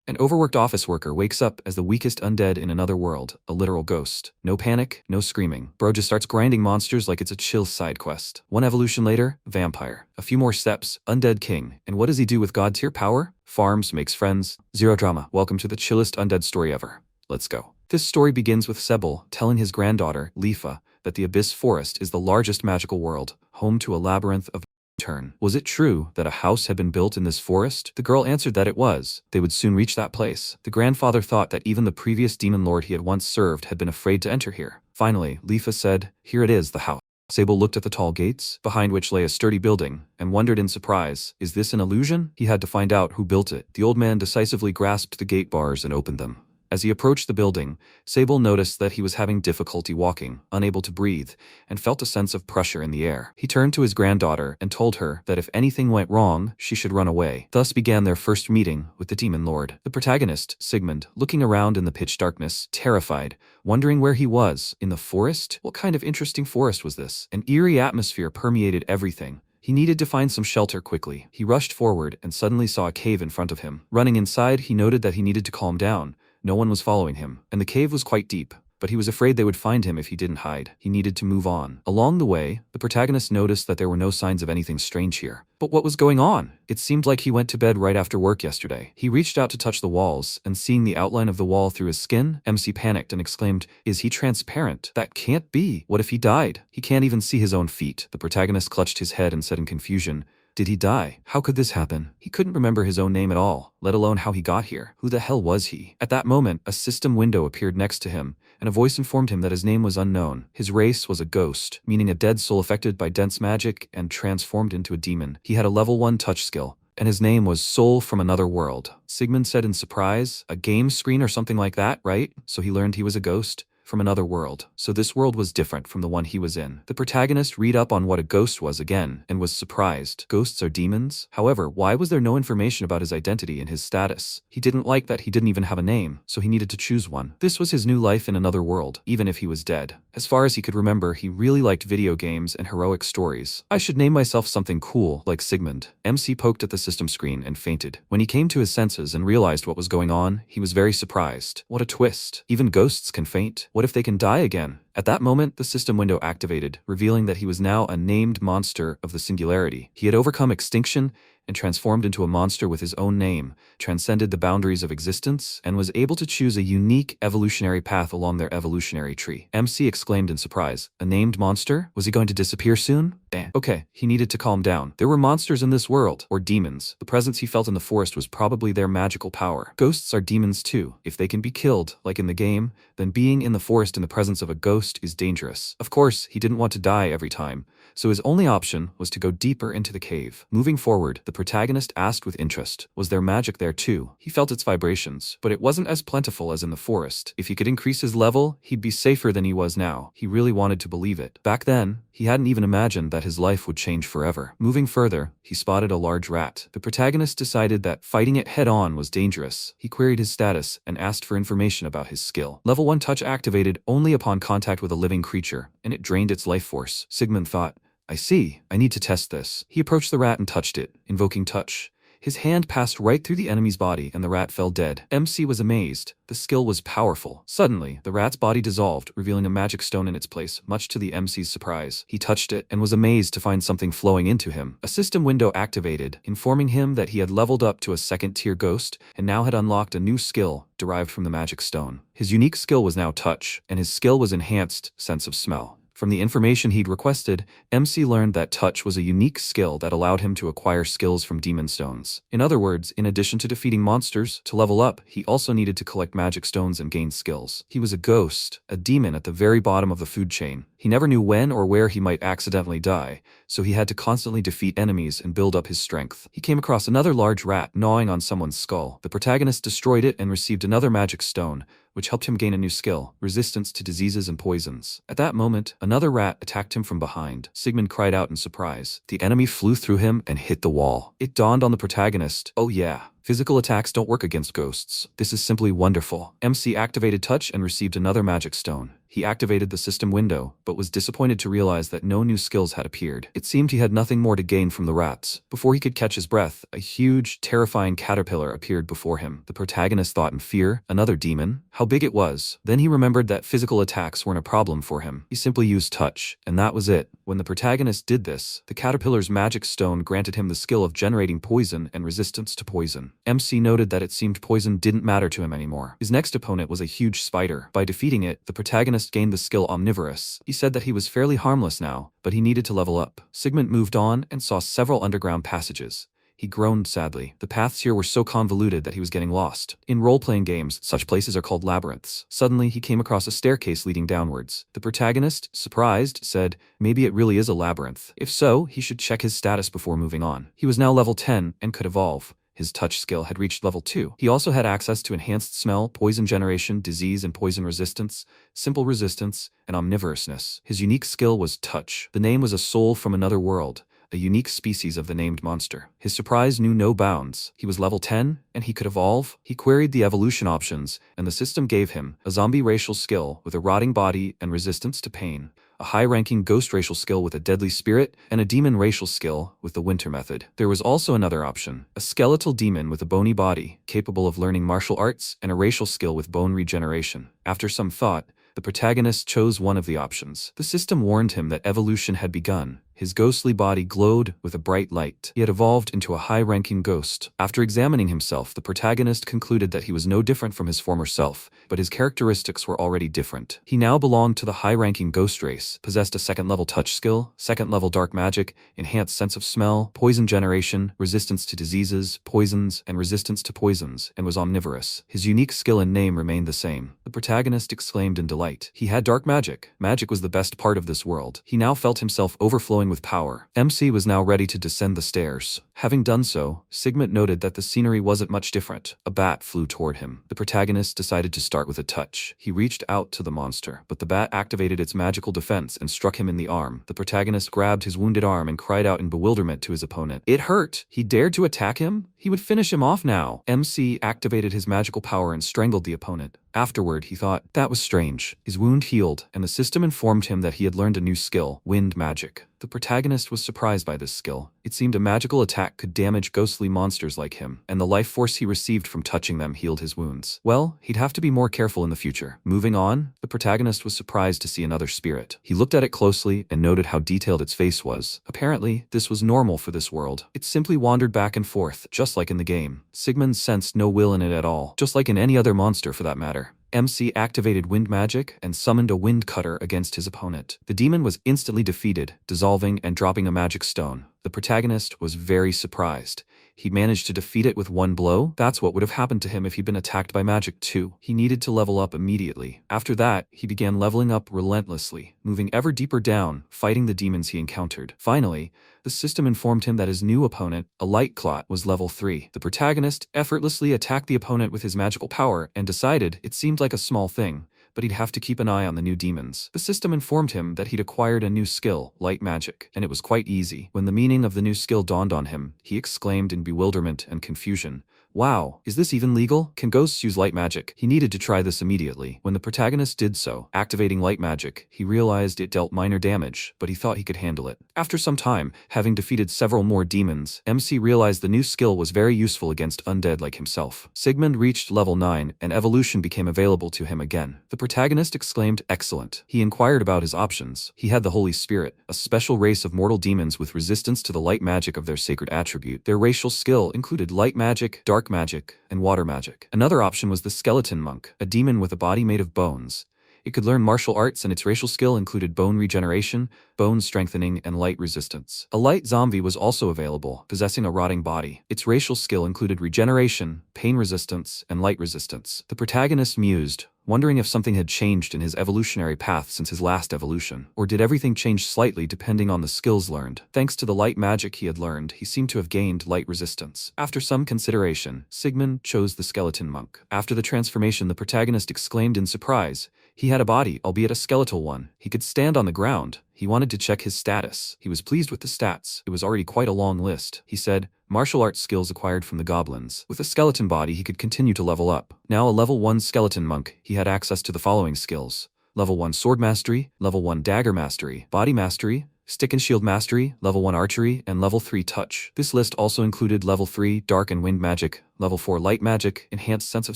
An overworked office worker wakes up as the weakest undead in another world, a literal ghost. No panic, no screaming. Bro just starts grinding monsters like it's a chill side quest. One evolution later, vampire. A few more steps, undead king. And what does he do with god tier power? Farms, makes friends. Zero drama. Welcome to the chillest undead story ever. Let's go. This story begins with Sebel telling his granddaughter, Leafa, that the Abyss Forest is the largest magical world, home to a labyrinth of turn. Was it true that a house had been built in this forest? The girl answered that it was. They would soon reach that place. The grandfather thought that even the previous demon lord he had once served had been afraid to enter here. Finally, Leafa said, "Here it is, the house." Sebel looked at the tall gates, behind which lay a sturdy building, and wondered in surprise, is this an illusion? He had to find out who built it. The old man decisively grasped the gate bars and opened them. As he approached the building, Sebel noticed that he was having difficulty walking, unable to breathe, and felt a sense of pressure in the air. He turned to his granddaughter and told her that if anything went wrong, she should run away. Thus began their first meeting with the demon lord. The protagonist, Sigund, looking around in the pitch darkness, terrified, wondering where he was. In the forest? What kind of interesting forest was this? An eerie atmosphere permeated everything. He needed to find some shelter quickly. He rushed forward and suddenly saw a cave in front of him. Running inside, he noted that he needed to calm down. No one was following him, and the cave was quite deep, but he was afraid they would find him if he didn't hide. He needed to move on. Along the way, the protagonist noticed that there were no signs of anything strange here. But what was going on? It seemed like he went to bed right after work yesterday. He reached out to touch the walls, and seeing the outline of the wall through his skin, MC panicked and exclaimed, "Is he transparent? That can't be. What if he died? He can't even see his own feet." The protagonist clutched his head and said in confusion, "Did he die? How could this happen?" He couldn't remember his own name at all, let alone how he got here. Who the hell was he? At that moment, a system window appeared next to him, and a voice informed him that his name was unknown. His race was a ghost, meaning a dead soul affected by dense magic and transformed into a demon. He had a level 1 touch skill, and his name was Soul from Another World. Sigmund said in surprise, "A game screen or something like that, right?" So he learned he was a ghost from another world. So this world was different from the one he was in. The protagonist read up on what a ghost was again, and was surprised. Ghosts are demons? However, why was there no information about his identity and his status? He didn't like that he didn't even have a name, so he needed to choose one. This was his new life in another world, even if he was dead. As far as he could remember, he really liked video games and heroic stories. "I should name myself something cool, like Sigmund." MC poked at the system screen and fainted. When he came to his senses and realized what was going on, he was very surprised. What a twist. Even ghosts can faint. What if they can die again? At that moment, the system window activated, revealing that he was now a named monster of the singularity. He had overcome extinction and transformed into a monster with his own name, transcended the boundaries of existence, and was able to choose a unique evolutionary path along their evolutionary tree. MC exclaimed in surprise, "A named monster? Was he going to disappear soon?" Okay, he needed to calm down. There were monsters in this world, or demons. The presence he felt in the forest was probably their magical power. Ghosts are demons too. If they can be killed, like in the game, then being in the forest in the presence of a ghost is dangerous. Of course, he didn't want to die every time, so his only option was to go deeper into the cave. Moving forward, the protagonist asked with interest, was there magic there too? He felt its vibrations, but it wasn't as plentiful as in the forest. If he could increase his level, he'd be safer than he was now. He really wanted to believe it. Back then, he hadn't even imagined that his life would change forever. Moving further, he spotted a large rat. The protagonist decided that fighting it head-on was dangerous. He queried his status and asked for information about his skill. Level 1 touch activated only upon contact with a living creature, and it drained its life force. Sigmund thought, "I see. I need to test this." He approached the rat and touched it, invoking touch. His hand passed right through the enemy's body and the rat fell dead. MC was amazed. The skill was powerful. Suddenly, the rat's body dissolved, revealing a magic stone in its place, much to the MC's surprise. He touched it and was amazed to find something flowing into him. A system window activated, informing him that he had leveled up to a second-tier ghost and now had unlocked a new skill derived from the magic stone. His unique skill was now touch, and his skill was enhanced sense of smell. From the information he'd requested, MC learned that touch was a unique skill that allowed him to acquire skills from demon stones. In other words, in addition to defeating monsters, to level up, he also needed to collect magic stones and gain skills. He was a ghost, a demon at the very bottom of the food chain. He never knew when or where he might accidentally die, so he had to constantly defeat enemies and build up his strength. He came across another large rat gnawing on someone's skull. The protagonist destroyed it and received another magic stone, which helped him gain a new skill, resistance to diseases and poisons. At that moment, another rat attacked him from behind. Sigmund cried out in surprise. The enemy flew through him and hit the wall. It dawned on the protagonist, oh yeah, physical attacks don't work against ghosts. This is simply wonderful. MC activated touch and received another magic stone. He activated the system window, but was disappointed to realize that no new skills had appeared. It seemed he had nothing more to gain from the rats. Before he could catch his breath, a huge, terrifying caterpillar appeared before him. The protagonist thought in fear, another demon? How big it was. Then he remembered that physical attacks weren't a problem for him. He simply used touch, and that was it. When the protagonist did this, the caterpillar's magic stone granted him the skill of generating poison and resistance to poison. MC noted that it seemed poison didn't matter to him anymore. His next opponent was a huge spider. By defeating it, the protagonist gained the skill omnivorous. He said that he was fairly harmless now, but he needed to level up. Sigmund moved on and saw several underground passages. He groaned sadly. The paths here were so convoluted that he was getting lost. In role-playing games, such places are called labyrinths. Suddenly, he came across a staircase leading downwards. The protagonist, surprised, said, maybe it really is a labyrinth. If so, he should check his status before moving on. He was now level 10 and could evolve. His touch skill had reached level 2. He also had access to enhanced smell, poison generation, disease and poison resistance, simple resistance, and omnivorousness. His unique skill was touch. The name was a soul from another world, a unique species of the named monster. His surprise knew no bounds. He was level 10, and he could evolve. He queried the evolution options, and the system gave him a zombie racial skill with a rotting body and resistance to pain, a high-ranking ghost racial skill with a deadly spirit, and a demon racial skill with the winter method. There was also another option, a skeletal demon with a bony body, capable of learning martial arts, and a racial skill with bone regeneration. After some thought, the protagonist chose one of the options. The system warned him that evolution had begun. His ghostly body glowed with a bright light. He had evolved into a high-ranking ghost. After examining himself, the protagonist concluded that he was no different from his former self, but his characteristics were already different. He now belonged to the high-ranking ghost race, possessed a second-level touch skill, second-level dark magic, enhanced sense of smell, poison generation, resistance to diseases, poisons, and resistance to poisons, and was omnivorous. His unique skill and name remained the same. The protagonist exclaimed in delight. He had dark magic. Magic was the best part of this world. He now felt himself overflowing with power. MC was now ready to descend the stairs. Having done so, Sigmund noted that the scenery wasn't much different. A bat flew toward him. The protagonist decided to start with a touch. He reached out to the monster, but the bat activated its magical defense and struck him in the arm. The protagonist grabbed his wounded arm and cried out in bewilderment to his opponent. It hurt! He dared to attack him? He would finish him off now. MC activated his magical power and strangled the opponent. Afterward, he thought, that was strange. His wound healed, and the system informed him that he had learned a new skill, wind magic. The protagonist was surprised by this skill. It seemed a magical attack could damage ghostly monsters like him, and the life force he received from touching them healed his wounds. Well, he'd have to be more careful in the future. Moving on, the protagonist was surprised to see another spirit. He looked at it closely and noted how detailed its face was. Apparently, this was normal for this world. It simply wandered back and forth, just like in the game. Sigmund sensed no will in it at all, just like in any other monster for that matter. MC activated wind magic and summoned a wind cutter against his opponent. The demon was instantly defeated, dissolving and dropping a magic stone. The protagonist was very surprised. He managed to defeat it with one blow. That's what would have happened to him if he'd been attacked by magic too. He needed to level up immediately. After that, he began leveling up relentlessly, moving ever deeper down, fighting the demons he encountered. Finally, the system informed him that his new opponent, a light clot, was level 3. The protagonist effortlessly attacked the opponent with his magical power and decided it seemed like a small thing, but he'd have to keep an eye on the new demons. The system informed him that he'd acquired a new skill, light magic, and it was quite easy. When the meaning of the new skill dawned on him, he exclaimed in bewilderment and confusion, "Wow, is this even legal? Can ghosts use light magic?" He needed to try this immediately. When the protagonist did so, activating light magic, he realized it dealt minor damage, but he thought he could handle it. After some time, having defeated several more demons, MC realized the new skill was very useful against undead like himself. Sigmund reached level 9, and evolution became available to him again. The protagonist exclaimed, "Excellent." He inquired about his options. He had the Holy Spirit, a special race of mortal demons with resistance to the light magic of their sacred attribute. Their racial skill included light magic, dark magic, and water magic. Another option was the skeleton monk, a demon with a body made of bones. It could learn martial arts, and its racial skill included bone regeneration, bone strengthening, and light resistance. A light zombie was also available, possessing a rotting body. Its racial skill included regeneration, pain resistance, and light resistance. The protagonist mused, wondering if something had changed in his evolutionary path since his last evolution. Or did everything change slightly depending on the skills learned? Thanks to the light magic he had learned, he seemed to have gained light resistance. After some consideration, Sigmund chose the skeleton monk. After the transformation, the protagonist exclaimed in surprise. He had a body, albeit a skeletal one. He could stand on the ground. He wanted to check his status. He was pleased with the stats. It was already quite a long list. He said, martial arts skills acquired from the goblins. With a skeleton body, he could continue to level up. Now a level 1 skeleton monk, he had access to the following skills. Level 1 Sword Mastery, Level 1 Dagger Mastery, Body Mastery, Stick and Shield Mastery, Level 1 Archery, and Level 3 Touch. This list also included Level 3 Dark and Wind Magic, Level 4 Light Magic, Enhanced Sense of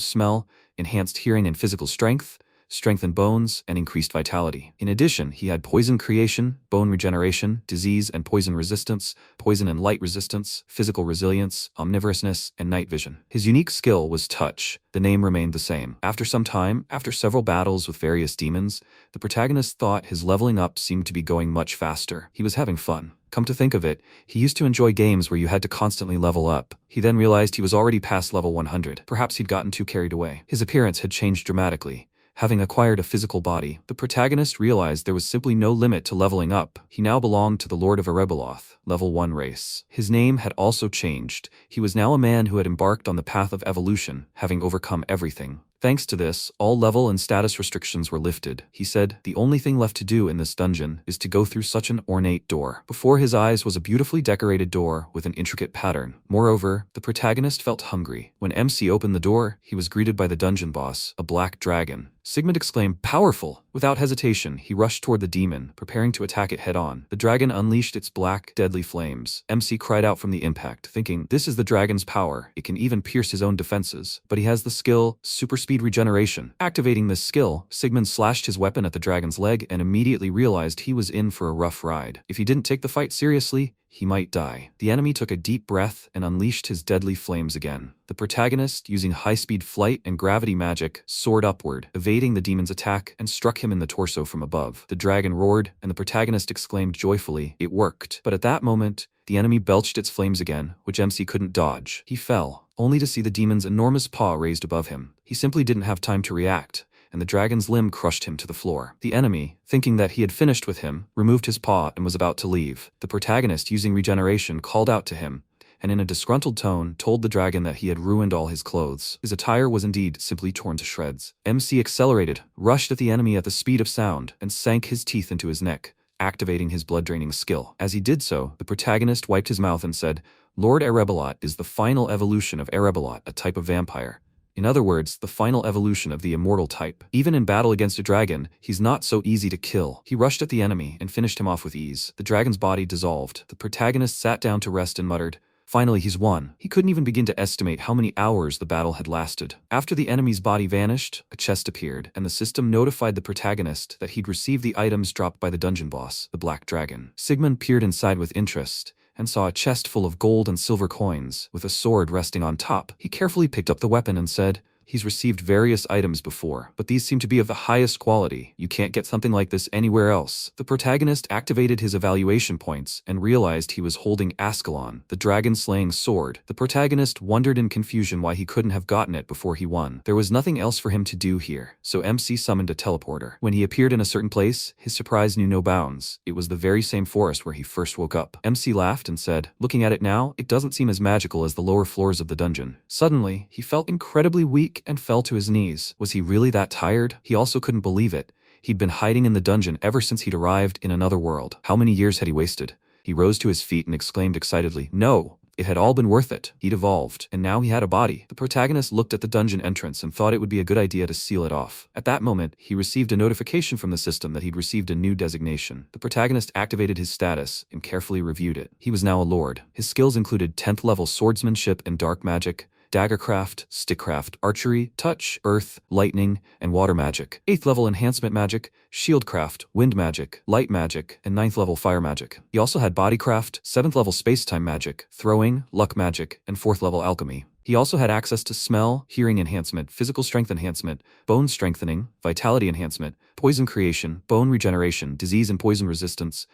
Smell, Enhanced Hearing and Physical Strength, strengthened bones, and increased vitality. In addition, he had poison creation, bone regeneration, disease and poison resistance, poison and light resistance, physical resilience, omnivorousness, and night vision. His unique skill was touch. The name remained the same. After some time, after several battles with various demons, the protagonist thought his leveling up seemed to be going much faster. He was having fun. Come to think of it, he used to enjoy games where you had to constantly level up. He then realized he was already past level 100. Perhaps he'd gotten too carried away. His appearance had changed dramatically. Having acquired a physical body, the protagonist realized there was simply no limit to leveling up. He now belonged to the Lord of Erebeloth, level 1 race. His name had also changed. He was now a man who had embarked on the path of evolution, having overcome everything. Thanks to this, all level and status restrictions were lifted. He said, "The only thing left to do in this dungeon is to go through such an ornate door." Before his eyes was a beautifully decorated door with an intricate pattern. Moreover, the protagonist felt hungry. When MC opened the door, he was greeted by the dungeon boss, a black dragon. Sigmund exclaimed, "Powerful!" Without hesitation, he rushed toward the demon, preparing to attack it head-on. The dragon unleashed its black, deadly flames. MC cried out from the impact, thinking, "This is the dragon's power. It can even pierce his own defenses." But he has the skill, super speed regeneration. Activating this skill, Sigmund slashed his weapon at the dragon's leg and immediately realized he was in for a rough ride. If he didn't take the fight seriously, he might die. The enemy took a deep breath and unleashed his deadly flames again. The protagonist, using high-speed flight and gravity magic, soared upward, evading the demon's attack and struck him in the torso from above. The dragon roared, and the protagonist exclaimed joyfully, "It worked." But at that moment, the enemy belched its flames again, which MC couldn't dodge. He fell, only to see the demon's enormous paw raised above him. He simply didn't have time to react, and the dragon's limb crushed him to the floor. The enemy, thinking that he had finished with him, removed his paw and was about to leave. The protagonist, using regeneration, called out to him, and in a disgruntled tone told the dragon that he had ruined all his clothes. His attire was indeed simply torn to shreds. MC accelerated, rushed at the enemy at the speed of sound, and sank his teeth into his neck, activating his blood-draining skill. As he did so, the protagonist wiped his mouth and said, "Lord Erebelot is the final evolution of Erebelot, a type of vampire. In other words, the final evolution of the immortal type. Even in battle against a dragon, he's not so easy to kill." He rushed at the enemy and finished him off with ease. The dragon's body dissolved. The protagonist sat down to rest and muttered, "Finally, he's won." He couldn't even begin to estimate how many hours the battle had lasted. After the enemy's body vanished, a chest appeared, and the system notified the protagonist that he'd received the items dropped by the dungeon boss, the Black Dragon. Sigmund peered inside with interest and saw a chest full of gold and silver coins, with a sword resting on top. He carefully picked up the weapon and said, "He's received various items before, but these seem to be of the highest quality. You can't get something like this anywhere else." The protagonist activated his evaluation points and realized he was holding Ascalon, the dragon-slaying sword. The protagonist wondered in confusion why he couldn't have gotten it before he won. There was nothing else for him to do here, so MC summoned a teleporter. When he appeared in a certain place, his surprise knew no bounds. It was the very same forest where he first woke up. MC laughed and said, "Looking at it now, it doesn't seem as magical as the lower floors of the dungeon." Suddenly, he felt incredibly weak and fell to his knees. Was he really that tired? He also couldn't believe it. He'd been hiding in the dungeon ever since he'd arrived in another world. How many years had he wasted? He rose to his feet and exclaimed excitedly, "No! It had all been worth it." He'd evolved, and now he had a body. The protagonist looked at the dungeon entrance and thought it would be a good idea to seal it off. At that moment, he received a notification from the system that he'd received a new designation. The protagonist activated his status and carefully reviewed it. He was now a lord. His skills included 10th level swordsmanship and dark magic, daggercraft, stickcraft, archery, touch, earth, lightning, and water magic, 8th level enhancement magic, shieldcraft, wind magic, light magic, and 9th level fire magic. He also had bodycraft, 7th level spacetime magic, throwing, luck magic, and 4th level alchemy. He also had access to smell, hearing enhancement, physical strength enhancement, bone strengthening, vitality enhancement, poison creation, bone regeneration, disease and poison resistance,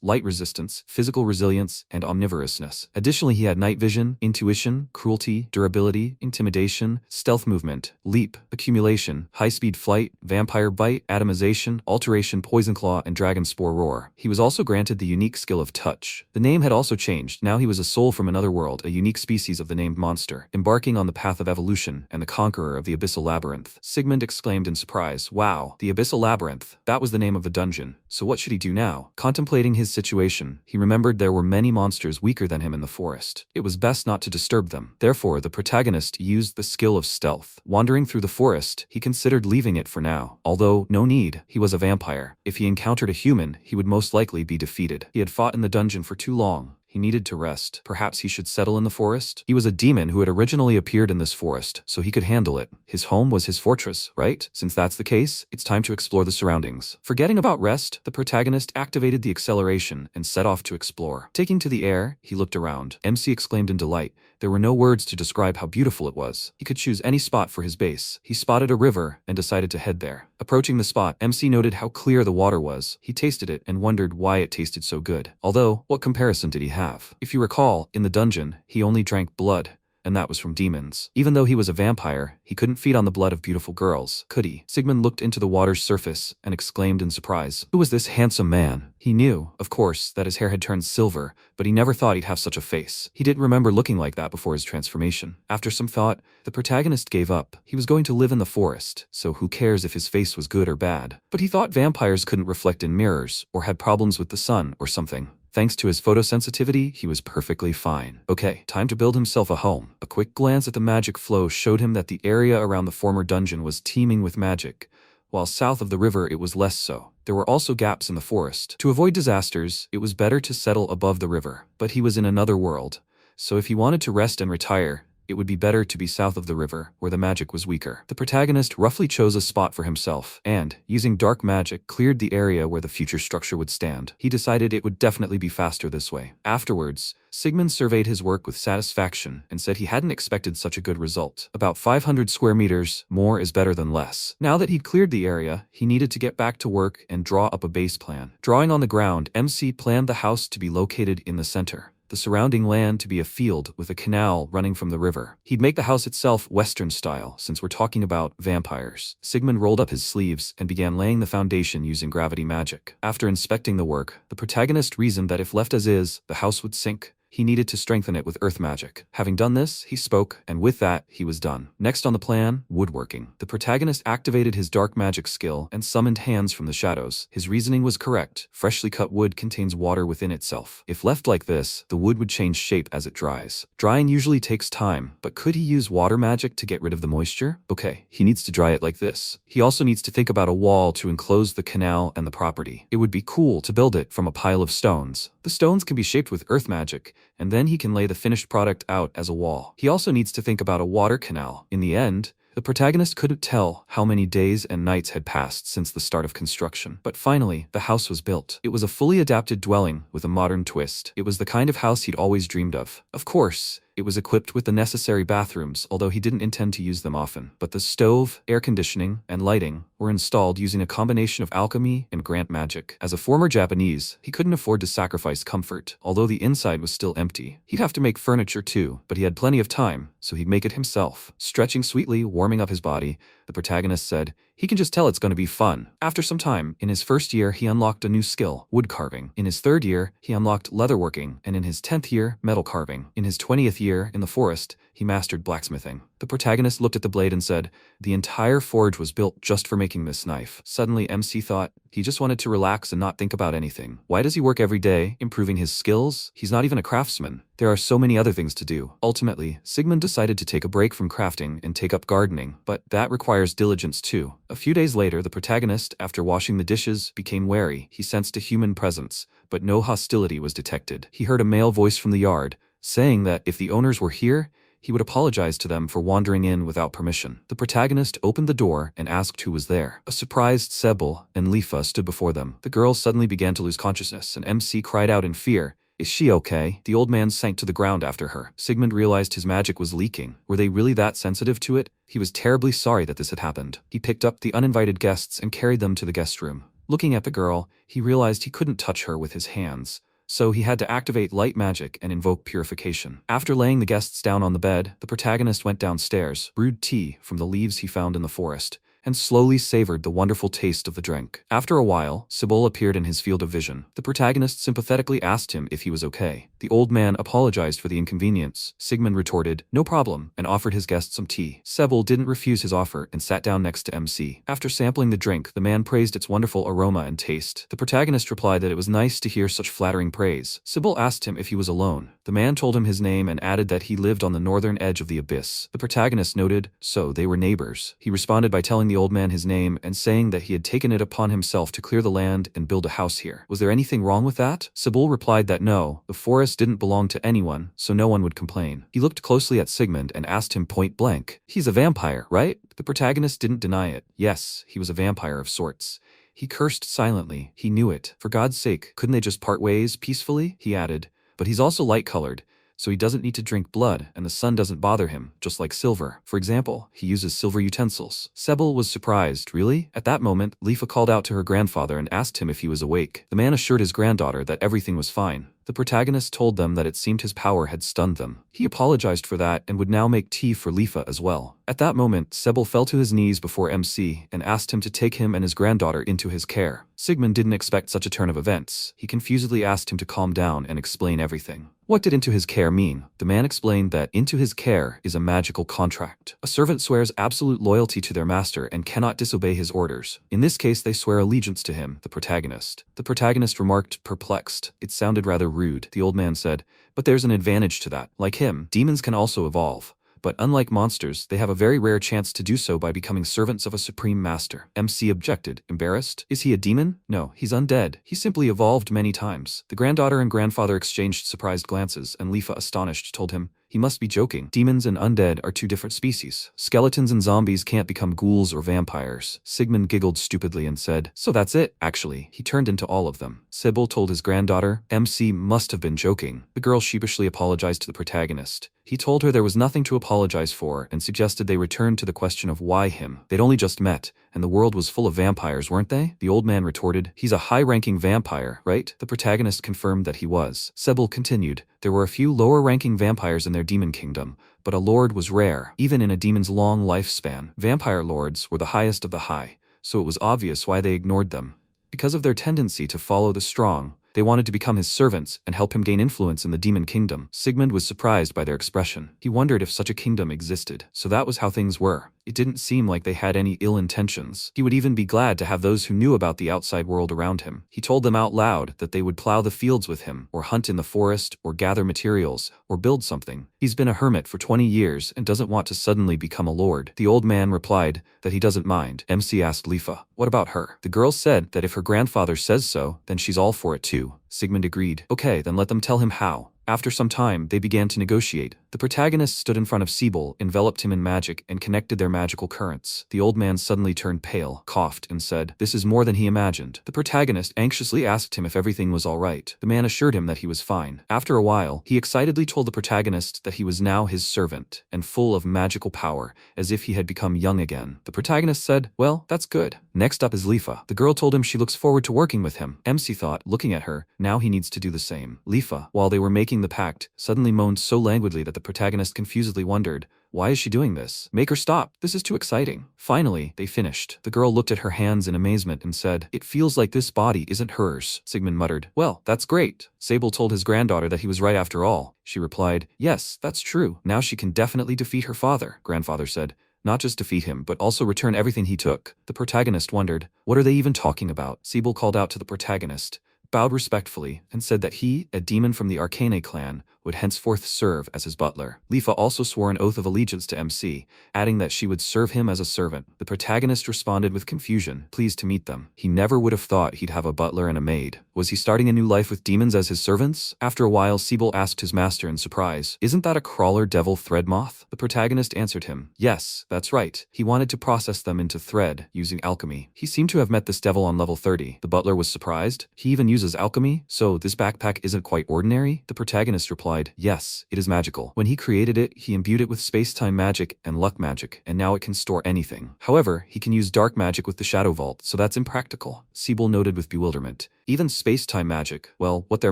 light resistance, physical resilience, and omnivorousness. Additionally, he had night vision, intuition, cruelty, durability, intimidation, stealth movement, leap, accumulation, high-speed flight, vampire bite, atomization, alteration, poison claw, and dragon spore roar. He was also granted the unique skill of touch. The name had also changed. Now he was a soul from another world, a unique species of the name transformed monster, embarking on the path of evolution and the conqueror of the Abyssal Labyrinth. Sigmund exclaimed in surprise, "Wow, the Abyssal Labyrinth, that was the name of the dungeon. So what should he do now?" Contemplating his situation, he remembered there were many monsters weaker than him in the forest. It was best not to disturb them. Therefore, the protagonist used the skill of stealth. Wandering through the forest, he considered leaving it for now. Although, no need, he was a vampire. If he encountered a human, he would most likely be defeated. He had fought in the dungeon for too long. He needed to rest. Perhaps he should settle in the forest? He was a demon who had originally appeared in this forest, so he could handle it. His home was his fortress, right? Since that's the case, it's time to explore the surroundings. Forgetting about rest, the protagonist activated the acceleration and set off to explore. Taking to the air, he looked around. MC exclaimed in delight. There were no words to describe how beautiful it was. He could choose any spot for his base. He spotted a river and decided to head there. Approaching the spot, MC noted how clear the water was. He tasted it and wondered why it tasted so good. Although, what comparison did he have? If you recall, in the dungeon, he only drank blood, and that was from demons. Even though he was a vampire, he couldn't feed on the blood of beautiful girls, could he? Sigmund looked into the water's surface and exclaimed in surprise, "Who was this handsome man?" He knew, of course, that his hair had turned silver, but he never thought he'd have such a face. He didn't remember looking like that before his transformation. After some thought, the protagonist gave up. He was going to live in the forest, so who cares if his face was good or bad? But he thought vampires couldn't reflect in mirrors, or had problems with the sun, or something. Thanks to his photosensitivity, he was perfectly fine. Okay, time to build himself a home. A quick glance at the magic flow showed him that the area around the former dungeon was teeming with magic, while south of the river it was less so. There were also gaps in the forest. To avoid disasters, it was better to settle above the river. But he was in another world, so if he wanted to rest and retire, it would be better to be south of the river, where the magic was weaker. The protagonist roughly chose a spot for himself, and, using dark magic, cleared the area where the future structure would stand. He decided it would definitely be faster this way. Afterwards, Sigmund surveyed his work with satisfaction and said he hadn't expected such a good result. About 500 square meters, more is better than less. Now that he'd cleared the area, he needed to get back to work and draw up a base plan. Drawing on the ground, MC planned the house to be located in the center, the surrounding land to be a field with a canal running from the river. He'd make the house itself Western style, since we're talking about vampires. Sigmund rolled up his sleeves and began laying the foundation using gravity magic. After inspecting the work, the protagonist reasoned that if left as is, the house would sink. He needed to strengthen it with earth magic. Having done this, he spoke, and with that, he was done. Next on the plan, woodworking. The protagonist activated his dark magic skill and summoned hands from the shadows. His reasoning was correct. Freshly cut wood contains water within itself. If left like this, the wood would change shape as it dries. Drying usually takes time, but could he use water magic to get rid of the moisture? Okay, he needs to dry it like this. He also needs to think about a wall to enclose the canal and the property. It would be cool to build it from a pile of stones. The stones can be shaped with earth magic, and then he can lay the finished product out as a wall. He also needs to think about a water canal. In the end, the protagonist couldn't tell how many days and nights had passed since the start of construction. But finally, the house was built. It was a fully adapted dwelling with a modern twist. It was the kind of house he'd always dreamed of. Of course, it was equipped with the necessary bathrooms, although he didn't intend to use them often. But the stove, air conditioning, and lighting were installed using a combination of alchemy and grant magic. As a former Japanese, he couldn't afford to sacrifice comfort, although the inside was still empty. He'd have to make furniture too, but he had plenty of time, so he'd make it himself. Stretching sweetly, warming up his body, the protagonist said, he can just tell it's going to be fun. After some time, in his first year, he unlocked a new skill, wood carving. In his third year, he unlocked leatherworking, and in his 10th year, metal carving. In his 20th year, in the forest, he mastered blacksmithing. The protagonist looked at the blade and said, the entire forge was built just for making this knife. Suddenly, MC thought, he just wanted to relax and not think about anything. Why does he work every day, improving his skills? He's not even a craftsman. There are so many other things to do. Ultimately, Sigmund decided to take a break from crafting and take up gardening, but that requires diligence too. A few days later, the protagonist, after washing the dishes, became wary. He sensed a human presence, but no hostility was detected. He heard a male voice from the yard, saying that if the owners were here, he would apologize to them for wandering in without permission. The protagonist opened the door and asked who was there. A surprised Sebel and Leafa stood before them. The girl suddenly began to lose consciousness, and MC cried out in fear, "Is she okay?" The old man sank to the ground after her. Sigmund realized his magic was leaking. Were they really that sensitive to it? He was terribly sorry that this had happened. He picked up the uninvited guests and carried them to the guest room. Looking at the girl, he realized he couldn't touch her with his hands, so he had to activate light magic and invoke purification. After laying the guests down on the bed, the protagonist went downstairs, brewed tea from the leaves he found in the forest, and slowly savored the wonderful taste of the drink. After a while, Sebel appeared in his field of vision. The protagonist sympathetically asked him if he was okay. The old man apologized for the inconvenience. Sigmund retorted, "No problem," and offered his guest some tea. Sebel didn't refuse his offer and sat down next to MC. After sampling the drink, the man praised its wonderful aroma and taste. The protagonist replied that it was nice to hear such flattering praise. Sebel asked him if he was alone. The man told him his name and added that he lived on the northern edge of the abyss. The protagonist noted, so they were neighbors. He responded by telling the old man his name and saying that he had taken it upon himself to clear the land and build a house here. Was there anything wrong with that? Sebel replied that no, the forest didn't belong to anyone, so no one would complain. He looked closely at Sigmund and asked him point blank, "He's a vampire, right?" The protagonist didn't deny it. Yes, he was a vampire of sorts. He cursed silently. He knew it. For God's sake, couldn't they just part ways peacefully? He added. But he's also light-colored, so he doesn't need to drink blood, and the sun doesn't bother him, just like silver. For example, he uses silver utensils. Sebel was surprised. Really? At that moment, Leafa called out to her grandfather and asked him if he was awake. The man assured his granddaughter that everything was fine. The protagonist told them that it seemed his power had stunned them. He apologized for that and would now make tea for Leafa as well. At that moment, Sebel fell to his knees before MC and asked him to take him and his granddaughter into his care. Sigmund didn't expect such a turn of events. He confusedly asked him to calm down and explain everything. What did into his care mean? The man explained that into his care is a magical contract. A servant swears absolute loyalty to their master and cannot disobey his orders. In this case, they swear allegiance to him, the protagonist. The protagonist remarked, perplexed. It sounded rather rude. The old man said, but there's an advantage to that. Like him, demons can also evolve. But unlike monsters, they have a very rare chance to do so by becoming servants of a supreme master. MC objected, embarrassed. Is he a demon? No, he's undead. He simply evolved many times. The granddaughter and grandfather exchanged surprised glances, and Leafa, astonished, told him, he must be joking. Demons and undead are two different species. Skeletons and zombies can't become ghouls or vampires. Sigmund giggled stupidly and said, so that's it. Actually, he turned into all of them. Sebel told his granddaughter, MC must have been joking. The girl sheepishly apologized to the protagonist. He told her there was nothing to apologize for and suggested they return to the question of why him. They'd only just met, and the world was full of vampires, weren't they? The old man retorted, he's a high-ranking vampire, right? The protagonist confirmed that he was. Sebel continued, there were a few lower-ranking vampires in their demon kingdom, but a lord was rare. Even in a demon's long lifespan, vampire lords were the highest of the high, so it was obvious why they ignored them. Because of their tendency to follow the strong, they wanted to become his servants and help him gain influence in the demon kingdom. Sigmund was surprised by their expression. He wondered if such a kingdom existed. So that was how things were. It didn't seem like they had any ill intentions. He would even be glad to have those who knew about the outside world around him. He told them out loud that they would plow the fields with him, or hunt in the forest, or gather materials, or build something. He's been a hermit for 20 years and doesn't want to suddenly become a lord. The old man replied that he doesn't mind. MC asked Leafa, what about her? The girl said that if her grandfather says so, then she's all for it too. Sigmund agreed. Okay, then let them tell him how. After some time, they began to negotiate. The protagonist stood in front of Sebel, enveloped him in magic, and connected their magical currents. The old man suddenly turned pale, coughed, and said, this is more than he imagined. The protagonist anxiously asked him if everything was all right. The man assured him that he was fine. After a while, he excitedly told the protagonist that he was now his servant, and full of magical power, as if he had become young again. The protagonist said, well, that's good. Next up is Leafa. The girl told him she looks forward to working with him. MC thought, looking at her, now he needs to do the same. Leafa, while they were making the pact, suddenly moaned so languidly that the protagonist confusedly wondered, why is she doing this? Make her stop. This is too exciting. Finally, they finished. The girl looked at her hands in amazement and said, it feels like this body isn't hers. Sigmund muttered, well, that's great. Sebel told his granddaughter that he was right after all. She replied, yes, that's true. Now she can definitely defeat her father. Grandfather said, not just defeat him, but also return everything he took. The protagonist wondered, what are they even talking about? Sebel called out to the protagonist, bowed respectfully, and said that he, a demon from the Arcane clan, would henceforth serve as his butler. Leafa also swore an oath of allegiance to MC, adding that she would serve him as a servant. The protagonist responded with confusion, pleased to meet them. He never would have thought he'd have a butler and a maid. Was he starting a new life with demons as his servants? After a while, Sebel asked his master in surprise, isn't that a crawler devil thread moth? The protagonist answered him, yes, that's right. He wanted to process them into thread using alchemy. He seemed to have met this devil on level 30. The butler was surprised. He even uses alchemy? So this backpack isn't quite ordinary? The protagonist replied, yes, it is magical. When he created it, he imbued it with space-time magic and luck magic, and now it can store anything. However, he can use dark magic with the Shadow Vault, so that's impractical. Sebel noted with bewilderment. Even space-time magic, well, what their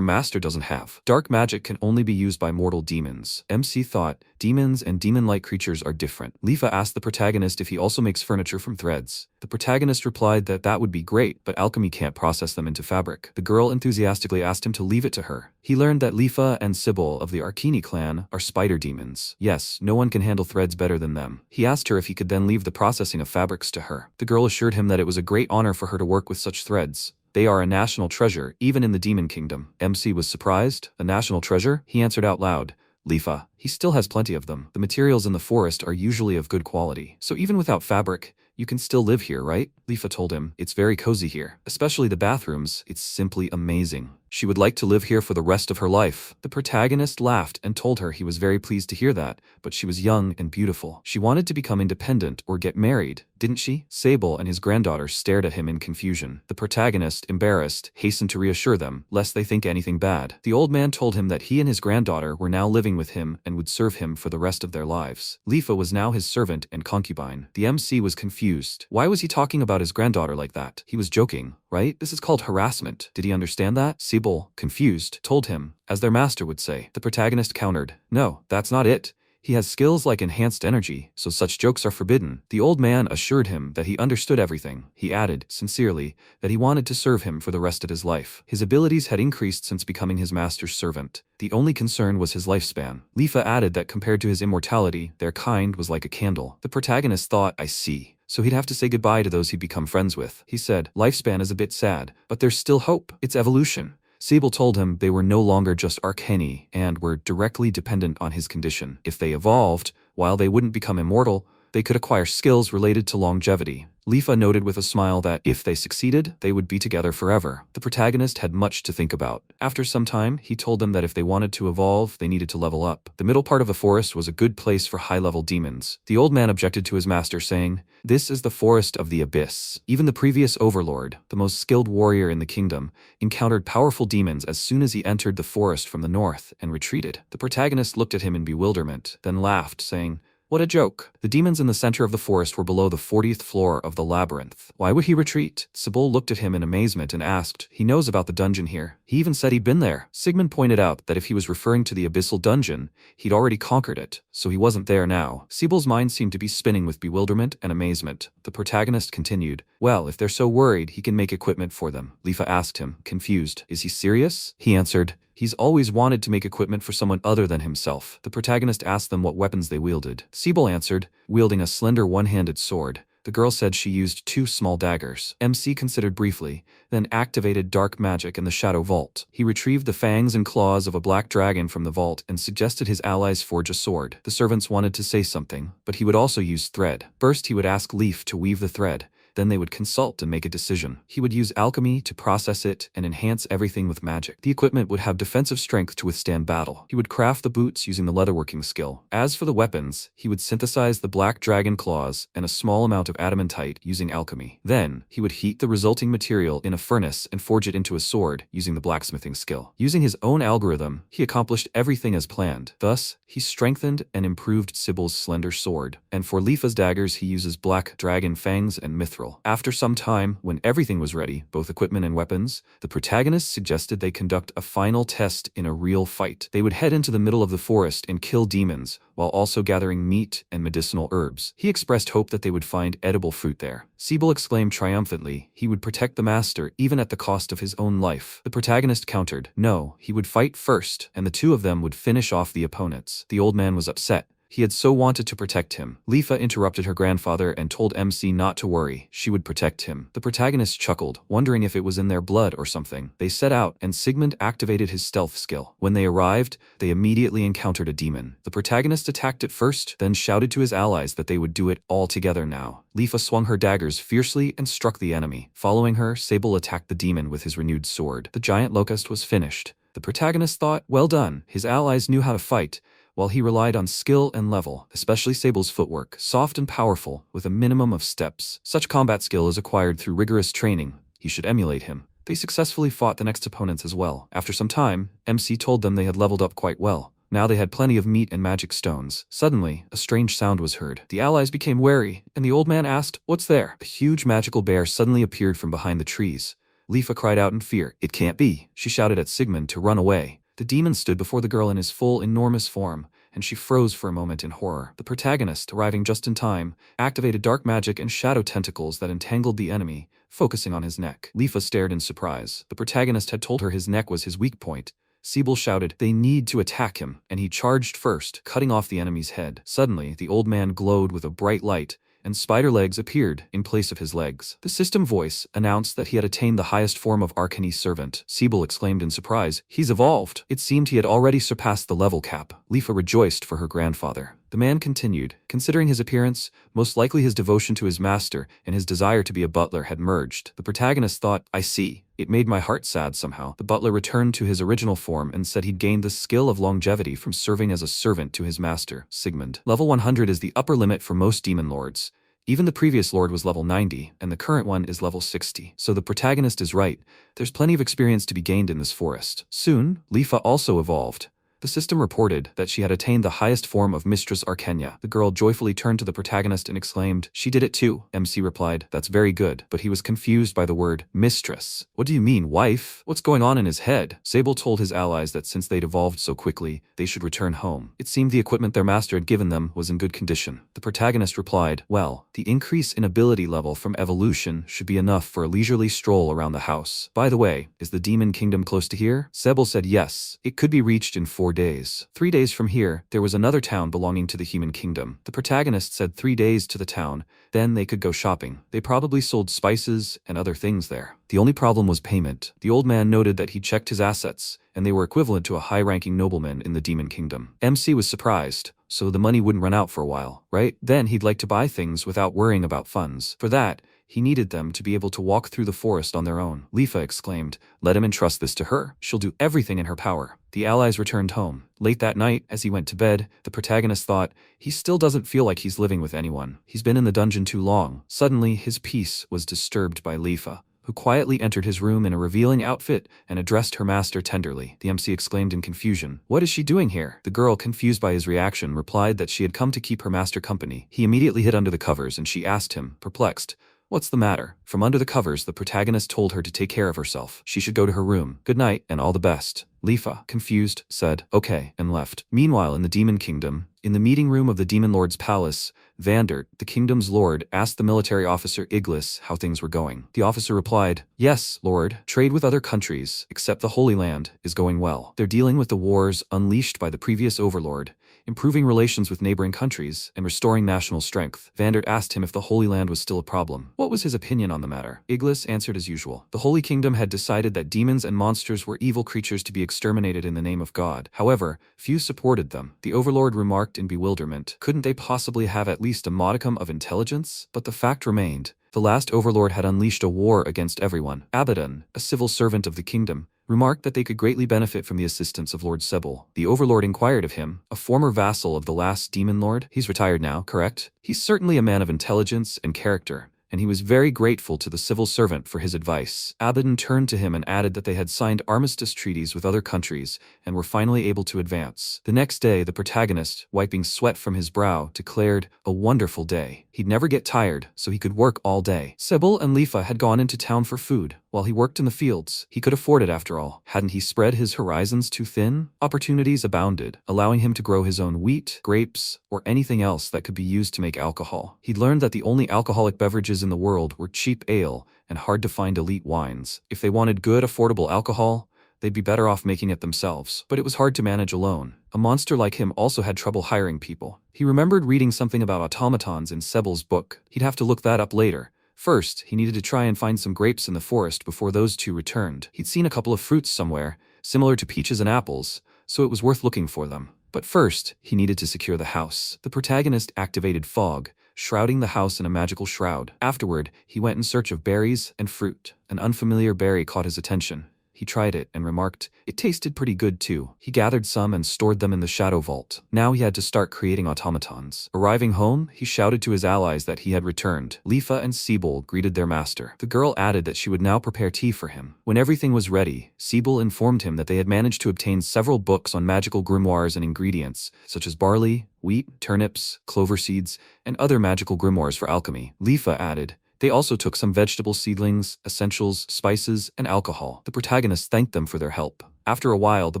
master doesn't have. Dark magic can only be used by mortal demons. MC thought, demons and demon-like creatures are different. Leafa asked the protagonist if he also makes furniture from threads. The protagonist replied that that would be great, but alchemy can't process them into fabric. The girl enthusiastically asked him to leave it to her. He learned that Leafa and Sebel of the Arcani clan are spider demons. Yes, no one can handle threads better than them. He asked her if he could then leave the processing of fabrics to her. The girl assured him that it was a great honor for her to work with such threads. They are a national treasure, even in the demon kingdom. MC was surprised. A national treasure? He answered out loud. Leafa. He still has plenty of them. The materials in the forest are usually of good quality. So even without fabric, you can still live here, right? Leafa told him. It's very cozy here. Especially the bathrooms. It's simply amazing. She would like to live here for the rest of her life. The protagonist laughed and told her he was very pleased to hear that, but she was young and beautiful. She wanted to become independent or get married, didn't she? Sebel and his granddaughter stared at him in confusion. The protagonist, embarrassed, hastened to reassure them, lest they think anything bad. The old man told him that he and his granddaughter were now living with him and would serve him for the rest of their lives. Leafa was now his servant and concubine. The MC was confused. Why was he talking about his granddaughter like that? He was joking, right? This is called harassment. Did he understand that? Sebel, confused, told him, as their master would say. The protagonist countered, no, that's not it. He has skills like enhanced energy, so such jokes are forbidden. The old man assured him that he understood everything. He added, sincerely, that he wanted to serve him for the rest of his life. His abilities had increased since becoming his master's servant. The only concern was his lifespan. Leafa added that compared to his immortality, their kind was like a candle. The protagonist thought, I see. So he'd have to say goodbye to those he'd become friends with. He said, lifespan is a bit sad, but there's still hope. It's evolution. Sebel told him they were no longer just Arcani and were directly dependent on his condition. If they evolved, while they wouldn't become immortal, they could acquire skills related to longevity. Leafa noted with a smile that if they succeeded, they would be together forever. The protagonist had much to think about. After some time, he told them that if they wanted to evolve, they needed to level up. The middle part of the forest was a good place for high-level demons. The old man objected to his master, saying, this is the forest of the abyss. Even the previous overlord, the most skilled warrior in the kingdom, encountered powerful demons as soon as he entered the forest from the north and retreated. The protagonist looked at him in bewilderment, then laughed, saying, what a joke. The demons in the center of the forest were below the 40th floor of the labyrinth. Why would he retreat? Sebel looked at him in amazement and asked, he knows about the dungeon here. He even said he'd been there. Sigund pointed out that if he was referring to the abyssal dungeon, he'd already conquered it, so he wasn't there now. Sebel's mind seemed to be spinning with bewilderment and amazement. The protagonist continued, well, if they're so worried, he can make equipment for them. Leafa asked him, confused, is he serious? He answered, he's always wanted to make equipment for someone other than himself. The protagonist asked them what weapons they wielded. Sebel answered, wielding a slender one-handed sword. The girl said she used 2 small daggers. MC considered briefly, then activated dark magic in the shadow vault. He retrieved the fangs and claws of a black dragon from the vault and suggested his allies forge a sword. The servants wanted to say something, but he would also use thread. First he would ask Leaf to weave the thread. Then they would consult and make a decision. He would use alchemy to process it and enhance everything with magic. The equipment would have defensive strength to withstand battle. He would craft the boots using the leatherworking skill. As for the weapons, he would synthesize the black dragon claws and a small amount of adamantite using alchemy. Then, he would heat the resulting material in a furnace and forge it into a sword using the blacksmithing skill. Using his own algorithm, he accomplished everything as planned. Thus, he strengthened and improved Sebel's slender sword. And for Leafa's daggers, he uses black dragon fangs and mithril. After some time, when everything was ready, both equipment and weapons, the protagonist suggested they conduct a final test in a real fight. They would head into the middle of the forest and kill demons, while also gathering meat and medicinal herbs. He expressed hope that they would find edible fruit there. Sebel exclaimed triumphantly he would protect the master even at the cost of his own life. The protagonist countered, no, he would fight first, and the two of them would finish off the opponents. The old man was upset. He had so wanted to protect him. Leafa interrupted her grandfather and told MC not to worry, she would protect him. The protagonist chuckled, wondering if it was in their blood or something. They set out, and Sigund activated his stealth skill. When they arrived, they immediately encountered a demon. The protagonist attacked it first, then shouted to his allies that they would do it all together now. Leafa swung her daggers fiercely and struck the enemy. Following her, Sebel attacked the demon with his renewed sword. The giant locust was finished. The protagonist thought, well done, his allies knew how to fight, while he relied on skill and level, especially Sebel's footwork, soft and powerful, with a minimum of steps. Such combat skill is acquired through rigorous training. He should emulate him. They successfully fought the next opponents as well. After some time, MC told them they had leveled up quite well. Now they had plenty of meat and magic stones. Suddenly, a strange sound was heard. The allies became wary, and the old man asked, what's there? A huge magical bear suddenly appeared from behind the trees. Leafa cried out in fear. It can't be. She shouted at Sigmund to run away. The demon stood before the girl in his full, enormous form, and she froze for a moment in horror. The protagonist, arriving just in time, activated dark magic and shadow tentacles that entangled the enemy, focusing on his neck. Leafa stared in surprise. The protagonist had told her his neck was his weak point. Sebel shouted, "They need to attack him," and he charged first, cutting off the enemy's head. Suddenly, the old man glowed with a bright light, and spider legs appeared in place of his legs. The system voice announced that he had attained the highest form of Arcane Servant. Sebel exclaimed in surprise, "He's evolved!" It seemed he had already surpassed the level cap. Leafa rejoiced for her grandfather. The man continued, considering his appearance, most likely his devotion to his master and his desire to be a butler had merged. The protagonist thought, "I see." It made my heart sad somehow. The butler returned to his original form and said he'd gained the skill of longevity from serving as a servant to his master, Sigmund. Level 100 is the upper limit for most demon lords. Even the previous lord was level 90, and the current one is level 60. So the protagonist is right. There's plenty of experience to be gained in this forest. Soon, Leafa also evolved. The system reported that she had attained the highest form of Mistress Arcania. The girl joyfully turned to the protagonist and exclaimed, "She did it too." MC replied, "That's very good," but he was confused by the word mistress. "What do you mean, wife? What's going on in his head?" Sebel told his allies that since they'd evolved so quickly, they should return home. It seemed the equipment their master had given them was in good condition. The protagonist replied, "Well, the increase in ability level from evolution should be enough for a leisurely stroll around the house. By the way, is the demon kingdom close to here?" Sebel said yes. It could be reached in 4 days. 3 days from here, there was another town belonging to the human kingdom. The protagonist said 3 days to the town, then they could go shopping. They probably sold spices and other things there. The only problem was payment. The old man noted that he checked his assets, and they were equivalent to a high-ranking nobleman in the demon kingdom. MC was surprised, so the money wouldn't run out for a while, right? Then he'd like to buy things without worrying about funds. For that, he needed them to be able to walk through the forest on their own. Leafa exclaimed, "Let him entrust this to her. She'll do everything in her power." The allies returned home. Late that night, as he went to bed, the protagonist thought, he still doesn't feel like he's living with anyone. He's been in the dungeon too long. Suddenly, his peace was disturbed by Leafa, who quietly entered his room in a revealing outfit and addressed her master tenderly. The MC exclaimed in confusion, "What is she doing here?" The girl, confused by his reaction, replied that she had come to keep her master company. He immediately hid under the covers and she asked him, perplexed, "What's the matter?" From under the covers, the protagonist told her to take care of herself. She should go to her room. "Good night, and all the best." Leafa, confused, said, "Okay," and left. Meanwhile, in the demon kingdom, in the meeting room of the demon lord's palace, Vandert, the kingdom's lord, asked the military officer Iglis how things were going. The officer replied, "Yes, lord, trade with other countries, except the Holy Land, is going well. They're dealing with the wars unleashed by the previous overlord, improving relations with neighboring countries, and restoring national strength." Vandert asked him if the Holy Land was still a problem. What was his opinion on the matter? Iglis answered as usual. The Holy Kingdom had decided that demons and monsters were evil creatures to be exterminated in the name of God. However, few supported them. The overlord remarked in bewilderment, couldn't they possibly have at least a modicum of intelligence? But the fact remained. The last overlord had unleashed a war against everyone. Abaddon, a civil servant of the kingdom, remarked that they could greatly benefit from the assistance of Lord Sebel. The overlord inquired of him, a former vassal of the last demon lord. "He's retired now, correct? He's certainly a man of intelligence and character." And he was very grateful to the civil servant for his advice. Abaddon turned to him and added that they had signed armistice treaties with other countries and were finally able to advance. The next day, the protagonist, wiping sweat from his brow, declared, "A wonderful day. He'd never get tired, so he could work all day." Sebel and Leafa had gone into town for food, while he worked in the fields. He could afford it after all. Hadn't he spread his horizons too thin? Opportunities abounded, allowing him to grow his own wheat, grapes, or anything else that could be used to make alcohol. He'd learned that the only alcoholic beverages in the world were cheap ale and hard-to-find elite wines. If they wanted good, affordable alcohol, they'd be better off making it themselves. But it was hard to manage alone. A monster like him also had trouble hiring people. He remembered reading something about automatons in Sebel's book. He'd have to look that up later. First, he needed to try and find some grapes in the forest before those two returned. He'd seen a couple of fruits somewhere, similar to peaches and apples, so it was worth looking for them. But first, he needed to secure the house. The protagonist activated fog, shrouding the house in a magical shroud. Afterward, he went in search of berries and fruit. An unfamiliar berry caught his attention. He tried it and remarked, it tasted pretty good too. He gathered some and stored them in the shadow vault. Now he had to start creating automatons. Arriving home, he shouted to his allies that he had returned. Leafa and Sebel greeted their master. The girl added that she would now prepare tea for him. When everything was ready, Sebel informed him that they had managed to obtain several books on magical grimoires and ingredients, such as barley, wheat, turnips, clover seeds, and other magical grimoires for alchemy. Leafa added, They also took some vegetable seedlings, essentials, spices, and alcohol. The protagonist thanked them for their help. After a while, the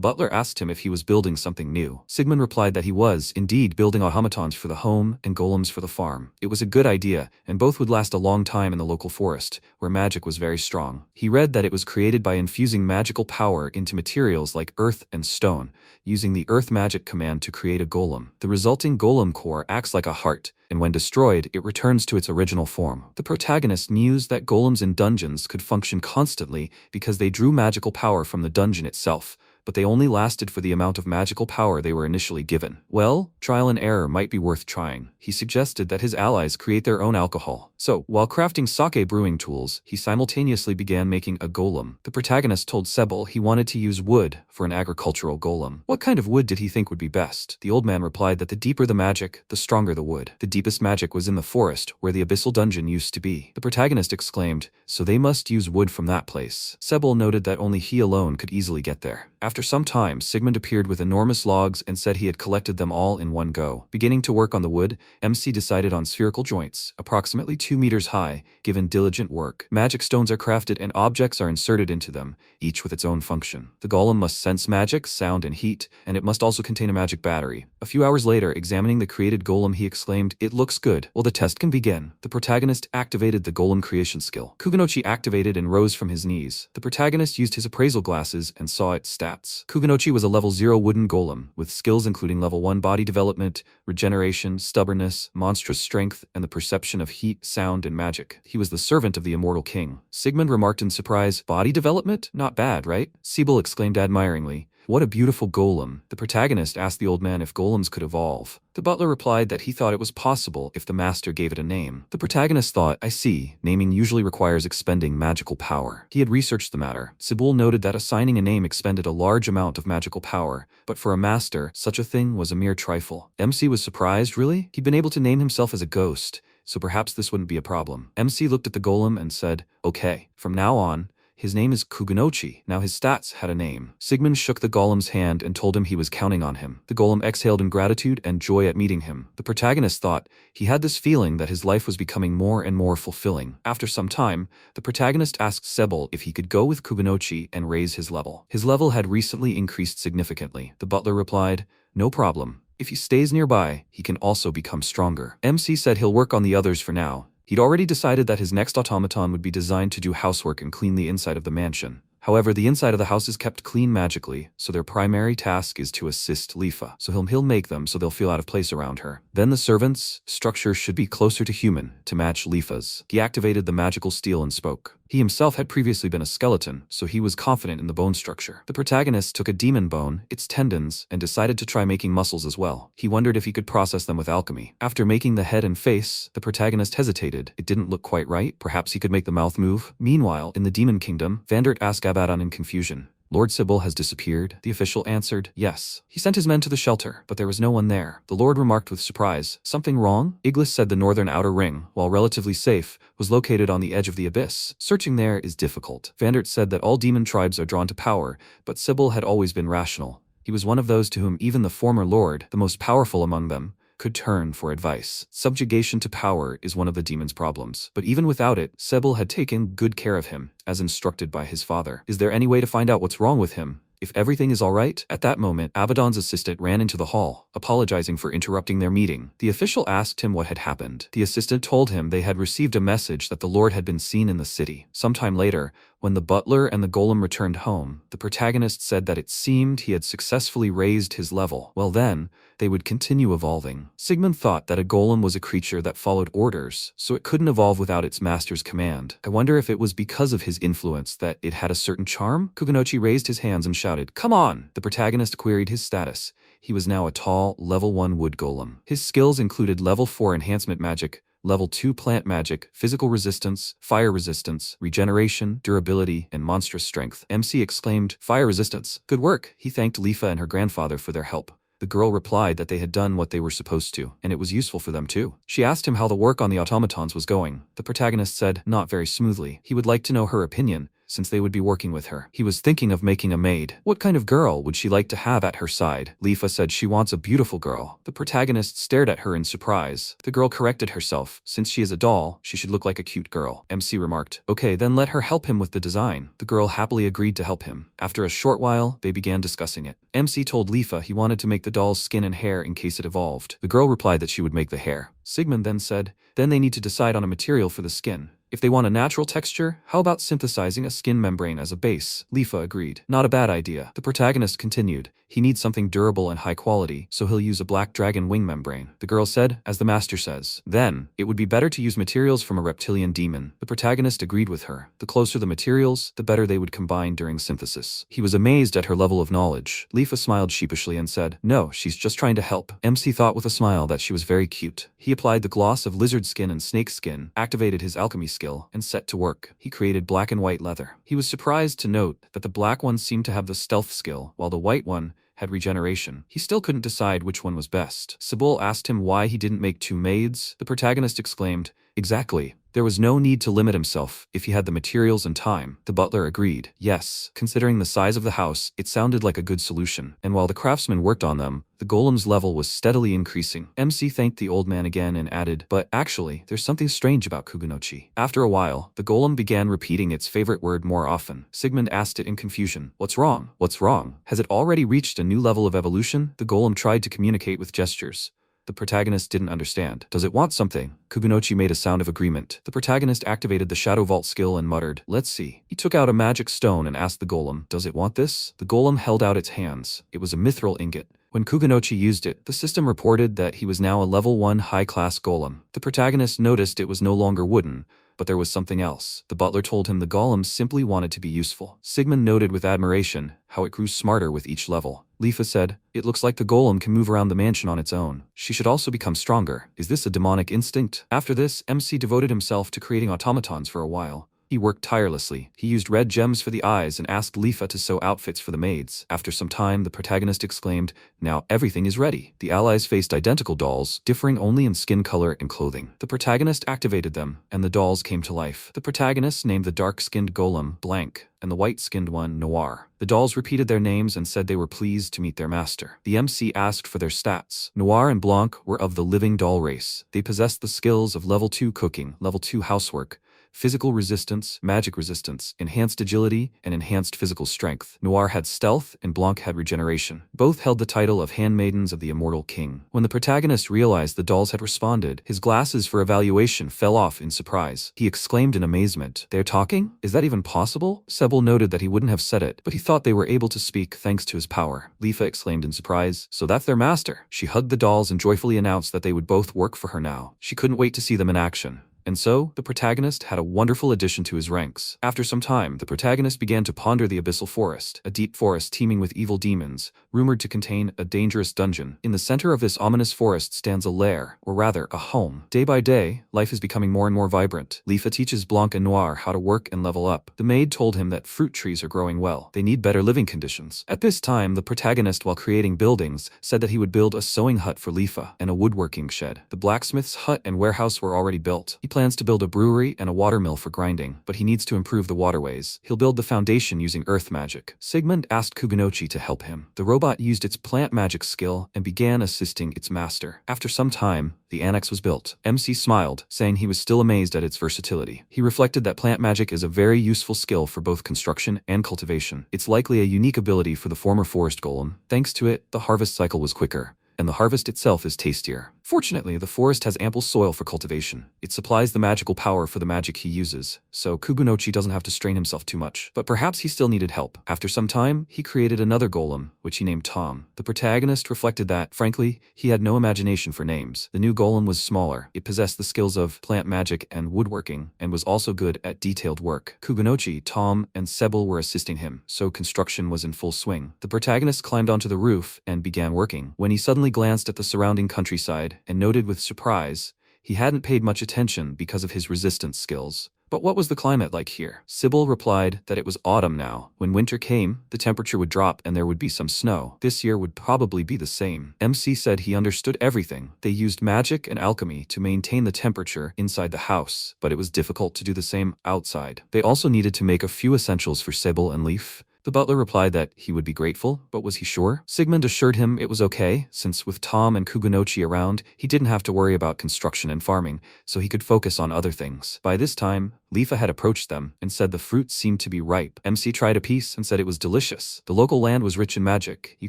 butler asked him if he was building something new. Sigmund replied that he was, indeed, building automatons for the home and golems for the farm. It was a good idea, and both would last a long time in the local forest, where magic was very strong. He read that it was created by infusing magical power into materials like earth and stone, using the earth magic command to create a golem. The resulting golem core acts like a heart, and when destroyed, it returns to its original form. The protagonist mused that golems in dungeons could function constantly because they drew magical power from the dungeon itself, but they only lasted for the amount of magical power they were initially given. Well, trial and error might be worth trying. He suggested that his allies create their own alcohol. So, while crafting sake brewing tools, he simultaneously began making a golem. The protagonist told Sebel he wanted to use wood for an agricultural golem. What kind of wood did he think would be best? The old man replied that the deeper the magic, the stronger the wood. The deepest magic was in the forest, where the abyssal dungeon used to be. The protagonist exclaimed, so they must use wood from that place. Sebel noted that only he alone could easily get there. After some time, Sigmund appeared with enormous logs and said he had collected them all in one go. Beginning to work on the wood, MC decided on spherical joints, approximately 2 meters high. Given diligent work, magic stones are crafted and objects are inserted into them, each with its own function. The golem must sense magic, sound, and heat, and it must also contain a magic battery. A few hours later, examining the created golem, he exclaimed, "It looks good. Well, the test can begin." The protagonist activated the golem creation skill. Kuganochi activated and rose from his knees. The protagonist used his appraisal glasses and saw its stats. Kuganochi was a level 0 wooden golem, with skills including level 1 body development, regeneration, stubbornness, monstrous strength, and the perception of heat, sound, and magic. He was the servant of the immortal king. Sigmund remarked in surprise, "Body development? Not bad, right?" Sebel exclaimed admiringly, "What a beautiful golem." The protagonist asked the old man if golems could evolve. The butler replied that he thought it was possible if the master gave it a name. The protagonist thought, I see, naming usually requires expending magical power. He had researched the matter. Sebel noted that assigning a name expended a large amount of magical power, but for a master, such a thing was a mere trifle. MC was surprised, really? He'd been able to name himself as a ghost, so perhaps this wouldn't be a problem. MC looked at the golem and said, okay, from now on, his name is Kuganochi. Now his stats had a name. Sigmund shook the golem's hand and told him he was counting on him. The golem exhaled in gratitude and joy at meeting him. The protagonist thought he had this feeling that his life was becoming more and more fulfilling. After some time, the protagonist asked Sebel if he could go with Kuganochi and raise his level. His level had recently increased significantly. The butler replied, no problem. If he stays nearby, he can also become stronger. MC said he'll work on the others for now. He'd already decided that his next automaton would be designed to do housework and clean the inside of the mansion. However, the inside of the house is kept clean magically, so their primary task is to assist Leafa. So he'll make them so they'll feel out of place around her. Then the servants' structure should be closer to human, to match Leafa's. He activated the magical steel and spoke. He himself had previously been a skeleton, so he was confident in the bone structure. The protagonist took a demon bone, its tendons, and decided to try making muscles as well. He wondered if he could process them with alchemy. After making the head and face, the protagonist hesitated. It didn't look quite right. Perhaps he could make the mouth move. Meanwhile, in the demon kingdom, Vandert asked Abaddon in confusion, Lord Sebel has disappeared? The official answered, yes. He sent his men to the shelter, but there was no one there. The Lord remarked with surprise, something wrong? Iglis said the northern outer ring, while relatively safe, was located on the edge of the abyss. Searching there is difficult. Vandert said that all demon tribes are drawn to power, but Sebel had always been rational. He was one of those to whom even the former lord, the most powerful among them, could turn for advice. Subjugation to power is one of the demon's problems. But even without it, Sebel had taken good care of him, as instructed by his father. Is there any way to find out what's wrong with him? If everything is all right? At that moment, Abaddon's assistant ran into the hall, apologizing for interrupting their meeting. The official asked him what had happened. The assistant told him they had received a message that the Lord had been seen in the city. Sometime later, when the butler and the golem returned home, the protagonist said that it seemed he had successfully raised his level. Well then, they would continue evolving. Sigmund thought that a golem was a creature that followed orders, so it couldn't evolve without its master's command. I wonder if it was because of his influence that it had a certain charm? Kuganochi raised his hands and shouted, come on! The protagonist queried his status. He was now a tall, level 1 wood golem. His skills included level 4 enhancement magic, level 2 plant magic, physical resistance, fire resistance, regeneration, durability, and monstrous strength. MC exclaimed, fire resistance. Good work. He thanked Leafa and her grandfather for their help. The girl replied that they had done what they were supposed to, and it was useful for them too. She asked him how the work on the automatons was going. The protagonist said, not very smoothly. He would like to know her opinion, since they would be working with her. He was thinking of making a maid. What kind of girl would she like to have at her side? Leafa said she wants a beautiful girl. The protagonist stared at her in surprise. The girl corrected herself. Since she is a doll, she should look like a cute girl. MC remarked. Okay, then let her help him with the design. The girl happily agreed to help him. After a short while, they began discussing it. MC told Leafa he wanted to make the doll's skin and hair in case it evolved. The girl replied that she would make the hair. Sigmund then said, then they need to decide on a material for the skin. If they want a natural texture, how about synthesizing a skin membrane as a base? Leafa agreed. Not a bad idea. The protagonist continued. He needs something durable and high quality, so he'll use a black dragon wing membrane. The girl said, as the master says. Then, it would be better to use materials from a reptilian demon. The protagonist agreed with her. The closer the materials, the better they would combine during synthesis. He was amazed at her level of knowledge. Leafa smiled sheepishly and said, no, she's just trying to help. MC thought with a smile that she was very cute. He applied the gloss of lizard skin and snake skin, activated his alchemy skill, and set to work. He created black and white leather. He was surprised to note that the black one seemed to have the stealth skill, while the white one had regeneration. He still couldn't decide which one was best. Sebel asked him why he didn't make two maids. The protagonist exclaimed, exactly. There was no need to limit himself if he had the materials and time. The butler agreed. Yes, considering the size of the house, it sounded like a good solution. And while the craftsman worked on them, the golem's level was steadily increasing. MC thanked the old man again and added, but actually, there's something strange about Kugunochi. After a while, the golem began repeating its favorite word more often. Sigmund asked it in confusion. What's wrong? What's wrong? Has it already reached a new level of evolution? The golem tried to communicate with gestures. The protagonist didn't understand. Does it want something? Kugunochi made a sound of agreement. The protagonist activated the Shadow Vault skill and muttered, let's see. He took out a magic stone and asked the golem, does it want this? The golem held out its hands. It was a mithril ingot. When Kugunochi used it, the system reported that he was now a level 1 high-class golem. The protagonist noticed it was no longer wooden, but there was something else. The butler told him the golem simply wanted to be useful. Sigmund noted with admiration how it grew smarter with each level. Leafa said, it looks like the golem can move around the mansion on its own. She should also become stronger. Is this a demonic instinct? After this, MC devoted himself to creating automatons for a while. He worked tirelessly. He used red gems for the eyes and asked Leafa to sew outfits for the maids. After some time, the protagonist exclaimed, now everything is ready. The allies faced identical dolls, differing only in skin color and clothing. The protagonist activated them, and the dolls came to life. The protagonist named the dark-skinned golem Blank, and the white-skinned one Noir. The dolls repeated their names and said they were pleased to meet their master. The MC asked for their stats. Noir and Blanc were of the living doll race. They possessed the skills of level 2 cooking, level 2 housework, physical resistance, magic resistance, enhanced agility, and enhanced physical strength. Noir had stealth, and Blanc had regeneration. Both held the title of handmaidens of the immortal king. When the protagonist realized the dolls had responded, his glasses for evaluation fell off in surprise. He exclaimed in amazement, they're talking? Is that even possible? Sebel noted that he wouldn't have said it, but he thought they were able to speak thanks to his power. Leafa exclaimed in surprise, so that's their master. She hugged the dolls and joyfully announced that they would both work for her now. She couldn't wait to see them in action. And so, the protagonist had a wonderful addition to his ranks. After some time, the protagonist began to ponder the Abyssal Forest, a deep forest teeming with evil demons, rumored to contain a dangerous dungeon. In the center of this ominous forest stands a lair, or rather, a home. Day by day, life is becoming more and more vibrant. Leafa teaches Blanc and Noir how to work and level up. The maid told him that fruit trees are growing well. They need better living conditions. At this time, the protagonist, while creating buildings, said that he would build a sewing hut for Leafa and a woodworking shed. The blacksmith's hut and warehouse were already built. He plans to build a brewery and a watermill for grinding, but he needs to improve the waterways. He'll build the foundation using earth magic. Sigmund asked Kugunochi to help him. The robot used its plant magic skill and began assisting its master. After some time, the annex was built. MC smiled, saying he was still amazed at its versatility. He reflected that plant magic is a very useful skill for both construction and cultivation. It's likely a unique ability for the former forest golem. Thanks to it, the harvest cycle was quicker, and the harvest itself is tastier. Fortunately, the forest has ample soil for cultivation. It supplies the magical power for the magic he uses, so Kugunochi doesn't have to strain himself too much. But perhaps he still needed help. After some time, he created another golem, which he named Tom. The protagonist reflected that, frankly, he had no imagination for names. The new golem was smaller. It possessed the skills of plant magic and woodworking, and was also good at detailed work. Kugunochi, Tom, and Sebel were assisting him, so construction was in full swing. The protagonist climbed onto the roof and began working, when he suddenly glanced at the surrounding countryside and noted with surprise he hadn't paid much attention because of his resistance skills. But what was the climate like here? Sebel replied that it was autumn now. When winter came, the temperature would drop and there would be some snow. This year would probably be the same. MC said he understood everything. They used magic and alchemy to maintain the temperature inside the house, but it was difficult to do the same outside. They also needed to make a few essentials for Sebel and Leaf. The butler replied that he would be grateful, but was he sure? Sigmund assured him it was okay, since with Tom and Kugunochi around, he didn't have to worry about construction and farming, so he could focus on other things. By this time, Leafa had approached them and said the fruit seemed to be ripe. MC tried a piece and said it was delicious. The local land was rich in magic. You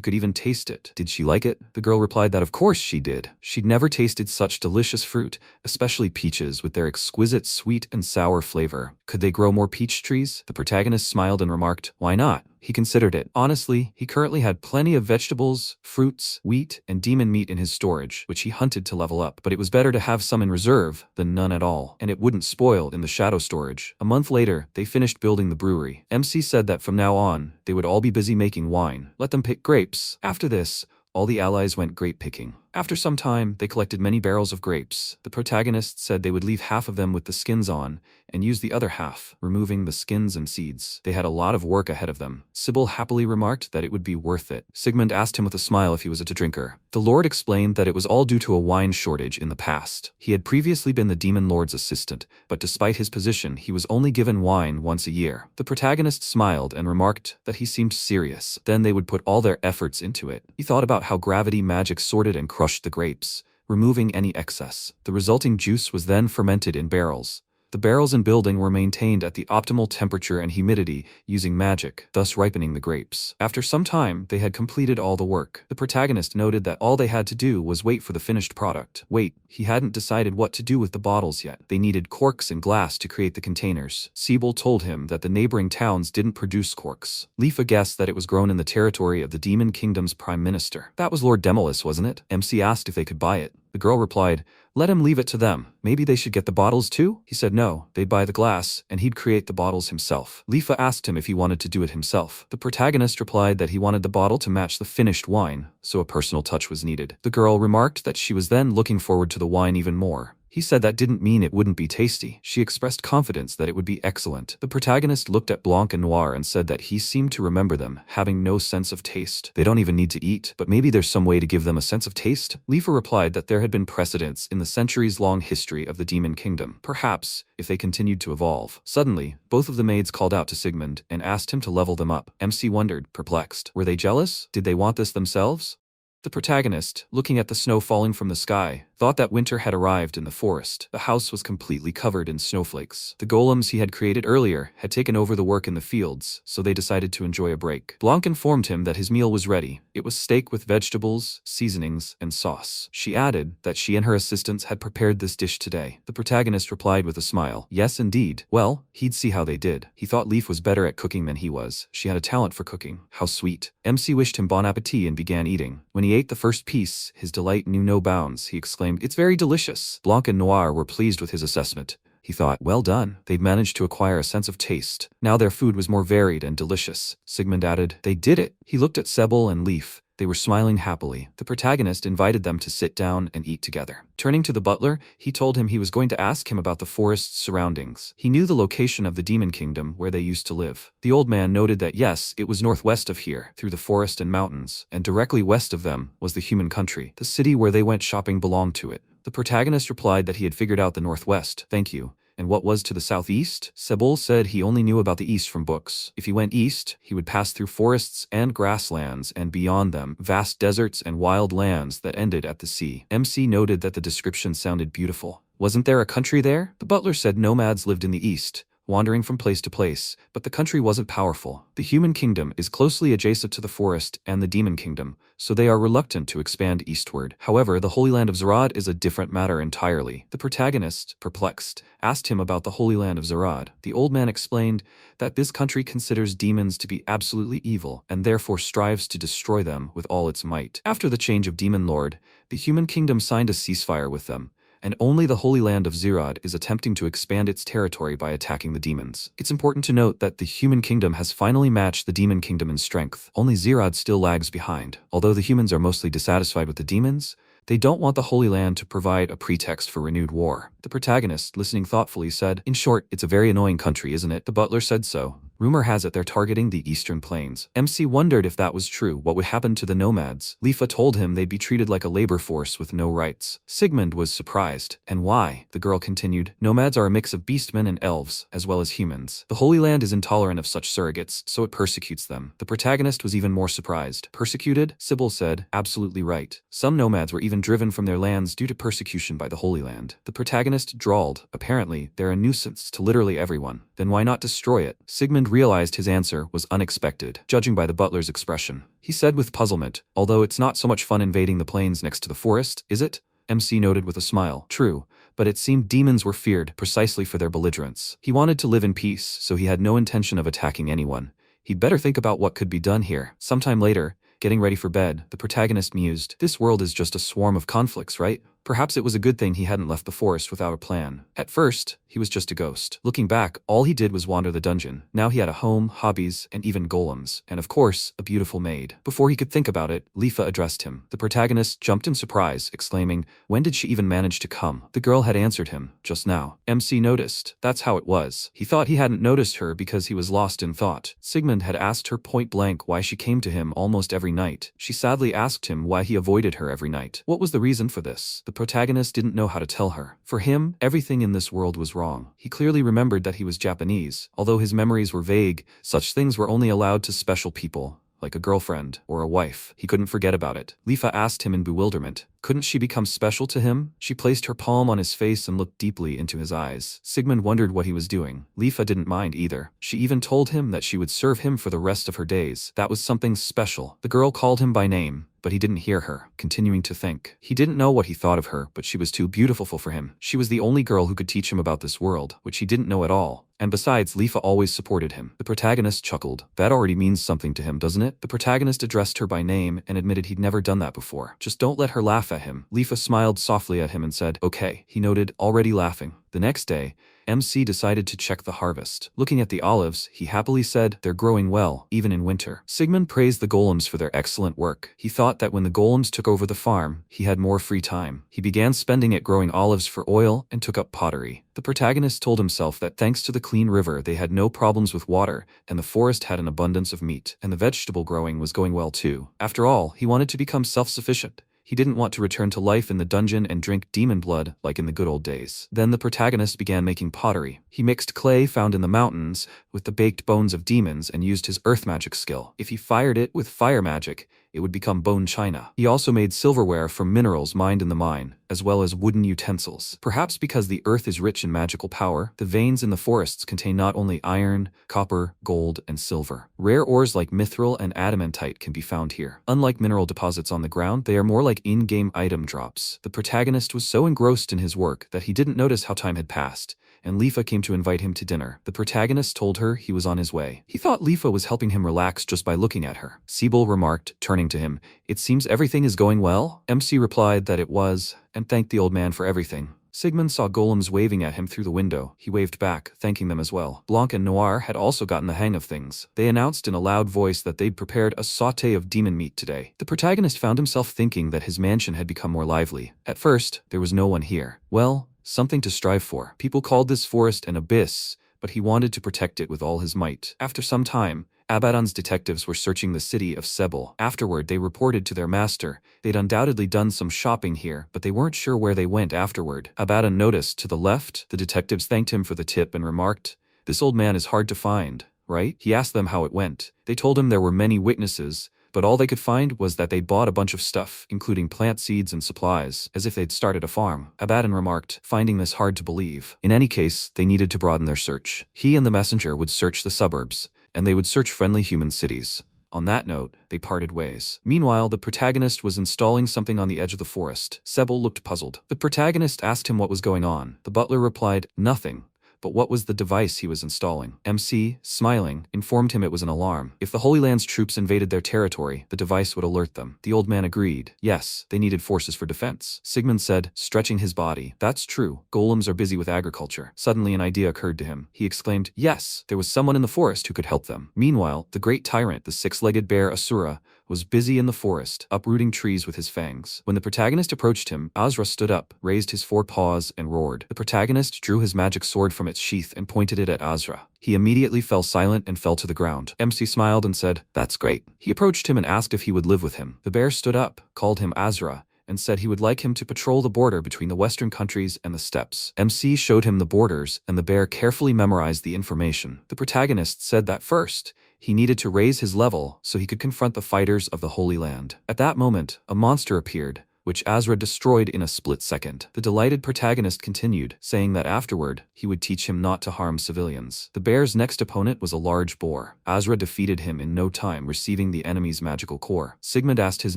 could even taste it. Did she like it? The girl replied that of course she did. She'd never tasted such delicious fruit, especially peaches with their exquisite sweet and sour flavor. Could they grow more peach trees? The protagonist smiled and remarked, why not? He considered it. Honestly, he currently had plenty of vegetables, fruits, wheat, and demon meat in his storage, which he hunted to level up. But it was better to have some in reserve than none at all, and it wouldn't spoil in the shadow storage. A month later, they finished building the brewery. MC said that from now on, they would all be busy making wine. Let them pick grapes. After this, all the allies went grape picking. After some time, they collected many barrels of grapes. The protagonist said they would leave half of them with the skins on and use the other half, removing the skins and seeds. They had a lot of work ahead of them. Sebel happily remarked that it would be worth it. Sigmund asked him with a smile if he was a drinker. The Lord explained that it was all due to a wine shortage in the past. He had previously been the Demon Lord's assistant, but despite his position, he was only given wine once a year. The protagonist smiled and remarked that he seemed serious. Then they would put all their efforts into it. He thought about how gravity magic sorted and crushed the grapes, removing any excess. The resulting juice was then fermented in barrels. The barrels and building were maintained at the optimal temperature and humidity using magic, thus ripening the grapes. After some time, they had completed all the work. The protagonist noted that all they had to do was wait for the finished product. Wait, he hadn't decided what to do with the bottles yet. They needed corks and glass to create the containers. Sebel told him that the neighboring towns didn't produce corks. Leafa guessed that it was grown in the territory of the Demon Kingdom's Prime Minister. That was Lord Demolus, wasn't it? MC asked if they could buy it. The girl replied, let him leave it to them. Maybe they should get the bottles too? He said no, they'd buy the glass, and he'd create the bottles himself. Leafa asked him if he wanted to do it himself. The protagonist replied that he wanted the bottle to match the finished wine, so a personal touch was needed. The girl remarked that she was then looking forward to the wine even more. He said that didn't mean it wouldn't be tasty. She expressed confidence that it would be excellent. The protagonist looked at Blanc and Noir and said that he seemed to remember them, having no sense of taste. They don't even need to eat, but maybe there's some way to give them a sense of taste? Leafa replied that there had been precedents in the centuries-long history of the Demon Kingdom. Perhaps, if they continued to evolve. Suddenly, both of the maids called out to Sigmund and asked him to level them up. MC wondered, perplexed. Were they jealous? Did they want this themselves? The protagonist, looking at the snow falling from the sky, thought that winter had arrived in the forest. The house was completely covered in snowflakes. The golems he had created earlier had taken over the work in the fields, so they decided to enjoy a break. Blanc informed him that his meal was ready. It was steak with vegetables, seasonings, and sauce. She added that she and her assistants had prepared this dish today. The protagonist replied with a smile, yes indeed. Well, he'd see how they did. He thought Leaf was better at cooking than he was. She had a talent for cooking. How sweet. MC wished him bon appetit and began eating. When he ate the first piece, his delight knew no bounds. He exclaimed, it's very delicious. Blanc and Noir were pleased with his assessment. He thought, well done. They'd managed to acquire a sense of taste. Now their food was more varied and delicious. Sigmund added, they did it. He looked at Sebel and Leaf. They were smiling happily. The protagonist invited them to sit down and eat together. Turning to the butler, he told him he was going to ask him about the forest's surroundings. He knew the location of the Demon Kingdom where they used to live. The old man noted that yes, it was northwest of here, through the forest and mountains, and directly west of them was the human country. The city where they went shopping belonged to it. The protagonist replied that he had figured out the northwest. Thank you. And what was to the southeast? Sebel said he only knew about the east from books. If he went east, he would pass through forests and grasslands, and beyond them, vast deserts and wild lands that ended at the sea. MC noted that the description sounded beautiful. Wasn't there a country there? The butler said nomads lived in the east, wandering from place to place, but the country wasn't powerful. The human kingdom is closely adjacent to the forest and the demon kingdom, so they are reluctant to expand eastward. However, the Holy Land of Zarad is a different matter entirely. The protagonist, perplexed, asked him about the Holy Land of Zarad. The old man explained that this country considers demons to be absolutely evil and therefore strives to destroy them with all its might. After the change of Demon Lord, the human kingdom signed a ceasefire with them, and only the Holy Land of Zarad is attempting to expand its territory by attacking the demons. It's important to note that the human kingdom has finally matched the demon kingdom in strength. Only Zarad still lags behind. Although the humans are mostly dissatisfied with the demons, They don't want the Holy Land to provide a pretext for renewed war. The protagonist, listening thoughtfully, said, "In short, it's a very annoying country, isn't it?" The butler said so. Rumor has it they're targeting the eastern plains. MC wondered if that was true, what would happen to the nomads. Leafa told him they'd be treated like a labor force with no rights. Sigmund was surprised. And why? The girl continued. Nomads are a mix of beastmen and elves, as well as humans. The Holy Land is intolerant of such surrogates, so it persecutes them. The protagonist was even more surprised. Persecuted? Sebel said, absolutely right. Some nomads were even driven from their lands due to persecution by the Holy Land. The protagonist drawled. Apparently, they're a nuisance to literally everyone. Then why not destroy it? Sigmund realized his answer was unexpected, judging by the butler's expression. He said with puzzlement, although it's not so much fun invading the plains next to the forest, is it? MC noted with a smile. True, but it seemed demons were feared precisely for their belligerence. He wanted to live in peace, so he had no intention of attacking anyone. He'd better think about what could be done here. Sometime later, getting ready for bed, the protagonist mused, this world is just a swarm of conflicts, right? Perhaps it was a good thing he hadn't left the forest without a plan. At first, he was just a ghost. Looking back, all he did was wander the dungeon. Now he had a home, hobbies, and even golems. And of course, a beautiful maid. Before he could think about it, Leafa addressed him. The protagonist jumped in surprise, exclaiming, when did she even manage to come? The girl had answered him, just now. MC noticed. That's how it was. He thought he hadn't noticed her because he was lost in thought. Sigmund had asked her point blank why she came to him almost every night. She sadly asked him why he avoided her every night. What was the reason for this? The protagonist didn't know how to tell her. For him, everything in this world was wrong. He clearly remembered that he was Japanese. Although his memories were vague, such things were only allowed to special people, like a girlfriend or a wife. He couldn't forget about it. Leafa asked him in bewilderment. Couldn't she become special to him? She placed her palm on his face and looked deeply into his eyes. Sigmund wondered what he was doing. Leafa didn't mind either. She even told him that she would serve him for the rest of her days. That was something special. The girl called him by name, but he didn't hear her, continuing to think. He didn't know what he thought of her, but she was too beautiful for him. She was the only girl who could teach him about this world, which he didn't know at all. And besides, Leafa always supported him. The protagonist chuckled. That already means something to him, doesn't it? The protagonist addressed her by name and admitted he'd never done that before. Just don't let her laugh at him. Leafa smiled softly at him and said, okay. He noted, already laughing. The next day, MC decided to check the harvest. Looking at the olives, he happily said, they're growing well, even in winter. Sigmund praised the golems for their excellent work. He thought that when the golems took over the farm, he had more free time. He began spending it growing olives for oil and took up pottery. The protagonist told himself that thanks to the clean river, they had no problems with water, and the forest had an abundance of meat, and the vegetable growing was going well too. After all, he wanted to become self-sufficient. He didn't want to return to life in the dungeon and drink demon blood like in the good old days. Then the protagonist began making pottery. He mixed clay found in the mountains with the baked bones of demons and used his earth magic skill. If he fired it with fire magic, it would become bone china. He also made silverware from minerals mined in the mine, as well as wooden utensils. Perhaps because the earth is rich in magical power, the veins in the forests contain not only iron, copper, gold, and silver. Rare ores like mithril and adamantite can be found here. Unlike mineral deposits on the ground, they are more like in-game item drops. The protagonist was so engrossed in his work that he didn't notice how time had passed, and Leafa came to invite him to dinner. The protagonist told her he was on his way. He thought Leafa was helping him relax just by looking at her. Sebel remarked, turning to him, it seems everything is going well? MC replied that it was, and thanked the old man for everything. Sigmund saw golems waving at him through the window. He waved back, thanking them as well. Blanc and Noir had also gotten the hang of things. They announced in a loud voice that they'd prepared a sauté of demon meat today. The protagonist found himself thinking that his mansion had become more lively. At first, there was no one here. Well, something to strive for. People called this forest an abyss, but he wanted to protect it with all his might. After some time, Abaddon's detectives were searching the city of Sebel. Afterward, they reported to their master. They'd undoubtedly done some shopping here, but they weren't sure where they went afterward. Abaddon noticed to the left. The detectives thanked him for the tip and remarked, this old man is hard to find, right? He asked them how it went. They told him there were many witnesses, but all they could find was that they'd bought a bunch of stuff, including plant seeds and supplies, as if they'd started a farm. Abaddon remarked, finding this hard to believe. In any case, they needed to broaden their search. He and the messenger would search the suburbs, and they would search friendly human cities. On that note, they parted ways. Meanwhile, the protagonist was installing something on the edge of the forest. Sebel looked puzzled. The protagonist asked him what was going on. The butler replied, nothing. But what was the device he was installing? MC, smiling, informed him it was an alarm. If the Holy Land's troops invaded their territory, the device would alert them. The old man agreed. Yes, they needed forces for defense. Sigmund said, stretching his body. That's true. Golems are busy with agriculture. Suddenly an idea occurred to him. He exclaimed, yes, there was someone in the forest who could help them. Meanwhile, the great tyrant, the six-legged bear Asura, was busy in the forest, uprooting trees with his fangs. When the protagonist approached him, Azra stood up, raised his forepaws, and roared. The protagonist drew his magic sword from its sheath and pointed it at Azra. He immediately fell silent and fell to the ground. MC smiled and said, "That's great." He approached him and asked if he would live with him. The bear stood up, called him Azra, and said he would like him to patrol the border between the Western countries and the steppes. MC showed him the borders, and the bear carefully memorized the information. The protagonist said that first, he needed to raise his level so he could confront the fighters of the Holy Land. At that moment, a monster appeared, which Azra destroyed in a split second. The delighted protagonist continued, saying that afterward, he would teach him not to harm civilians. The bear's next opponent was a large boar. Azra defeated him in no time, receiving the enemy's magical core. Sigmund asked his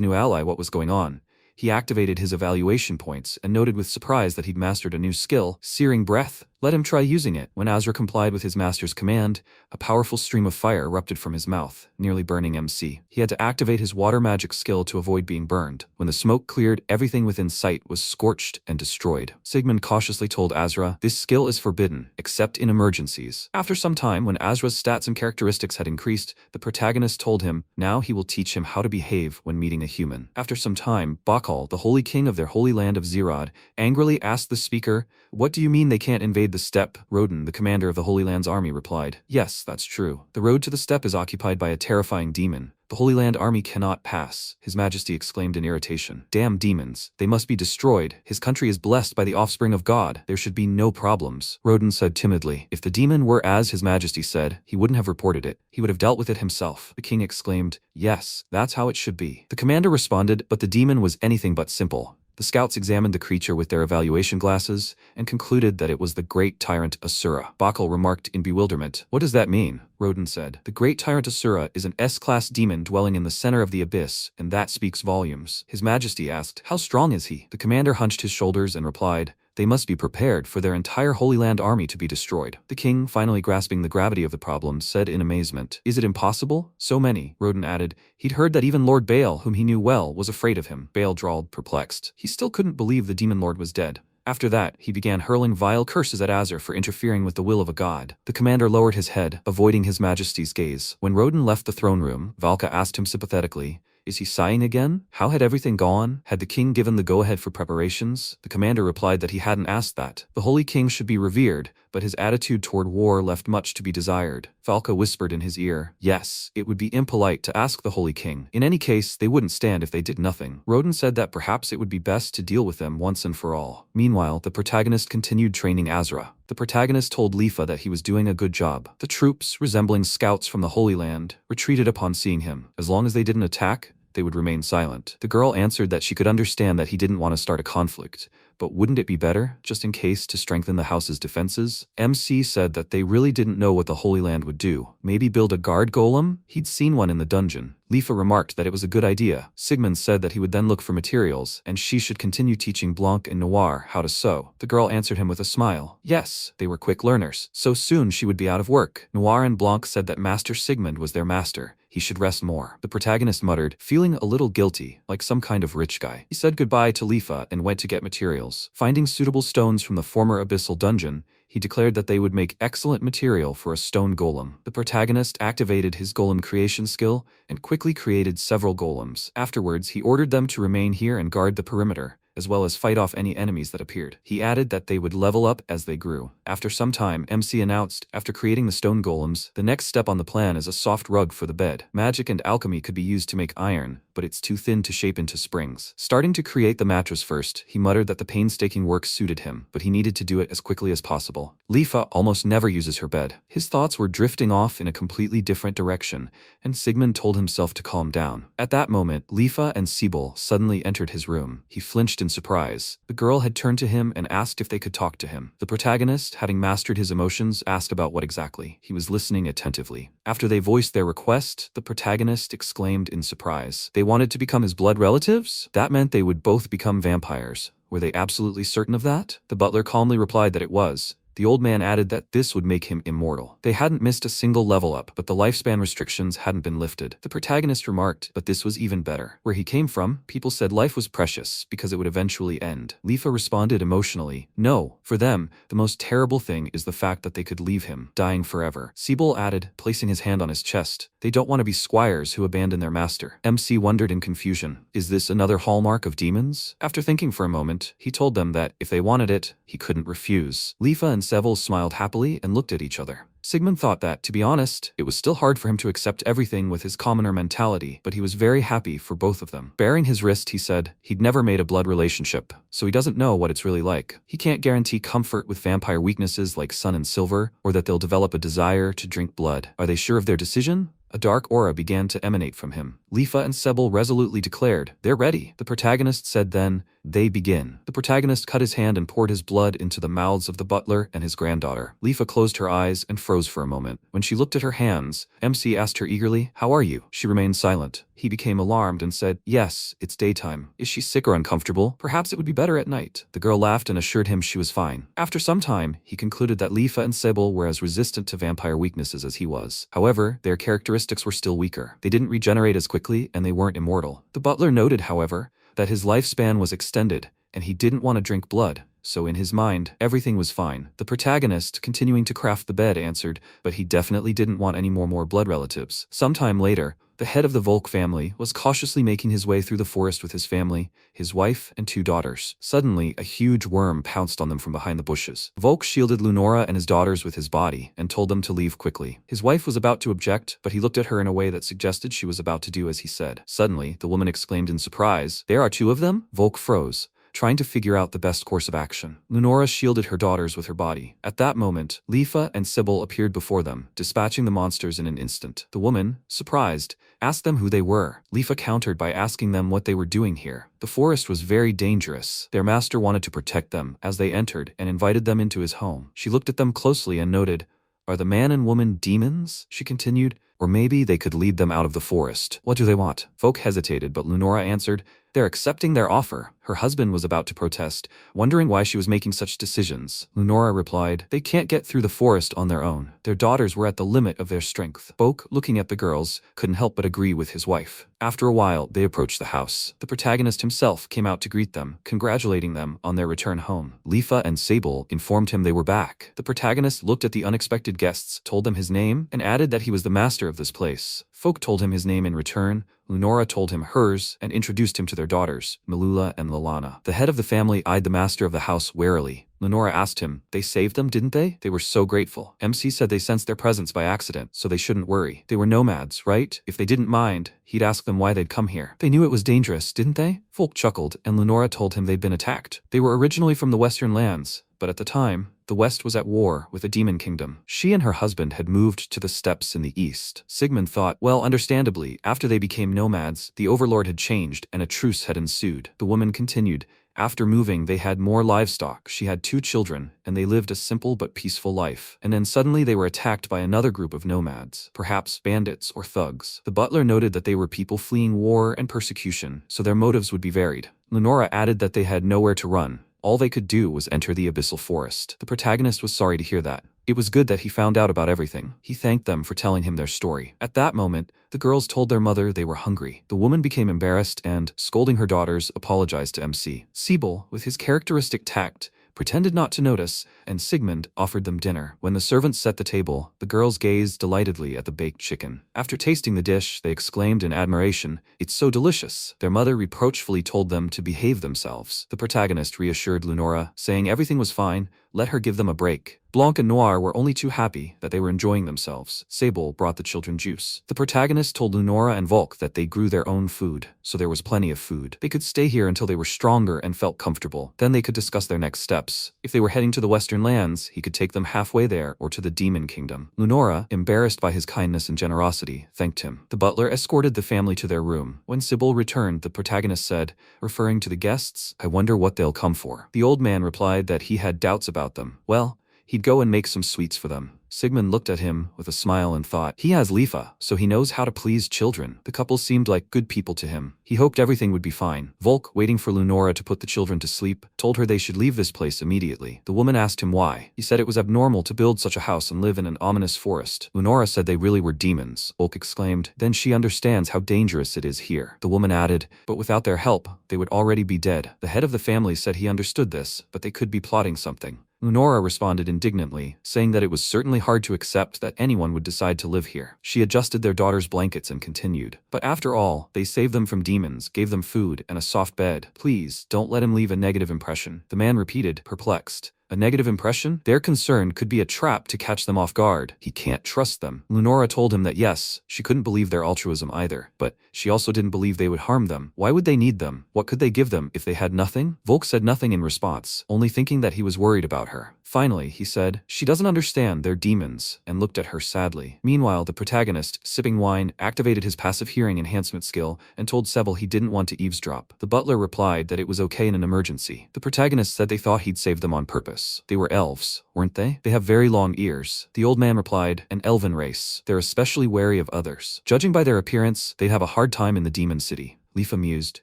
new ally what was going on. He activated his evaluation points and noted with surprise that he'd mastered a new skill, Searing Breath. Let him try using it. When Azra complied with his master's command, a powerful stream of fire erupted from his mouth, nearly burning MC. He had to activate his water magic skill to avoid being burned. When the smoke cleared, everything within sight was scorched and destroyed. Sigmund cautiously told Azra, "This skill is forbidden, except in emergencies." After some time, when Azra's stats and characteristics had increased, the protagonist told him, now he will teach him how to behave when meeting a human. After some time, Bakal, the holy king of their holy land of Zirad, angrily asked the speaker, "What do you mean they can't invade the steppe?" Rodin, the commander of the Holy Land's army, replied, "Yes, that's true. The road to the steppe is occupied by a terrifying demon. The Holy Land army cannot pass." His Majesty exclaimed in irritation. "Damn demons. They must be destroyed. His country is blessed by the offspring of God. There should be no problems." Rodin said timidly, "If the demon were as His Majesty said, he wouldn't have reported it. He would have dealt with it himself." The king exclaimed, "Yes, that's how it should be." The commander responded, "But the demon was anything but simple." The scouts examined the creature with their evaluation glasses and concluded that it was the great tyrant Asura. Bakal remarked in bewilderment, "What does that mean?" Rodin said, "The great tyrant Asura is an S-class demon dwelling in the center of the abyss, and that speaks volumes." His Majesty asked, "How strong is he?" The commander hunched his shoulders and replied, "They must be prepared for their entire Holy Land army to be destroyed." The king, finally grasping the gravity of the problem, said in amazement, "Is it impossible? So many." Rodin added, he'd heard that even Lord Baal, whom he knew well, was afraid of him. Baal drawled, perplexed. He still couldn't believe the demon lord was dead. After that, he began hurling vile curses at Azur for interfering with the will of a god. The commander lowered his head, avoiding His Majesty's gaze. When Rodin left the throne room, Valka asked him sympathetically, "Is he sighing again? How had everything gone? Had the king given the go-ahead for preparations?" The commander replied that he hadn't asked that. The holy king should be revered, but his attitude toward war left much to be desired. Valka whispered in his ear, "Yes, it would be impolite to ask the holy king. In any case, they wouldn't stand if they did nothing." Rodin said that perhaps it would be best to deal with them once and for all. Meanwhile, the protagonist continued training Azra. The protagonist told Leafa that he was doing a good job. The troops, resembling scouts from the Holy Land, retreated upon seeing him. As long as they didn't attack, they would remain silent. The girl answered that she could understand that he didn't want to start a conflict, but wouldn't it be better, just in case, to strengthen the house's defenses? MC said that they really didn't know what the Holy Land would do. Maybe build a guard golem? He'd seen one in the dungeon. Leafa remarked that it was a good idea. Sigmund said that he would then look for materials, and she should continue teaching Blanc and Noir how to sew. The girl answered him with a smile. Yes, they were quick learners. So soon she would be out of work. Noir and Blanc said that Master Sigmund was their master. He should rest more. The protagonist muttered, feeling a little guilty, like some kind of rich guy. He said goodbye to Leafa and went to get materials. Finding suitable stones from the former abyssal dungeon, he declared that they would make excellent material for a stone golem. The protagonist activated his golem creation skill and quickly created several golems. Afterwards, he ordered them to remain here and guard the perimeter, as well as fight off any enemies that appeared. He added that they would level up as they grew. After some time, MC announced, after creating the stone golems, the next step on the plan is a soft rug for the bed. Magic and alchemy could be used to make iron, but it's too thin to shape into springs. Starting to create the mattress first, he muttered that the painstaking work suited him, but he needed to do it as quickly as possible. Leafa almost never uses her bed. His thoughts were drifting off in a completely different direction, and Sigmund told himself to calm down. At that moment, Leafa and Sebel suddenly entered his room. He flinched in surprise. The girl had turned to him and asked if they could talk to him. The protagonist, having mastered his emotions, asked about what exactly. He was listening attentively. After they voiced their request, the protagonist exclaimed in surprise. They wanted to become his blood relatives? That meant they would both become vampires. Were they absolutely certain of that? The butler calmly replied that it was, The old man added that this would make him immortal. They hadn't missed a single level up, but the lifespan restrictions hadn't been lifted. The protagonist remarked, but this was even better. Where he came from, people said life was precious because it would eventually end. Leafa responded emotionally, no, for them, the most terrible thing is the fact that they could leave him, dying forever. Sebel added, placing his hand on his chest, they don't want to be squires who abandon their master. MC wondered in confusion, is this another hallmark of demons? After thinking for a moment, he told them that if they wanted it, he couldn't refuse. Leafa and Sebel smiled happily and looked at each other. Sigmund thought that, to be honest, it was still hard for him to accept everything with his commoner mentality, but he was very happy for both of them. Baring his wrist, he said, he'd never made a blood relationship, so he doesn't know what it's really like. He can't guarantee comfort with vampire weaknesses like sun and silver, or that they'll develop a desire to drink blood. Are they sure of their decision? A dark aura began to emanate from him. Leafa and Sebel resolutely declared, they're ready. The protagonist said then, they begin. The protagonist cut his hand and poured his blood into the mouths of the butler and his granddaughter. Leafa closed her eyes and froze for a moment. When she looked at her hands, MC asked her eagerly, how are you? She remained silent. He became alarmed and said, yes, it's daytime. Is she sick or uncomfortable? Perhaps it would be better at night. The girl laughed and assured him she was fine. After some time, he concluded that Leafa and Sebel were as resistant to vampire weaknesses as he was. However, their characteristics were still weaker. They didn't regenerate as quickly and they weren't immortal. The butler noted, however, that his lifespan was extended and he didn't want to drink blood. So in his mind, everything was fine. The protagonist, continuing to craft the bed, answered, but he definitely didn't want any more blood relatives. Sometime later, the head of the Vulk family was cautiously making his way through the forest with his family, his wife, and 2 daughters. Suddenly, a huge worm pounced on them from behind the bushes. Vulk shielded Leonora and his daughters with his body and told them to leave quickly. His wife was about to object, but he looked at her in a way that suggested she was about to do as he said. Suddenly, the woman exclaimed in surprise, there are 2 of them? Vulk froze, trying to figure out the best course of action. Leonora shielded her daughters with her body. At that moment, Leafa and Sebel appeared before them, dispatching the monsters in an instant. The woman, surprised, asked them who they were. Leafa countered by asking them what they were doing here. The forest was very dangerous. Their master wanted to protect them as they entered and invited them into his home. She looked at them closely and noted, are the man and woman demons? She continued, or maybe they could lead them out of the forest. What do they want? Vulk hesitated, but Leonora answered, they're accepting their offer. Her husband was about to protest, wondering why she was making such decisions. Leonora replied, they can't get through the forest on their own. Their daughters were at the limit of their strength. Vulk, looking at the girls, couldn't help but agree with his wife. After a while, they approached the house. The protagonist himself came out to greet them, congratulating them on their return home. Leafa and Sebel informed him they were back. The protagonist looked at the unexpected guests, told them his name, and added that he was the master of this place. Folk told him his name in return. Leonora told him hers and introduced him to their daughters, Malula and Lalana. The head of the family eyed the master of the house warily. Leonora asked him, they saved them, didn't they? They were so grateful. MC said they sensed their presence by accident, so they shouldn't worry. They were nomads, right? If they didn't mind, he'd ask them why they'd come here. They knew it was dangerous, didn't they? Vulk chuckled, and Leonora told him they'd been attacked. They were originally from the Western lands, but at the time, the West was at war with a demon kingdom. She and her husband had moved to the steppes in the east. Sigmund thought, well, understandably, after they became nomads, the overlord had changed and a truce had ensued. The woman continued, after moving, they had more livestock. She had 2 children, and they lived a simple but peaceful life. And then suddenly they were attacked by another group of nomads, perhaps bandits or thugs. The butler noted that they were people fleeing war and persecution, so their motives would be varied. Leonora added that they had nowhere to run. All they could do was enter the abyssal forest. The protagonist was sorry to hear that. It was good that he found out about everything. He thanked them for telling him their story. At that moment, the girls told their mother they were hungry. The woman became embarrassed and, scolding her daughters, apologized to MC. Sebel, with his characteristic tact, pretended not to notice, and Sigmund offered them dinner. When the servants set the table, the girls gazed delightedly at the baked chicken. After tasting the dish, they exclaimed in admiration, "It's so delicious." Their mother reproachfully told them to behave themselves. The protagonist reassured Leonora, saying everything was fine, let her give them a break. Blanc and Noir were only too happy that they were enjoying themselves. Sebel brought the children juice. The protagonist told Leonora and Vulk that they grew their own food, so there was plenty of food. They could stay here until they were stronger and felt comfortable. Then they could discuss their next steps. If they were heading to the Western lands, he could take them halfway there or to the Demon Kingdom. Leonora, embarrassed by his kindness and generosity, thanked him. The butler escorted the family to their room. When Sebel returned, the protagonist said, referring to the guests, "I wonder what they'll come for." The old man replied that he had doubts about them. Well, he'd go and make some sweets for them. Sigmund looked at him with a smile and thought, he has Leafa, so he knows how to please children. The couple seemed like good people to him. He hoped everything would be fine. Vulk, waiting for Leonora to put the children to sleep, told her they should leave this place immediately. The woman asked him why. He said it was abnormal to build such a house and live in an ominous forest. Leonora said they really were demons. Vulk exclaimed, then she understands how dangerous it is here. The woman added, but without their help, they would already be dead. The head of the family said he understood this, but they could be plotting something. Leonora responded indignantly, saying that it was certainly hard to accept that anyone would decide to live here. She adjusted their daughter's blankets and continued, but after all, they saved them from demons, gave them food, and a soft bed. Please, don't let him leave a negative impression. The man repeated, perplexed. A negative impression? Their concern could be a trap to catch them off guard. He can't trust them. Leonora told him that yes, she couldn't believe their altruism either, but she also didn't believe they would harm them. Why would they need them? What could they give them if they had nothing? Vulk said nothing in response, only thinking that he was worried about her. Finally, he said, she doesn't understand, they're demons, and looked at her sadly. Meanwhile, the protagonist, sipping wine, activated his passive hearing enhancement skill and told Sebel he didn't want to eavesdrop. The butler replied that it was okay in an emergency. The protagonist said they thought he'd saved them on purpose. They were elves, weren't they? They have very long ears. The old man replied, an elven race. They're especially wary of others. Judging by their appearance, they'd have a hard time in the demon city. Leafa mused,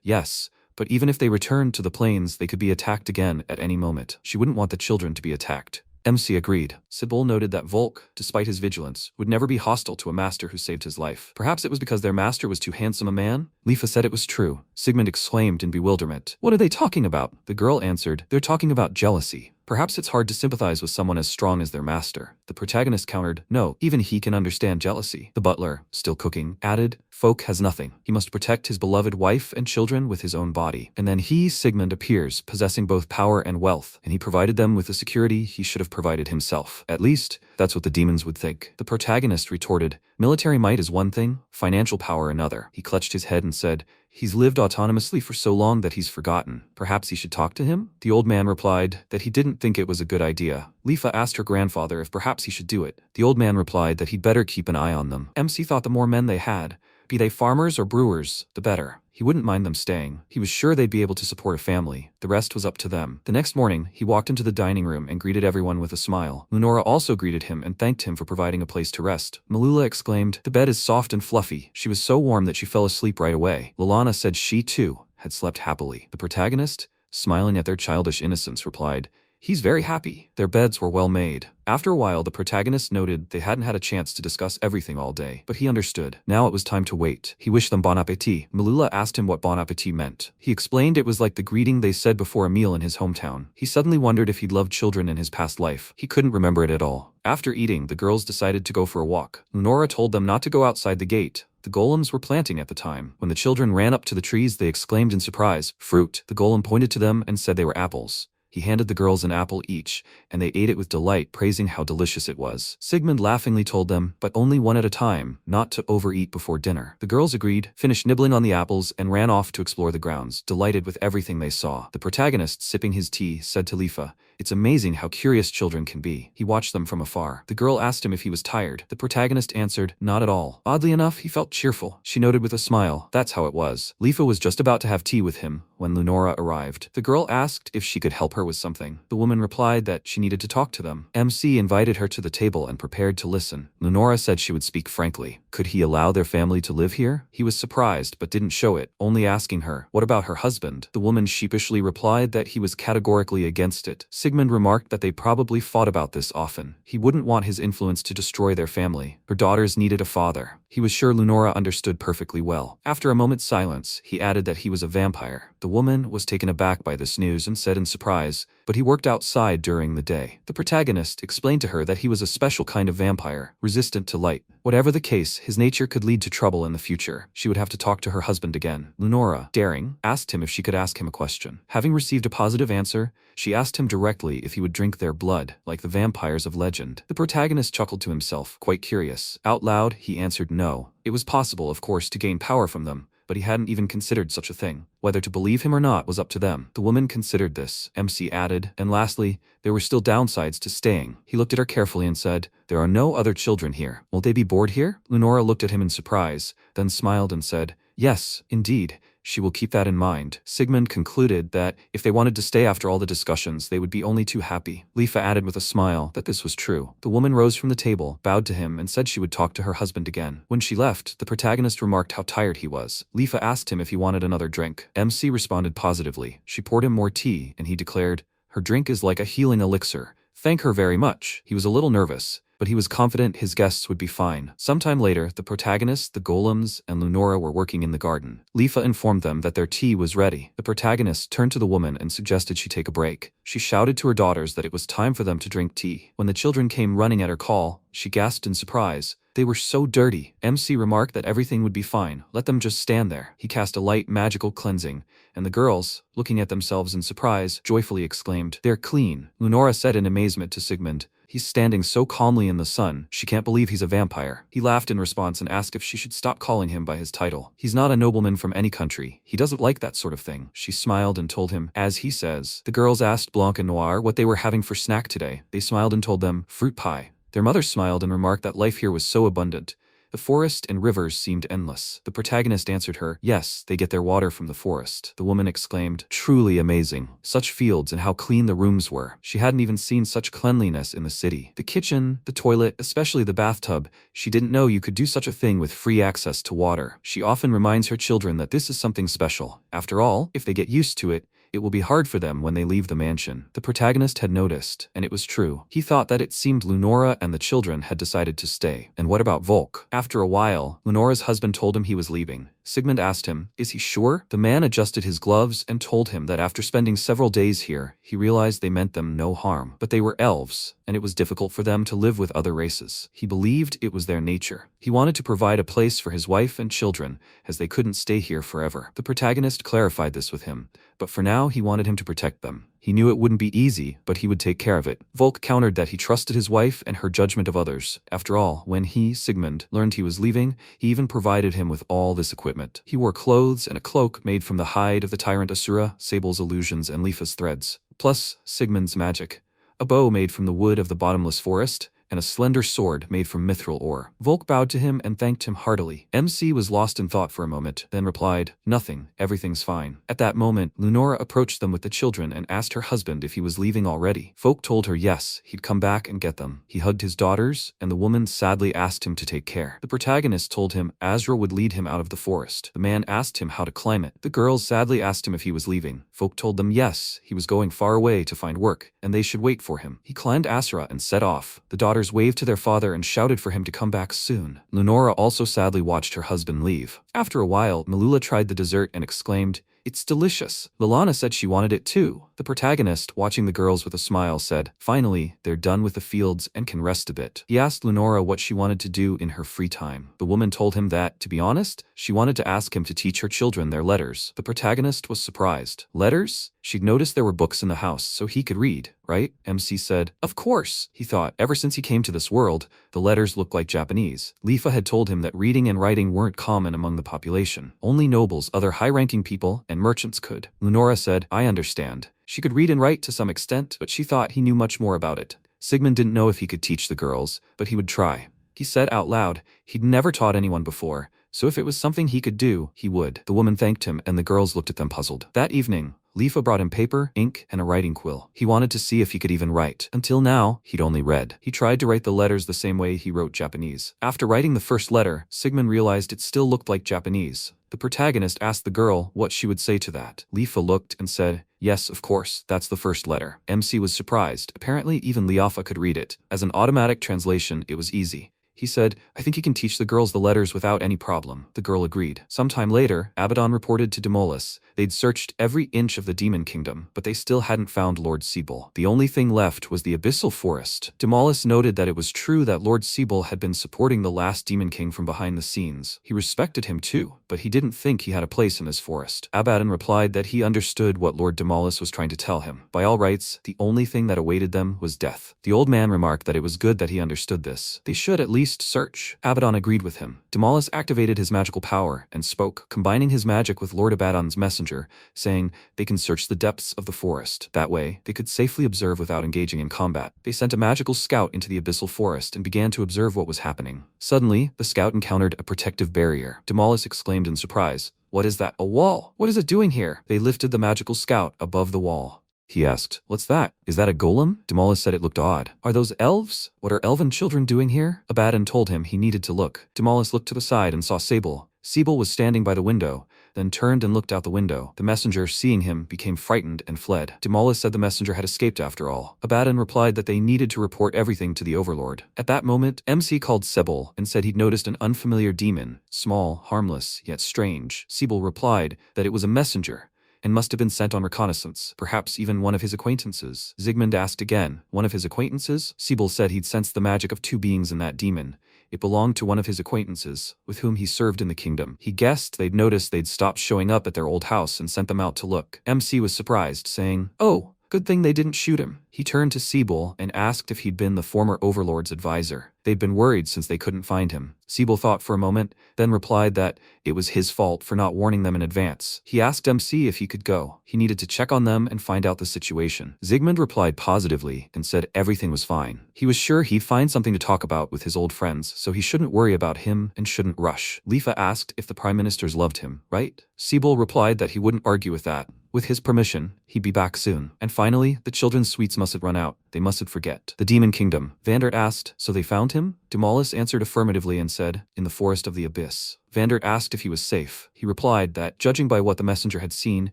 yes. But even if they returned to the plains, they could be attacked again at any moment. She wouldn't want the children to be attacked. MC agreed. Sebel noted that Vulk, despite his vigilance, would never be hostile to a master who saved his life. Perhaps it was because their master was too handsome a man? Leafa said it was true. Sigmund exclaimed in bewilderment. What are they talking about? The girl answered, they're talking about jealousy. Perhaps it's hard to sympathize with someone as strong as their master. The protagonist countered, no, even he can understand jealousy. The butler, still cooking, added, Folk has nothing. He must protect his beloved wife and children with his own body. And then he, Sigmund, appears, possessing both power and wealth, and he provided them with the security he should have provided himself. At least, that's what the demons would think. The protagonist retorted, military might is one thing, financial power another. He clutched his head and said, he's lived autonomously for so long that he's forgotten. Perhaps he should talk to him? The old man replied that he didn't think it was a good idea. Leafa asked her grandfather if perhaps he should do it. The old man replied that he'd better keep an eye on them. MC thought the more men they had, be they farmers or brewers, the better. He wouldn't mind them staying. He was sure they'd be able to support a family. The rest was up to them. The next morning, he walked into the dining room and greeted everyone with a smile. Leonora also greeted him and thanked him for providing a place to rest. Malula exclaimed, the bed is soft and fluffy. She was so warm that she fell asleep right away. Lalana said she, too, had slept happily. The protagonist, smiling at their childish innocence, replied, he's very happy. Their beds were well made. After a while, the protagonist noted they hadn't had a chance to discuss everything all day, but he understood. Now it was time to wait. He wished them bon appetit. Malula asked him what bon appetit meant. He explained it was like the greeting they said before a meal in his hometown. He suddenly wondered if he'd loved children in his past life. He couldn't remember it at all. After eating, the girls decided to go for a walk. Leonora told them not to go outside the gate. The golems were planting at the time. When the children ran up to the trees, they exclaimed in surprise, fruit. The golem pointed to them and said they were apples. He handed the girls an apple each, and they ate it with delight, praising how delicious it was. Sigmund laughingly told them, but only one at a time, not to overeat before dinner. The girls agreed, finished nibbling on the apples, and ran off to explore the grounds, delighted with everything they saw. The protagonist, sipping his tea, said to Leafa, it's amazing how curious children can be. He watched them from afar. The girl asked him if he was tired. The protagonist answered, not at all. Oddly enough, he felt cheerful. She noted with a smile, that's how it was. Leafa was just about to have tea with him when Leonora arrived. The girl asked if she could help her with something. The woman replied that she needed to talk to them. MC invited her to the table and prepared to listen. Leonora said she would speak frankly. Could he allow their family to live here? He was surprised but didn't show it, only asking her, what about her husband? The woman sheepishly replied that he was categorically against it. Sigmund remarked that they probably fought about this often. He wouldn't want his influence to destroy their family. Her daughters needed a father. He was sure Leonora understood perfectly well. After a moment's silence, he added that he was a vampire. The woman was taken aback by this news and said in surprise, but he worked outside during the day. The protagonist explained to her that he was a special kind of vampire, resistant to light. Whatever the case, his nature could lead to trouble in the future. She would have to talk to her husband again. Leonora, daring, asked him if she could ask him a question. Having received a positive answer, she asked him directly if he would drink their blood, like the vampires of legend. The protagonist chuckled to himself, quite curious. Out loud, he answered no. It was possible, of course, to gain power from them, but he hadn't even considered such a thing. Whether to believe him or not was up to them. The woman considered this, MC added, and lastly, there were still downsides to staying. He looked at her carefully and said, there are no other children here. Won't they be bored here? Leonora looked at him in surprise, then smiled and said, yes, indeed. she will keep that in mind. Sigmund concluded that if they wanted to stay after all the discussions, they would be only too happy. Leafa added with a smile that this was true. The woman rose from the table, bowed to him, and said she would talk to her husband again. When she left, the protagonist remarked how tired he was. Leafa asked him if he wanted another drink. MC responded positively. She poured him more tea, and he declared, "Her drink is like a healing elixir. Thank her very much." He was a little nervous, but he was confident his guests would be fine. Sometime later, the protagonist, the golems, and Leonora were working in the garden. Leafa informed them that their tea was ready. The protagonist turned to the woman and suggested she take a break. She shouted to her daughters that it was time for them to drink tea. When the children came running at her call, she gasped in surprise. They were so dirty. MC remarked that everything would be fine. Let them just stand there. He cast a light magical cleansing, and the girls, looking at themselves in surprise, joyfully exclaimed, "They're clean." Leonora said in amazement to Sigmund, "He's standing so calmly in the sun, she can't believe he's a vampire." He laughed in response and asked if she should stop calling him by his title. "He's not a nobleman from any country. He doesn't like that sort of thing." She smiled and told him, as he says. The girls asked Blanc and Noir what they were having for snack today. They smiled and told them, "Fruit pie." Their mother smiled and remarked that life here was so abundant. The forest and rivers seemed endless. The protagonist answered her, "Yes, they get their water from the forest." The woman exclaimed, "Truly amazing. Such fields and how clean the rooms were." She hadn't even seen such cleanliness in the city. The kitchen, the toilet, especially the bathtub, she didn't know you could do such a thing with free access to water. She often reminds her children that this is something special. After all, if they get used to it, it will be hard for them when they leave the mansion. The protagonist had noticed, and it was true. He thought that it seemed Leonora and the children had decided to stay. And what about Vulk? After a while, Leonora's husband told him he was leaving. Sigmund asked him, "Is he sure?" The man adjusted his gloves and told him that after spending several days here, he realized they meant them no harm. But they were elves, and it was difficult for them to live with other races. He believed it was their nature. He wanted to provide a place for his wife and children, as they couldn't stay here forever. The protagonist clarified this with him, but for now he wanted him to protect them. He knew it wouldn't be easy, but he would take care of it. Vulk countered that he trusted his wife and her judgment of others. After all, when he, Sigmund, learned he was leaving, he even provided him with all this equipment. He wore clothes and a cloak made from the hide of the tyrant Asura, Sebel's illusions, and Leafa's threads, plus Sigmund's magic. A bow made from the wood of the bottomless forest, and a slender sword made from mithril ore. Vulk bowed to him and thanked him heartily. MC was lost in thought for a moment, then replied, "Nothing, everything's fine." At that moment, Leonora approached them with the children and asked her husband if he was leaving already. Folk told her yes, he'd come back and get them. He hugged his daughters, and the woman sadly asked him to take care. The protagonist told him Azra would lead him out of the forest. The man asked him how to climb it. The girls sadly asked him if he was leaving. Folk told them yes, he was going far away to find work, and they should wait for him. He climbed Asra and set off. The daughters waved to their father and shouted for him to come back soon. Leonora also sadly watched her husband leave. After a while, Malula tried the dessert and exclaimed, "It's delicious." Lalana said she wanted it too. The protagonist, watching the girls with a smile, said, "Finally, they're done with the fields and can rest a bit." He asked Leonora what she wanted to do in her free time. The woman told him that, to be honest, she wanted to ask him to teach her children their letters. The protagonist was surprised. Letters? She'd noticed there were books in the house, so he could read, right? MC said, "Of course." He thought, ever since he came to this world, the letters looked like Japanese. Leafa had told him that reading and writing weren't common among the population. Only nobles, other high-ranking people, and merchants could. Leonora said, "I understand." She could read and write to some extent, but she thought he knew much more about it. Sigmund didn't know if he could teach the girls, but he would try. He said out loud, he'd never taught anyone before, so if it was something he could do, he would. The woman thanked him, and the girls looked at them puzzled. That evening, Leafa brought him paper, ink, and a writing quill. He wanted to see if he could even write. Until now, he'd only read. He tried to write the letters the same way he wrote Japanese. After writing the first letter, Sigmund realized it still looked like Japanese. The protagonist asked the girl what she would say to that. Leafa looked and said, "Yes, of course, that's the first letter." MC was surprised. Apparently, even Leafa could read it. As an automatic translation, it was easy. He said, "I think he can teach the girls the letters without any problem." The girl agreed. Sometime later, Abaddon reported to Demolus. They'd searched every inch of the Demon Kingdom, but they still hadn't found Lord Sebel. The only thing left was the Abyssal Forest. Demolus noted that it was true that Lord Sebel had been supporting the last Demon King from behind the scenes. He respected him too, but he didn't think he had a place in his forest. Abaddon replied that he understood what Lord Demolus was trying to tell him. By all rights, the only thing that awaited them was death. The old man remarked that it was good that he understood this. They should at least ceased search. Abaddon agreed with him. Demolis activated his magical power and spoke, combining his magic with Lord Abaddon's messenger, saying they can search the depths of the forest. That way, they could safely observe without engaging in combat. They sent a magical scout into the abyssal forest and began to observe what was happening. Suddenly, the scout encountered a protective barrier. Demolis exclaimed in surprise, "What is that? A wall? What is it doing here?" They lifted the magical scout above the wall. He asked, "What's that? Is that a golem?" Demolis said it looked odd. "Are those elves? What are elven children doing here?" Abaddon told him he needed to look. Demolis looked to the side and saw Sebel. Sebel was standing by the window, then turned and looked out the window. The messenger, seeing him, became frightened and fled. Demolis said the messenger had escaped after all. Abaddon replied that they needed to report everything to the Overlord. At that moment, MC called Sebel and said he'd noticed an unfamiliar demon, small, harmless, yet strange. Sebel replied that it was a messenger and must have been sent on reconnaissance, perhaps even one of his acquaintances. Sigund asked again, "One of his acquaintances?" Sebel said he'd sensed the magic of two beings in that demon. It belonged to one of his acquaintances, with whom he served in the kingdom. He guessed they'd noticed they'd stopped showing up at their old house and sent them out to look. MC was surprised, saying, "Oh, good thing they didn't shoot him." He turned to Sebel and asked if he'd been the former Overlord's advisor. They'd been worried since they couldn't find him. Sebel thought for a moment, then replied that it was his fault for not warning them in advance. He asked MC if he could go. He needed to check on them and find out the situation. Sigmund replied positively and said everything was fine. He was sure he'd find something to talk about with his old friends, so he shouldn't worry about him and shouldn't rush. Leafa asked if the prime ministers loved him, right? Sebel replied that he wouldn't argue with that. With his permission, he'd be back soon. And finally, the children's sweets mustn't run out. They mustn't forget. The Demon Kingdom. Vandert asked, "So they found him?" Demolis answered affirmatively and said, "In the Forest of the Abyss." Vandert asked if he was safe. He replied that, judging by what the messenger had seen,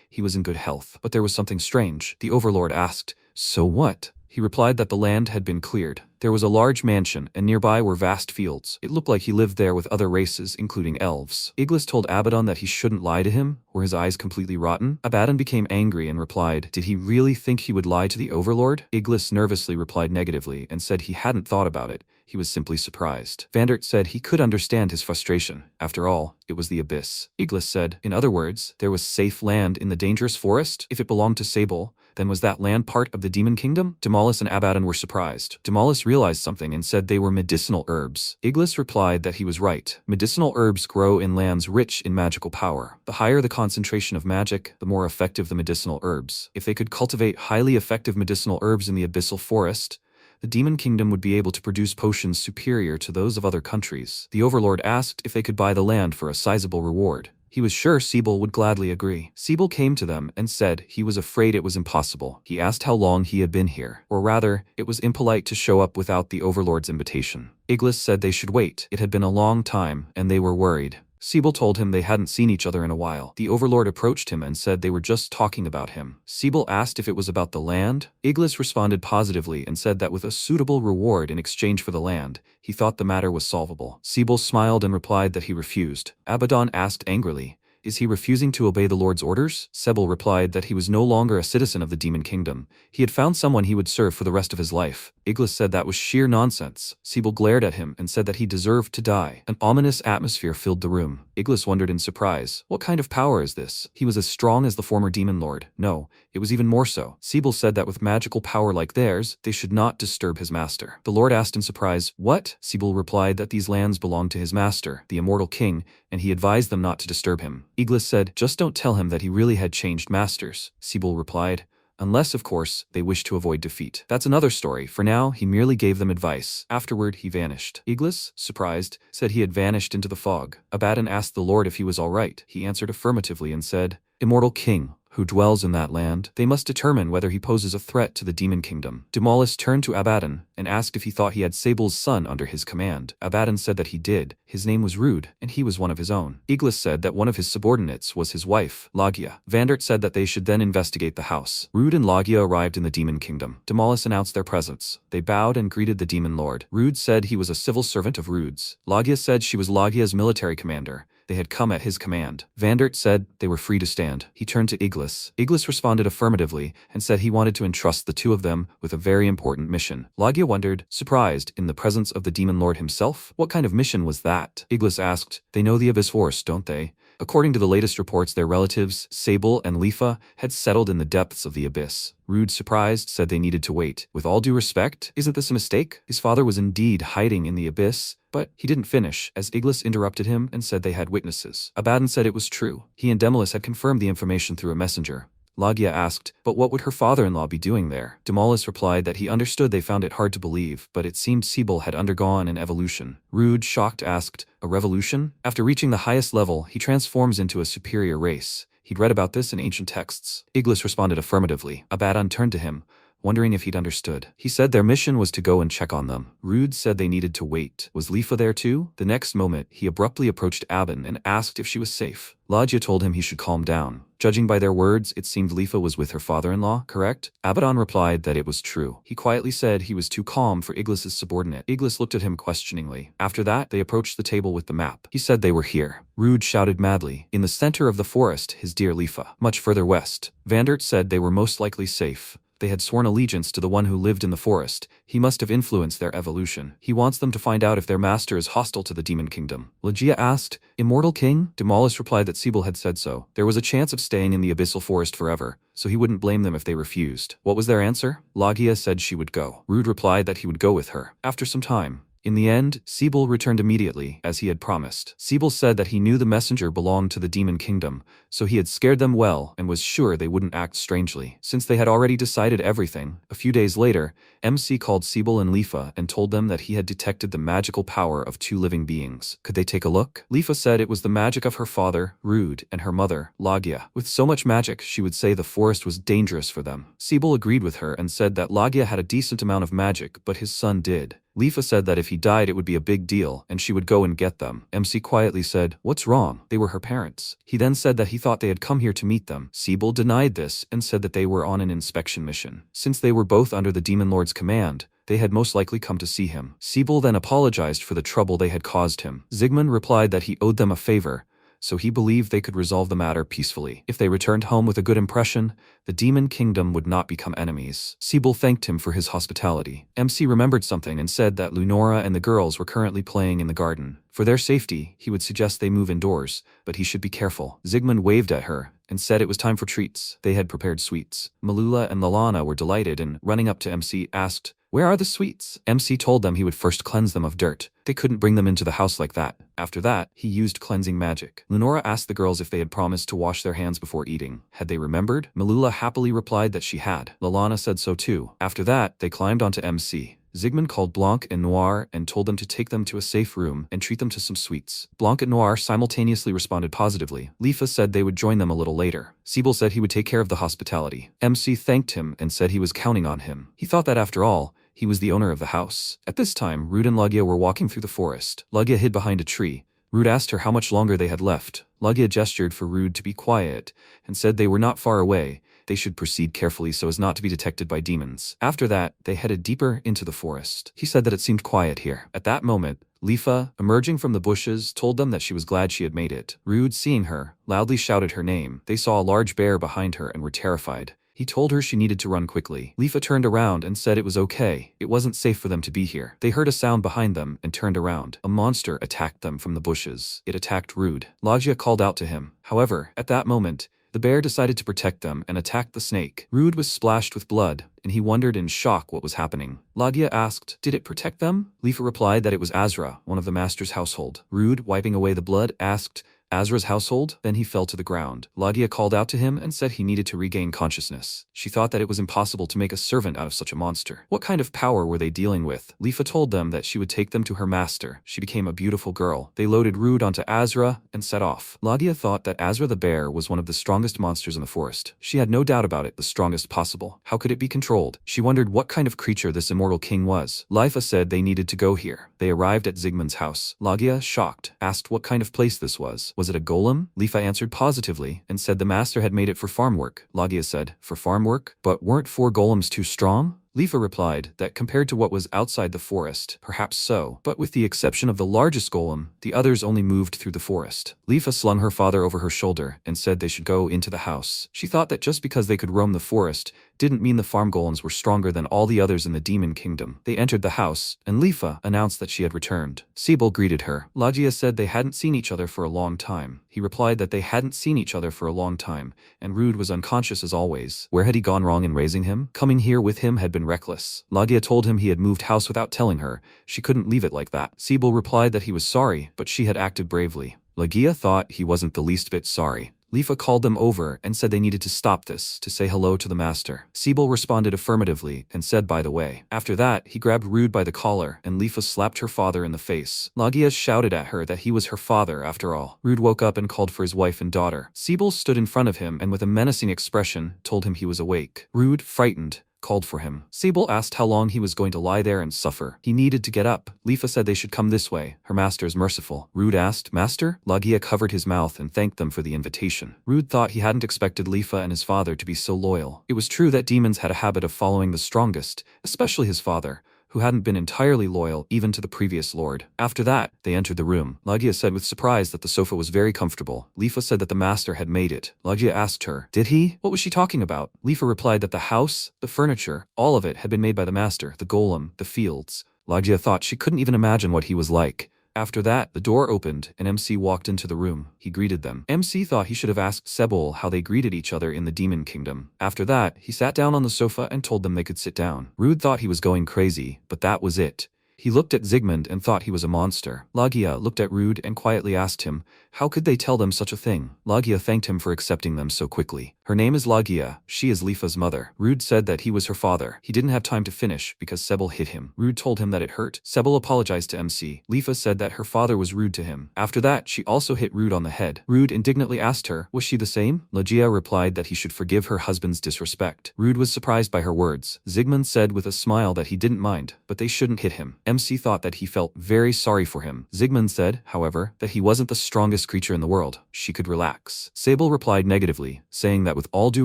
he was in good health. But there was something strange. The Overlord asked, "So what?" He replied that the land had been cleared. There was a large mansion, and nearby were vast fields. It looked like he lived there with other races, including elves. Iglis told Abaddon that he shouldn't lie to him. Were his eyes completely rotten? Abaddon became angry and replied, did he really think he would lie to the Overlord? Iglis nervously replied negatively and said he hadn't thought about it. He was simply surprised. Vandert said he could understand his frustration. After all, it was the Abyss. Iglis said, in other words, there was safe land in the dangerous forest? If it belonged to Sebel, then was that land part of the Demon Kingdom? Demolis and Abaddon were surprised. Demolis realized something and said they were medicinal herbs. Iglis replied that he was right. Medicinal herbs grow in lands rich in magical power. The higher the concentration of magic, the more effective the medicinal herbs. If they could cultivate highly effective medicinal herbs in the abyssal forest, the Demon Kingdom would be able to produce potions superior to those of other countries. The Overlord asked if they could buy the land for a sizable reward. He was sure Sebel would gladly agree. Sebel came to them and said he was afraid it was impossible. He asked how long he had been here, or rather, it was impolite to show up without the Overlord's invitation. Iglis said they should wait. It had been a long time, and they were worried. Sebel told him they hadn't seen each other in a while. The Overlord approached him and said they were just talking about him. Sebel asked if it was about the land. Iglis responded positively and said that with a suitable reward in exchange for the land, he thought the matter was solvable. Sebel smiled and replied that he refused. Abaddon asked angrily, is he refusing to obey the Lord's orders? Sebel replied that he was no longer a citizen of the Demon Kingdom. He had found someone he would serve for the rest of his life. Iglis said that was sheer nonsense. Sebel glared at him and said that he deserved to die. An ominous atmosphere filled the room. Iglis wondered in surprise, what kind of power is this? He was as strong as the former Demon Lord. No, it was even more so. Sebel said that with magical power like theirs, they should not disturb his master. The Lord asked in surprise, what? Sebel replied that these lands belonged to his master, the immortal king, and he advised them not to disturb him. Iglis said, just don't tell him that he really had changed masters. Sebel replied, unless, of course, they wish to avoid defeat. That's another story. For now, he merely gave them advice. Afterward, he vanished. Iglis, surprised, said he had vanished into the fog. Abaddon asked the Lord if he was all right. He answered affirmatively and said, immortal king, who dwells in that land, they must determine whether he poses a threat to the Demon Kingdom. Demolis turned to Abaddon and asked if he thought he had Sebel's son under his command. Abaddon said that he did. His name was Rude, and he was one of his own. Iglis said that one of his subordinates was his wife, Lagia. Vandert said that they should then investigate the house. Rude and Lagia arrived in the Demon Kingdom. Demolis announced their presence. They bowed and greeted the Demon Lord. Rude said he was a civil servant of Rude's. Lagia said she was Lagia's military commander. They had come at his command. Vandert said they were free to stand. He turned to Iglis. Iglis responded affirmatively and said he wanted to entrust the two of them with a very important mission. Lagia wondered, surprised, in the presence of the Demon Lord himself? What kind of mission was that? Iglis asked, they know the Abyss Force, don't they? According to the latest reports, their relatives, Sebel and Leafa, had settled in the depths of the abyss. Rude, surprised, said they needed to wait. With all due respect, isn't this a mistake? His father was indeed hiding in the abyss, but he didn't finish, as Iglis interrupted him and said they had witnesses. Abaddon said it was true. He and Demolus had confirmed the information through a messenger. Lagia asked, but what would her father-in-law be doing there? Demolus replied that he understood they found it hard to believe, but it seemed Sebel had undergone an evolution. Rude, shocked, asked, a revolution? After reaching the highest level, he transforms into a superior race. He'd read about this in ancient texts. Iglis responded affirmatively. Abaddon turned to him, wondering if he'd understood. He said their mission was to go and check on them. Rude said they needed to wait. Was Leafa there too? The next moment, he abruptly approached Abaddon and asked if she was safe. Lagia told him he should calm down. Judging by their words, it seemed Leafa was with her father-in-law, correct? Abaddon replied that it was true. He quietly said he was too calm for Iglis's subordinate. Iglis looked at him questioningly. After that, they approached the table with the map. He said they were here. Rude shouted madly. In the center of the forest, his dear Leafa. Much further west. Vandert said they were most likely safe. They had sworn allegiance to the one who lived in the forest. He must have influenced their evolution. He wants them to find out if their master is hostile to the demon kingdom. Lagia asked, Immortal King? Demolus replied that Sebel had said so. There was a chance of staying in the abyssal forest forever, so he wouldn't blame them if they refused. What was their answer? Lagia said she would go. Rude replied that he would go with her. After some time, in the end, Sebel returned immediately, as he had promised. Sebel said that he knew the messenger belonged to the demon kingdom, so he had scared them well and was sure they wouldn't act strangely. Since they had already decided everything, a few days later, MC called Sebel and Leafa and told them that he had detected the magical power of two living beings. Could they take a look? Leafa said it was the magic of her father, Rude, and her mother, Lagia. With so much magic, she would say the forest was dangerous for them. Sebel agreed with her and said that Lagia had a decent amount of magic, but his son did. Leafa said that if he died it would be a big deal, and she would go and get them. MC quietly said, what's wrong? They were her parents. He then said that he thought they had come here to meet them. Sebel denied this and said that they were on an inspection mission. Since they were both under the Demon Lord's command, they had most likely come to see him. Sebel then apologized for the trouble they had caused him. Sigund replied that he owed them a favor, so he believed they could resolve the matter peacefully. If they returned home with a good impression, the demon kingdom would not become enemies. Sebel thanked him for his hospitality. MC remembered something and said that Lunora and the girls were currently playing in the garden. For their safety, he would suggest they move indoors, but he should be careful. Sigmund waved at her and said it was time for treats. They had prepared sweets. Malula and Lalana were delighted and, running up to MC, asked, where are the sweets? MC told them he would first cleanse them of dirt. They couldn't bring them into the house like that. After that, he used cleansing magic. Lunora asked the girls if they had promised to wash their hands before eating. Had they remembered? Malula happily replied that she had. Lalana said so too. After that, they climbed onto MC. Sigmund called Blanc and Noir and told them to take them to a safe room and treat them to some sweets. Blanc and Noir simultaneously responded positively. Leafa said they would join them a little later. Sebel said he would take care of the hospitality. MC thanked him and said he was counting on him. He thought that after all, he was the owner of the house. At this time, Rude and Lagia were walking through the forest. Lagia hid behind a tree. Rude asked her how much longer they had left. Lagia gestured for Rude to be quiet and said they were not far away. They should proceed carefully so as not to be detected by demons. After that, they headed deeper into the forest. He said that it seemed quiet here. At that moment, Leafa, emerging from the bushes, told them that she was glad she had made it. Rude, seeing her, loudly shouted her name. They saw a large bear behind her and were terrified. He told her she needed to run quickly. Leafa turned around and said it was okay. It wasn't safe for them to be here. They heard a sound behind them and turned around. A monster attacked them from the bushes. It attacked Rude. Lagia called out to him. However, at that moment, the bear decided to protect them and attacked the snake. Rude was splashed with blood, and he wondered in shock what was happening. Lagia asked, did it protect them? Leafa replied that it was Azra, one of the master's household. Rude, wiping away the blood, asked, Azra's household? Then he fell to the ground. Lagia called out to him and said he needed to regain consciousness. She thought that it was impossible to make a servant out of such a monster. What kind of power were they dealing with? Leafa told them that she would take them to her master. She became a beautiful girl. They loaded Rude onto Azra and set off. Lagia thought that Azra the bear was one of the strongest monsters in the forest. She had no doubt about it, the strongest possible. How could it be controlled? She wondered what kind of creature this immortal king was. Leafa said they needed to go here. They arrived at Sigmund's house. Lagia, shocked, asked what kind of place this was. Was it a golem? Leafa answered positively and said the master had made it for farm work. Lagia said, for farm work? But weren't 4 golems too strong? Leafa replied that compared to what was outside the forest, perhaps so, but with the exception of the largest golem, the others only moved through the forest. Leafa slung her father over her shoulder and said they should go into the house. She thought that just because they could roam the forest, didn't mean the farm golems were stronger than all the others in the demon kingdom. They entered the house, and Leafa announced that she had returned. Sebel greeted her. Leafa said they hadn't seen each other for a long time. He replied that they hadn't seen each other for a long time, and Rude was unconscious as always. Where had he gone wrong in raising him? Coming here with him had been reckless. Leafa told him he had moved house without telling her. She couldn't leave it like that. Sebel replied that he was sorry, but she had acted bravely. Leafa thought he wasn't the least bit sorry. Leafa called them over and said they needed to stop this, to say hello to the master. Sebel responded affirmatively and said by the way. After that, he grabbed Rude by the collar and Leafa slapped her father in the face. Leafa shouted at her that he was her father after all. Rude woke up and called for his wife and daughter. Sebel stood in front of him and with a menacing expression told him he was awake. Rude, frightened, called for him. Sebel asked how long he was going to lie there and suffer. He needed to get up. Leafa said they should come this way. Her master is merciful. Rude asked, Master? Leafa covered his mouth and thanked them for the invitation. Rude thought he hadn't expected Leafa and his father to be so loyal. It was true that demons had a habit of following the strongest, especially his father, who hadn't been entirely loyal even to the previous lord. After that, they entered the room. Leafa said with surprise that the sofa was very comfortable. Leafa said that the master had made it. Leafa asked her, did he? What was she talking about? Leafa replied that the house, the furniture, all of it had been made by the master, the golem, the fields. Leafa thought she couldn't even imagine what he was like. After that, the door opened and MC walked into the room. He greeted them. MC thought he should have asked Sebel how they greeted each other in the demon kingdom. After that, he sat down on the sofa and told them they could sit down. Rude thought he was going crazy, but that was it. He looked at Sigund and thought he was a monster. Leafa looked at Rude and quietly asked him, how could they tell them such a thing? Leafa thanked him for accepting them so quickly. Her name is Leafa. She is Leafa's mother. Rude said that he was her father. He didn't have time to finish because Sebel hit him. Rude told him that it hurt. Sebel apologized to MC. Leafa said that her father was rude to him. After that, she also hit Rude on the head. Rude indignantly asked her, was she the same? Leafa replied that he should forgive her husband's disrespect. Rude was surprised by her words. Sigmund said with a smile that he didn't mind, but they shouldn't hit him. MC thought that he felt very sorry for him. Sigmund said, however, that he wasn't the strongest creature in the world. She could relax. Sebel replied negatively, saying that with all due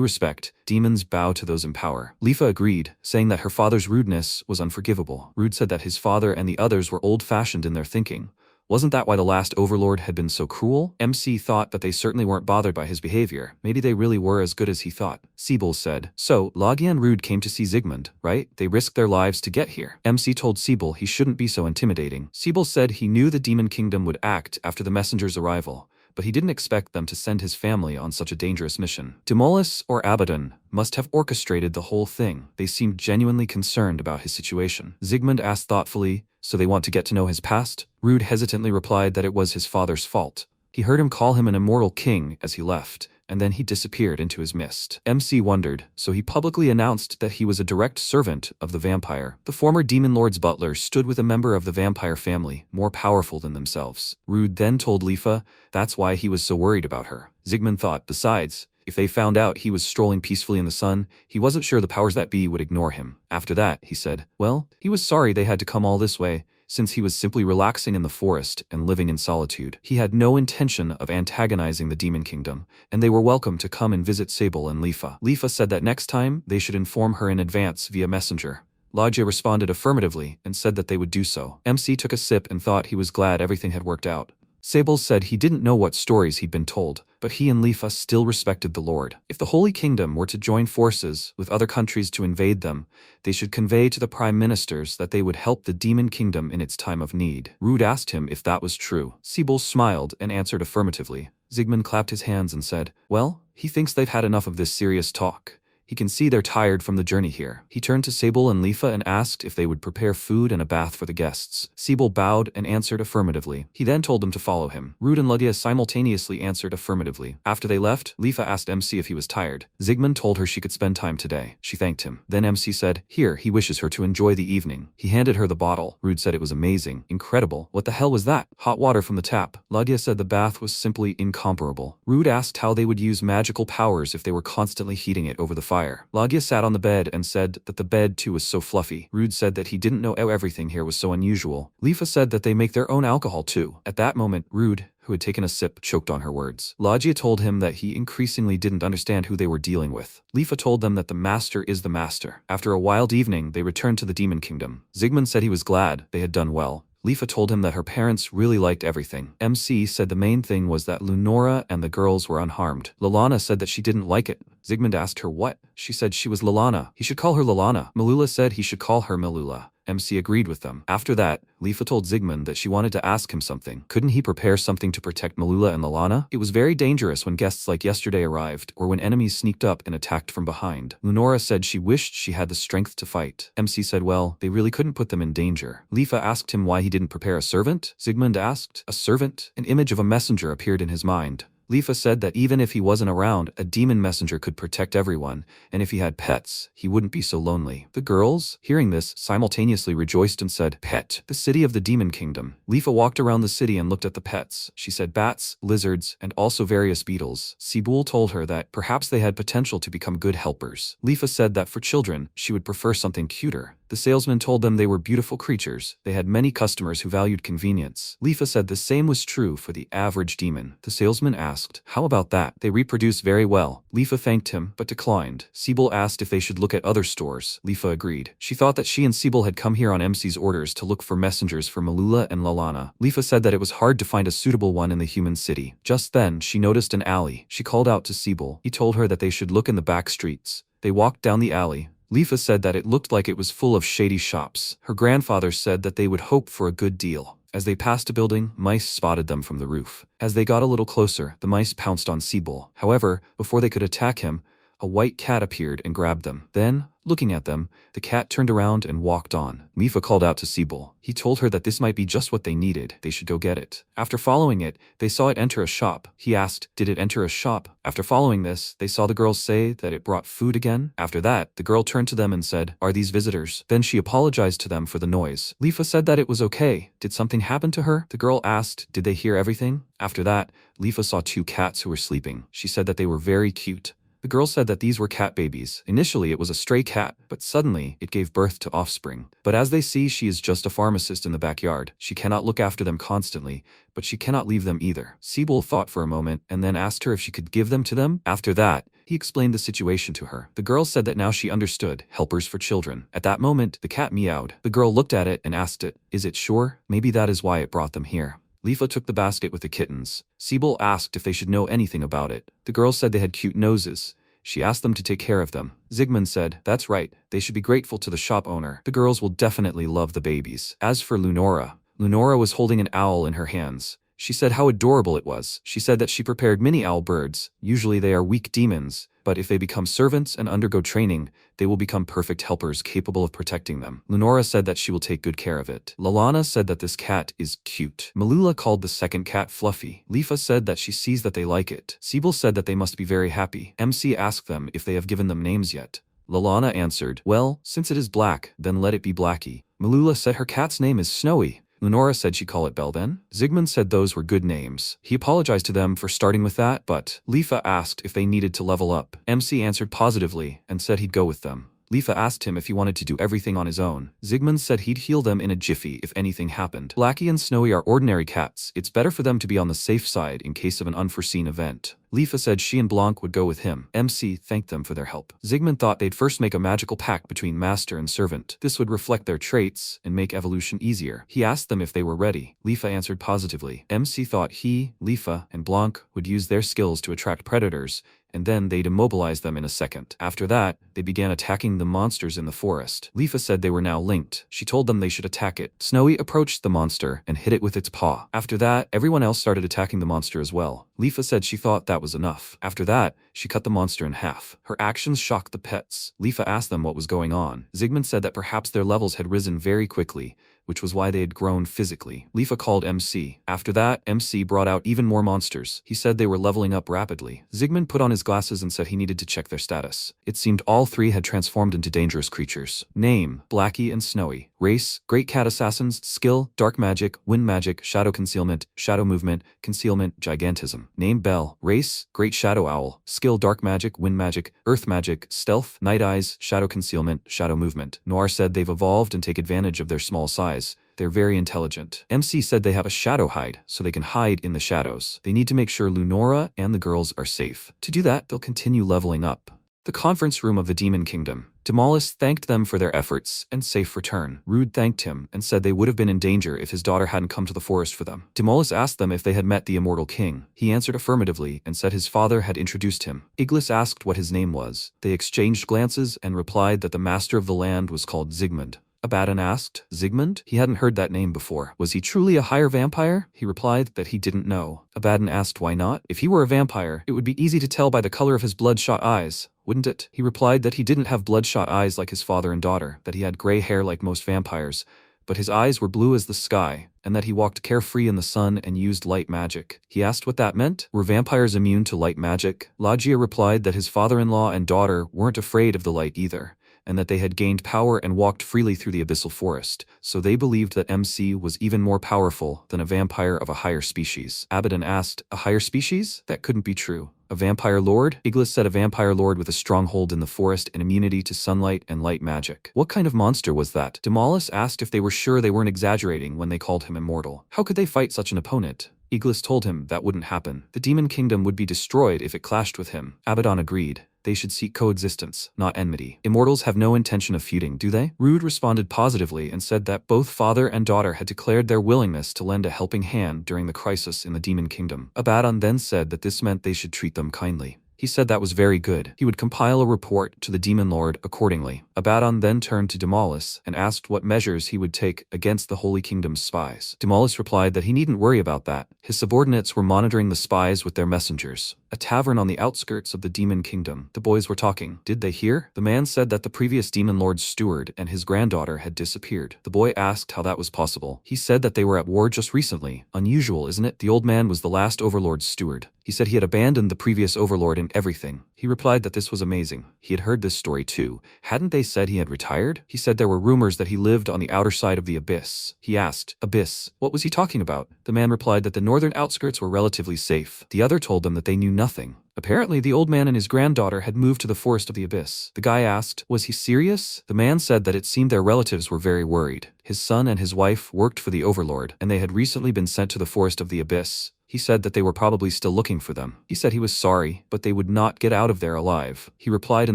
respect, demons bow to those in power. Leafa agreed, saying that her father's rudeness was unforgivable. Rude said that his father and the others were old-fashioned in their thinking. Wasn't that why the last overlord had been so cruel? MC thought that they certainly weren't bothered by his behavior. Maybe they really were as good as he thought. Sebel said, so, Leafa and Rude came to see Sigmund, right? They risked their lives to get here. MC told Sebel he shouldn't be so intimidating. Sebel said he knew the demon kingdom would act after the messenger's arrival, but he didn't expect them to send his family on such a dangerous mission. Demolus or Abaddon must have orchestrated the whole thing. They seemed genuinely concerned about his situation. Sigmund asked thoughtfully, so they want to get to know his past? Rude hesitantly replied that it was his father's fault. He heard him call him an immortal king as he left, and then he disappeared into his mist. MC wondered, so he publicly announced that he was a direct servant of the vampire. The former demon lord's butler stood with a member of the vampire family, more powerful than themselves. Rude then told Leafa that's why he was so worried about her. Sigmund thought, besides, if they found out he was strolling peacefully in the sun, he wasn't sure the powers that be would ignore him. After that, he said, well, he was sorry they had to come all this way, since he was simply relaxing in the forest and living in solitude. He had no intention of antagonizing the demon kingdom, and they were welcome to come and visit Sebel and Leafa. Leafa said that next time, they should inform her in advance via messenger. Leafa responded affirmatively and said that they would do so. MC took a sip and thought he was glad everything had worked out. Sebel said he didn't know what stories he'd been told, but he and Leafa still respected the Lord. If the Holy Kingdom were to join forces with other countries to invade them, they should convey to the prime ministers that they would help the demon kingdom in its time of need. Rude asked him if that was true. Sebel smiled and answered affirmatively. Sigmund clapped his hands and said, well, he thinks they've had enough of this serious talk. He can see they're tired from the journey here. He turned to Sebel and Leafa and asked if they would prepare food and a bath for the guests. Sebel bowed and answered affirmatively. He then told them to follow him. Rude and Leafa simultaneously answered affirmatively. After they left, Leafa asked MC if he was tired. Sigmund told her she could spend time today. She thanked him. Then MC said, here, he wishes her to enjoy the evening. He handed her the bottle. Rude said it was amazing. Incredible. What the hell was that? Hot water from the tap. Leafa said the bath was simply incomparable. Rude asked how they would use magical powers if they were constantly heating it over the fire. Leafa sat on the bed and said that the bed too was so fluffy. Rude said that he didn't know how everything here was so unusual. Leafa said that they make their own alcohol too. At that moment, Rude, who had taken a sip, choked on her words. Leafa told him that he increasingly didn't understand who they were dealing with. Leafa told them that the master is the master. After a wild evening, they returned to the demon kingdom. Sigmund said he was glad they had done well. Leafa told him that her parents really liked everything. MC said the main thing was that Lunora and the girls were unharmed. Lalana said that she didn't like it. Sigmund asked her what. She said she was Lalana. He should call her Lalana. Malula said he should call her Malula. MC agreed with them. After that, Leafa told Sigmund that she wanted to ask him something. Couldn't he prepare something to protect Malula and Lalana? It was very dangerous when guests like yesterday arrived, or when enemies sneaked up and attacked from behind. Lunora said she wished she had the strength to fight. MC said, well, they really couldn't put them in danger. Leafa asked him why he didn't prepare a servant. Sigmund asked, a servant? An image of a messenger appeared in his mind. Leafa said that even if he wasn't around, a demon messenger could protect everyone, and if he had pets, he wouldn't be so lonely. The girls, hearing this, simultaneously rejoiced and said, pet, the city of the demon kingdom. Leafa walked around the city and looked at the pets. She said bats, lizards, and also various beetles. Sebel told her that perhaps they had potential to become good helpers. Leafa said that for children, she would prefer something cuter. The salesman told them they were beautiful creatures. They had many customers who valued convenience. Leafa said the same was true for the average demon. The salesman asked, how about that? They reproduce very well. Leafa thanked him, but declined. Sebel asked if they should look at other stores. Leafa agreed. She thought that she and Sebel had come here on MC's orders to look for messengers for Malula and Lalana. Leafa said that it was hard to find a suitable one in the human city. Just then, she noticed an alley. She called out to Sebel. He told her that they should look in the back streets. They walked down the alley. Leafa said that it looked like it was full of shady shops. Her grandfather said that they would hope for a good deal. As they passed a building, mice spotted them from the roof. As they got a little closer, the mice pounced on Sebel. However, before they could attack him, a white cat appeared and grabbed them. Then, looking at them, the cat turned around and walked on. Leafa called out to Sebel. He told her that this might be just what they needed. They should go get it. After following it, they saw it enter a shop. He asked, did it enter a shop? After following this, they saw the girl say that it brought food again. After that, the girl turned to them and said, are these visitors? Then she apologized to them for the noise. Leafa said that it was okay. Did something happen to her? The girl asked, did they hear everything? After that, Leafa saw two cats who were sleeping. She said that they were very cute. The girl said that these were cat babies. Initially, it was a stray cat, but suddenly, it gave birth to offspring. But as they see, she is just a pharmacist in the backyard. She cannot look after them constantly, but she cannot leave them either. Sebel thought for a moment and then asked her if she could give them to them. After that, he explained the situation to her. The girl said that now she understood, helpers for children. At that moment, the cat meowed. The girl looked at it and asked it, is it sure? Maybe that is why it brought them here. Leafa took the basket with the kittens. Sebel asked if they should know anything about it. The girls said they had cute noses. She asked them to take care of them. Sigmund said, that's right, they should be grateful to the shop owner. The girls will definitely love the babies. As for Lunora was holding an owl in her hands. She said how adorable it was. She said that she prepared mini owl birds. Usually they are weak demons, but if they become servants and undergo training, they will become perfect helpers capable of protecting them. Lunora said that she will take good care of it. Lalana said that this cat is cute. Malula called the second cat Fluffy. Leafa said that she sees that they like it. Sebel said that they must be very happy. MC asked them if they have given them names yet. Lalana answered, well, since it is black, then let it be Blackie. Malula said her cat's name is Snowy. Lunora said she'd call it Belden. Sigmund said those were good names. He apologized to them for starting with that, but Leafa asked if they needed to level up. MC answered positively and said he'd go with them. Leafa asked him if he wanted to do everything on his own. Sigmund said he'd heal them in a jiffy if anything happened. Blackie and Snowy are ordinary cats. It's better for them to be on the safe side in case of an unforeseen event. Leafa said she and Blanc would go with him. MC thanked them for their help. Sigmund thought they'd first make a magical pact between master and servant. This would reflect their traits and make evolution easier. He asked them if they were ready. Leafa answered positively. MC thought he, Leafa, and Blanc would use their skills to attract predators, and then they'd immobilize them in a second. After that, they began attacking the monsters in the forest. Leafa said they were now linked. She told them they should attack it. Snowy approached the monster and hit it with its paw. After that, everyone else started attacking the monster as well. Leafa said she thought that was enough. After that, she cut the monster in half. Her actions shocked the pets. Leafa asked them what was going on. Sigmund said that perhaps their levels had risen very quickly, which was why they had grown physically. Leafa called MC. After that, MC brought out even more monsters. He said they were leveling up rapidly. Sigmund put on his glasses and said he needed to check their status. It seemed all three had transformed into dangerous creatures. Name, Blackie and Snowy. Race, Great Cat Assassins. Skill, Dark Magic, Wind Magic, Shadow Concealment, Shadow Movement, Concealment, Gigantism. Name, Bell. Race, Great Shadow Owl. Skill, Dark Magic, Wind Magic, Earth Magic, Stealth, Night Eyes, Shadow Concealment, Shadow Movement. Noir said they've evolved and take advantage of their small size. They're very intelligent. MC said they have a shadow hide, so they can hide in the shadows. They need to make sure Lunora and the girls are safe. To do that, they'll continue leveling up. The conference room of the Demon Kingdom. Demolis thanked them for their efforts and safe return. Rude thanked him and said they would have been in danger if his daughter hadn't come to the forest for them. Demolis asked them if they had met the immortal king. He answered affirmatively and said his father had introduced him. Iglis asked what his name was. They exchanged glances and replied that the master of the land was called Sigmund. Abaddon asked, Sigmund? He hadn't heard that name before. Was he truly a higher vampire? He replied that he didn't know. Abaddon asked why not? If he were a vampire, it would be easy to tell by the color of his bloodshot eyes, wouldn't it? He replied that he didn't have bloodshot eyes like his father and daughter, that he had gray hair like most vampires, but his eyes were blue as the sky, and that he walked carefree in the sun and used light magic. He asked what that meant. Were vampires immune to light magic? Logia replied that his father-in-law and daughter weren't afraid of the light either, and that they had gained power and walked freely through the abyssal forest, so they believed that MC was even more powerful than a vampire of a higher species. Abaddon asked, a higher species? That couldn't be true. A vampire lord? Iglis said a vampire lord with a stronghold in the forest and immunity to sunlight and light magic. What kind of monster was that? Demolis asked if they were sure they weren't exaggerating when they called him immortal. How could they fight such an opponent? Iglis told him that wouldn't happen. The demon kingdom would be destroyed if it clashed with him. Abaddon agreed. They should seek coexistence, not enmity. Immortals have no intention of feuding, do they? Rude responded positively and said that both father and daughter had declared their willingness to lend a helping hand during the crisis in the demon kingdom. Abaddon then said that this meant they should treat them kindly. He said that was very good. He would compile a report to the demon lord accordingly. Abaddon then turned to Demolis and asked what measures he would take against the Holy Kingdom's spies. Demolis replied that he needn't worry about that. His subordinates were monitoring the spies with their messengers. A tavern on the outskirts of the demon kingdom. The boys were talking. Did they hear? The man said that the previous demon lord's steward and his granddaughter had disappeared. The boy asked how that was possible. He said that they were at war just recently. Unusual, isn't it? The old man was the last overlord's steward. He said he had abandoned the previous overlord in everything. He replied that this was amazing. He had heard this story too. Hadn't they said he had retired? He said there were rumors that he lived on the outer side of the abyss. He asked, Abyss? What was he talking about? The man replied that the northern outskirts were relatively safe. The other told them that they knew nothing. Apparently, the old man and his granddaughter had moved to the forest of the abyss. The guy asked, was he serious? The man said that it seemed their relatives were very worried. His son and his wife worked for the overlord, and they had recently been sent to the forest of the abyss. He said that they were probably still looking for them. He said he was sorry, but they would not get out of there alive. He replied in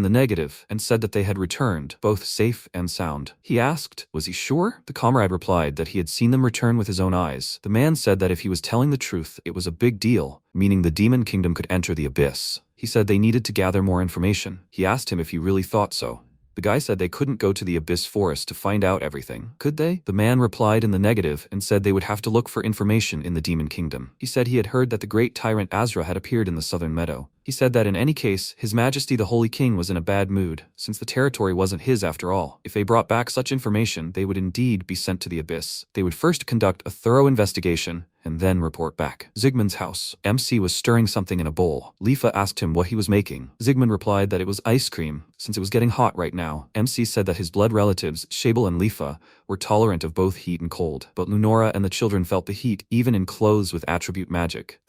the negative and said that they had returned, both safe and sound. He asked, was he sure? The comrade replied that he had seen them return with his own eyes. The man said that if he was telling the truth, it was a big deal, meaning the demon kingdom could enter the abyss. He said they needed to gather more information. He asked him if he really thought so. The guy said they couldn't go to the abyss forest to find out everything. Could they? The man replied in the negative and said they would have to look for information in the demon kingdom. He said he had heard that the great tyrant Azra had appeared in the southern meadow. He said that in any case, His Majesty the Holy King was in a bad mood, since the territory wasn't his after all. If they brought back such information, they would indeed be sent to the abyss. They would first conduct a thorough investigation, and then report back. Sigmund's house. MC was stirring something in a bowl. Leafa asked him what he was making. Sigmund replied that it was ice cream, since it was getting hot right now. MC said that his blood relatives, Sebel and Leafa, were tolerant of both heat and cold, but Lunora and the children felt the heat even in clothes with attribute magic.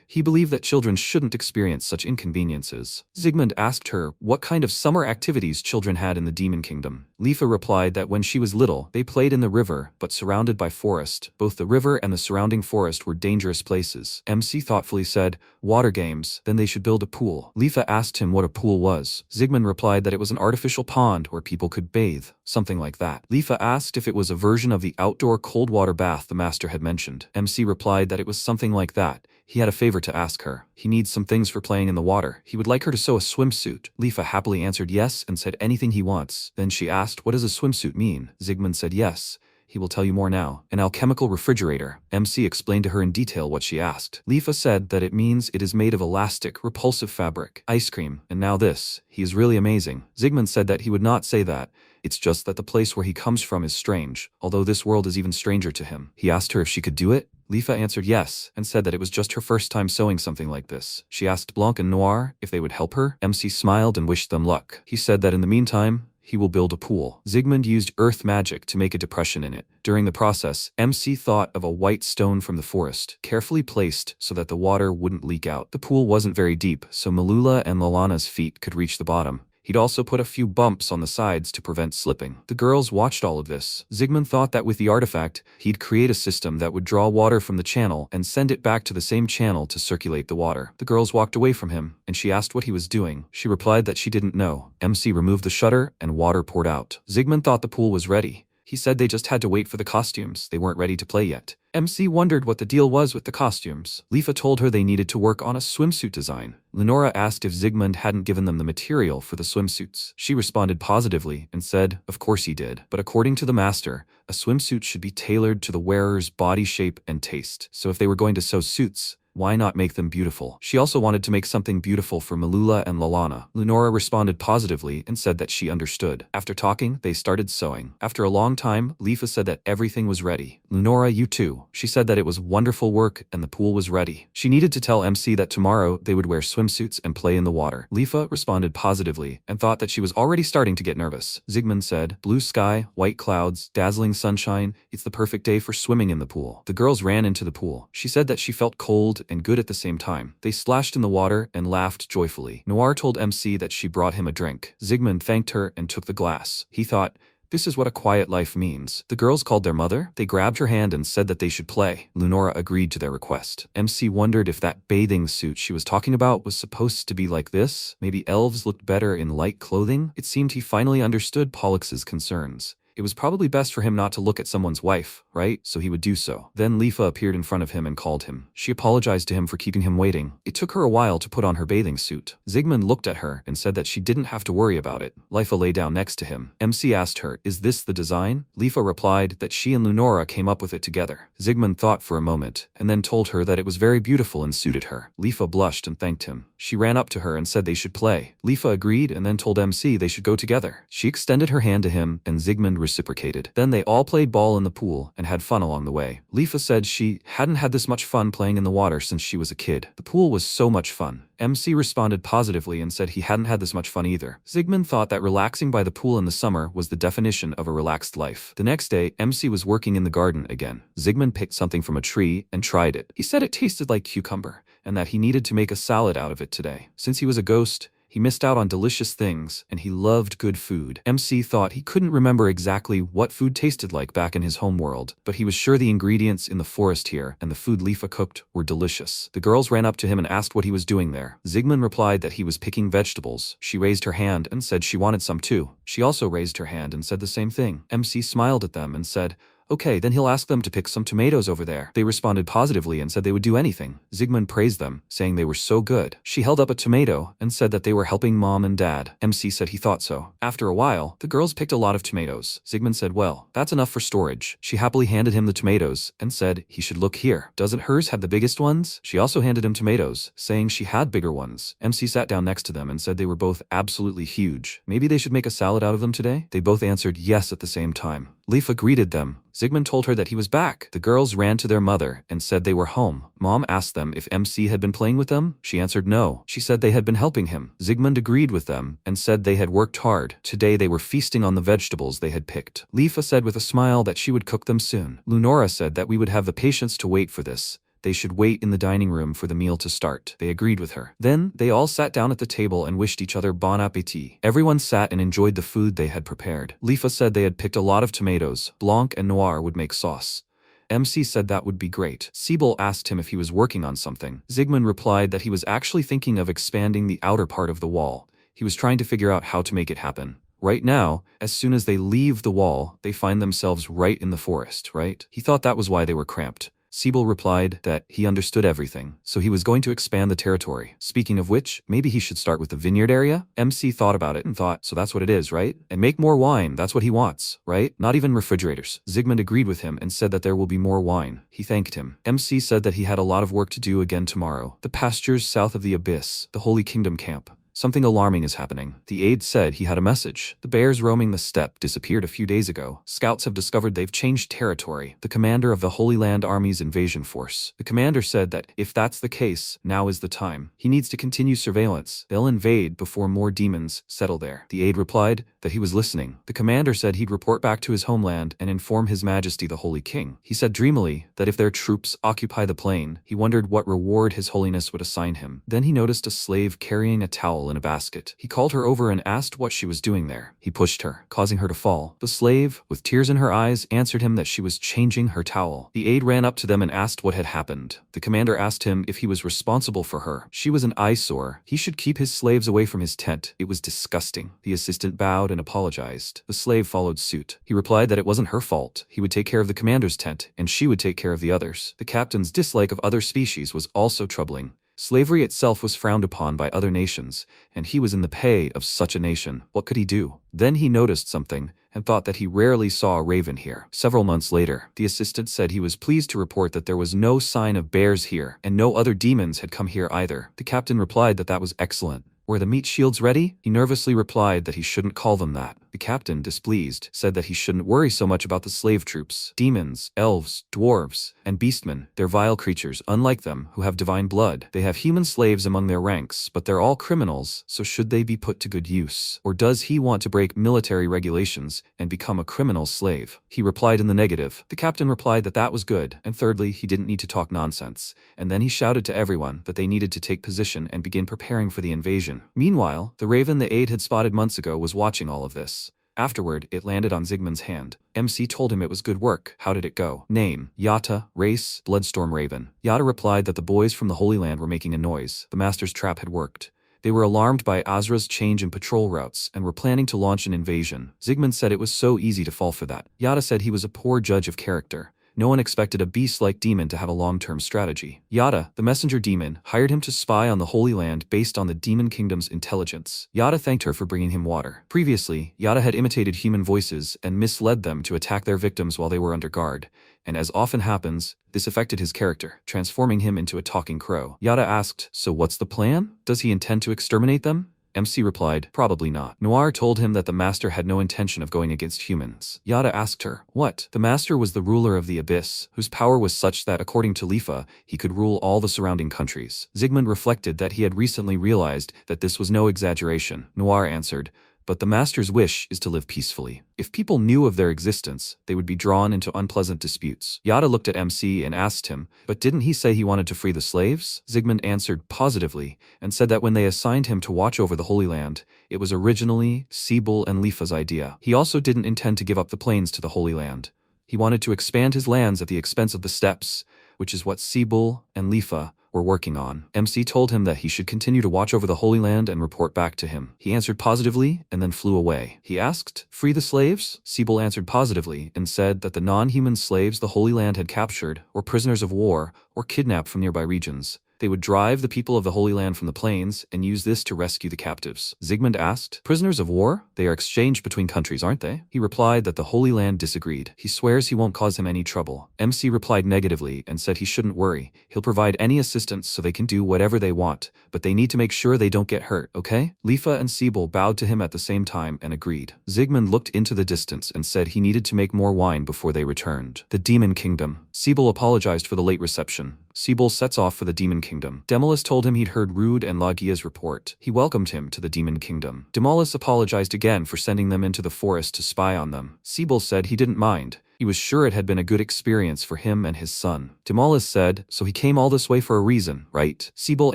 He believed that children shouldn't experience such inconveniences. Sigmund asked her what kind of summer activities children had in the demon kingdom. Leafa replied that when she was little, they played in the river, but surrounded by forest. Both the river and the surrounding forest were dangerous places. MC thoughtfully said, water games, then they should build a pool. Leafa asked him what a pool was. Sigmund replied that it was an artificial pond where people could bathe, something like that. Leafa asked if it was a version of the outdoor cold water bath the master had mentioned. MC replied that it was something like that. He had a favor to ask her. He needs some things for playing in the water. He would like her to sew a swimsuit. Leafa happily answered yes and said anything he wants. Then she asked, what does a swimsuit mean? Sigmund said yes. He will tell you more now. An alchemical refrigerator. MC explained to her in detail what she asked. Leafa said that it means it is made of elastic, repulsive fabric. Ice cream. And now this. He is really amazing. Sigmund said that he would not say that. It's just that the place where he comes from is strange, although this world is even stranger to him. He asked her if she could do it. Leafa answered yes, and said that it was just her first time sewing something like this. She asked Blanc and Noir if they would help her. MC smiled and wished them luck. He said that in the meantime, he will build a pool. Sigmund used earth magic to make a depression in it. During the process, MC thought of a white stone from the forest, carefully placed so that the water wouldn't leak out. The pool wasn't very deep, so Malula and Lalana's feet could reach the bottom. He'd also put a few bumps on the sides to prevent slipping. The girls watched all of this. Sigmund thought that with the artifact, he'd create a system that would draw water from the channel and send it back to the same channel to circulate the water. The girls walked away from him, and she asked what he was doing. She replied that she didn't know. MC removed the shutter, and water poured out. Sigmund thought the pool was ready. He said they just had to wait for the costumes. They weren't ready to play yet. MC wondered what the deal was with the costumes. Leafa told her they needed to work on a swimsuit design. Lenora asked if Sigmund hadn't given them the material for the swimsuits. She responded positively and said, of course he did. But according to the master, a swimsuit should be tailored to the wearer's body shape and taste. So if they were going to sew suits, why not make them beautiful? She also wanted to make something beautiful for Malula and Lalana. Lenora responded positively and said that she understood. After talking, they started sewing. After a long time, Leafa said that everything was ready. Lenora, you too. She said that it was wonderful work and the pool was ready. She needed to tell MC that tomorrow they would wear swimsuits and play in the water. Leafa responded positively and thought that she was already starting to get nervous. Sigmund said, blue sky, white clouds, dazzling sunshine. It's the perfect day for swimming in the pool. The girls ran into the pool. She said that she felt cold and good at the same time. They splashed in the water and laughed joyfully. Noir told MC that she brought him a drink. Sigmund thanked her and took the glass. He thought, this is what a quiet life means. The girls called their mother. They grabbed her hand and said that they should play. Lenora agreed to their request. MC wondered if that bathing suit she was talking about was supposed to be like this. Maybe elves looked better in light clothing? It seemed he finally understood Pollux's concerns. It was probably best for him not to look at someone's wife, right? So he would do so. Then Leafa appeared in front of him and called him. She apologized to him for keeping him waiting. It took her a while to put on her bathing suit. Sigmund looked at her and said that she didn't have to worry about it. Leafa lay down next to him. MC asked her, is this the design? Leafa replied that she and Lenora came up with it together. Sigmund thought for a moment and then told her that it was very beautiful and suited her. Leafa blushed and thanked him. She ran up to her and said they should play. Leafa agreed and then told MC they should go together. She extended her hand to him and Sigmund reciprocated. Then they all played ball in the pool and had fun along the way. Leafa said she hadn't had this much fun playing in the water since she was a kid. The pool was so much fun. MC responded positively and said he hadn't had this much fun either. Sigmund thought that relaxing by the pool in the summer was the definition of a relaxed life. The next day, MC was working in the garden again. Sigmund picked something from a tree and tried it. He said it tasted like cucumber and that he needed to make a salad out of it today. Since he was a ghost, he missed out on delicious things, and he loved good food. MC thought he couldn't remember exactly what food tasted like back in his home world, but he was sure the ingredients in the forest here and the food Leafa cooked were delicious. The girls ran up to him and asked what he was doing there. Sigmund replied that he was picking vegetables. She raised her hand and said she wanted some too. She also raised her hand and said the same thing. MC smiled at them and said, okay, then he'll ask them to pick some tomatoes over there. They responded positively and said they would do anything. Sigmund praised them, saying they were so good. She held up a tomato and said that they were helping Mom and Dad. MC said he thought so. After a while, the girls picked a lot of tomatoes. Sigmund said, well, that's enough for storage. She happily handed him the tomatoes and said he should look here. Doesn't hers have the biggest ones? She also handed him tomatoes, saying she had bigger ones. MC sat down next to them and said they were both absolutely huge. Maybe they should make a salad out of them today? They both answered yes at the same time. Leafa greeted them. Sigmund told her that he was back. The girls ran to their mother and said they were home. Mom asked them if MC had been playing with them. She answered no. She said they had been helping him. Sigmund agreed with them and said they had worked hard. Today they were feasting on the vegetables they had picked. Leafa said with a smile that she would cook them soon. Lenora said that we would have the patience to wait for this. They should wait in the dining room for the meal to start. They agreed with her. Then, they all sat down at the table and wished each other bon appétit. Everyone sat and enjoyed the food they had prepared. Leafa said they had picked a lot of tomatoes. Blanc and Noir would make sauce. MC said that would be great. Sebel asked him if he was working on something. Sigmund replied that he was actually thinking of expanding the outer part of the wall. He was trying to figure out how to make it happen. Right now, as soon as they leave the wall, they find themselves right in the forest, right? He thought that was why they were cramped. Sebel replied that he understood everything, so he was going to expand the territory. Speaking of which, maybe he should start with the vineyard area? MC thought about it and thought, so that's what it is, right? And make more wine, that's what he wants, right? Not even refrigerators. Sigmund agreed with him and said that there will be more wine. He thanked him. MC said that he had a lot of work to do again tomorrow. The pastures south of the Abyss, the Holy Kingdom camp. Something alarming is happening. The aide said he had a message. The bears roaming the steppe disappeared a few days ago. Scouts have discovered they've changed territory. The commander of the Holy Land Army's invasion force. The commander said that if that's the case, now is the time. He needs to continue surveillance. They'll invade before more demons settle there. The aide replied that he was listening. The commander said he'd report back to his homeland and inform His Majesty the Holy King. He said dreamily that if their troops occupy the plain, he wondered what reward His Holiness would assign him. Then he noticed a slave carrying a towel apple in a basket. He called her over and asked what she was doing there. He pushed her, causing her to fall. The slave, with tears in her eyes, answered him that she was changing her towel. The aide ran up to them and asked what had happened. The commander asked him if he was responsible for her. She was an eyesore. He should keep his slaves away from his tent. It was disgusting. The assistant bowed and apologized. The slave followed suit. He replied that it wasn't her fault. He would take care of the commander's tent, and she would take care of the others. The captain's dislike of other species was also troubling. Slavery itself was frowned upon by other nations, and he was in the pay of such a nation. What could he do? Then he noticed something and thought that he rarely saw a raven here. Several months later, the assistant said he was pleased to report that there was no sign of bears here, and no other demons had come here either. The captain replied that that was excellent. Were the meat shields ready? He nervously replied that he shouldn't call them that. The captain, displeased, said that he shouldn't worry so much about the slave troops. Demons, elves, dwarves, and beastmen, they're vile creatures, unlike them, who have divine blood. They have human slaves among their ranks, but they're all criminals, so should they be put to good use? Or does he want to break military regulations and become a criminal slave? He replied in the negative. The captain replied that that was good, and thirdly, he didn't need to talk nonsense. And then he shouted to everyone that they needed to take position and begin preparing for the invasion. Meanwhile, the raven the aide had spotted months ago was watching all of this. Afterward, it landed on Sigmund's hand. MC told him it was good work. How did it go? Name: Yata. Race: Bloodstorm Raven. Yata replied that the boys from the Holy Land were making a noise. The master's trap had worked. They were alarmed by Azra's change in patrol routes and were planning to launch an invasion. Sigmund said it was so easy to fall for that. Yata said he was a poor judge of character. No one expected a beast-like demon to have a long-term strategy. Yata, the messenger demon, hired him to spy on the Holy Land based on the Demon Kingdom's intelligence. Yata thanked her for bringing him water. Previously, Yata had imitated human voices and misled them to attack their victims while they were under guard, and as often happens, this affected his character, transforming him into a talking crow. Yata asked, "So what's the plan? Does he intend to exterminate them?" MC replied, "Probably not." Noir told him that the master had no intention of going against humans. Yata asked her, "What?" The master was the ruler of the abyss, whose power was such that, according to Leafa, he could rule all the surrounding countries. Sigmund reflected that he had recently realized that this was no exaggeration. Noir answered, "But the master's wish is to live peacefully. If people knew of their existence, they would be drawn into unpleasant disputes." Yata looked at MC and asked him, "But didn't he say he wanted to free the slaves?" Sigmund answered positively and said that when they assigned him to watch over the Holy Land, it was originally Sebel and Leafa's idea. He also didn't intend to give up the plains to the Holy Land. He wanted to expand his lands at the expense of the steppes, which is what Sebel and Leafa were working on. MC told him that he should continue to watch over the Holy Land and report back to him. He answered positively and then flew away. He asked, "Free the slaves?" Sebel answered positively and said that the non-human slaves the Holy Land had captured were prisoners of war or kidnapped from nearby regions. They would drive the people of the Holy Land from the plains and use this to rescue the captives. Sigmund asked, "Prisoners of war? They are exchanged between countries, aren't they?" He replied that the Holy Land disagreed. He swears he won't cause him any trouble. MC replied negatively and said he shouldn't worry. He'll provide any assistance so they can do whatever they want, but they need to make sure they don't get hurt, okay? Leafa and Sebel bowed to him at the same time and agreed. Sigmund looked into the distance and said he needed to make more wine before they returned. The Demon Kingdom. Sebel apologized for the late reception. Sebel sets off for the Demon Kingdom. Demolus told him he'd heard Rude and Lagia's report. He welcomed him to the Demon Kingdom. Demolus apologized again for sending them into the forest to spy on them. Sebel said he didn't mind. He was sure it had been a good experience for him and his son. Demolus said, "So he came all this way for a reason, right?" Sebel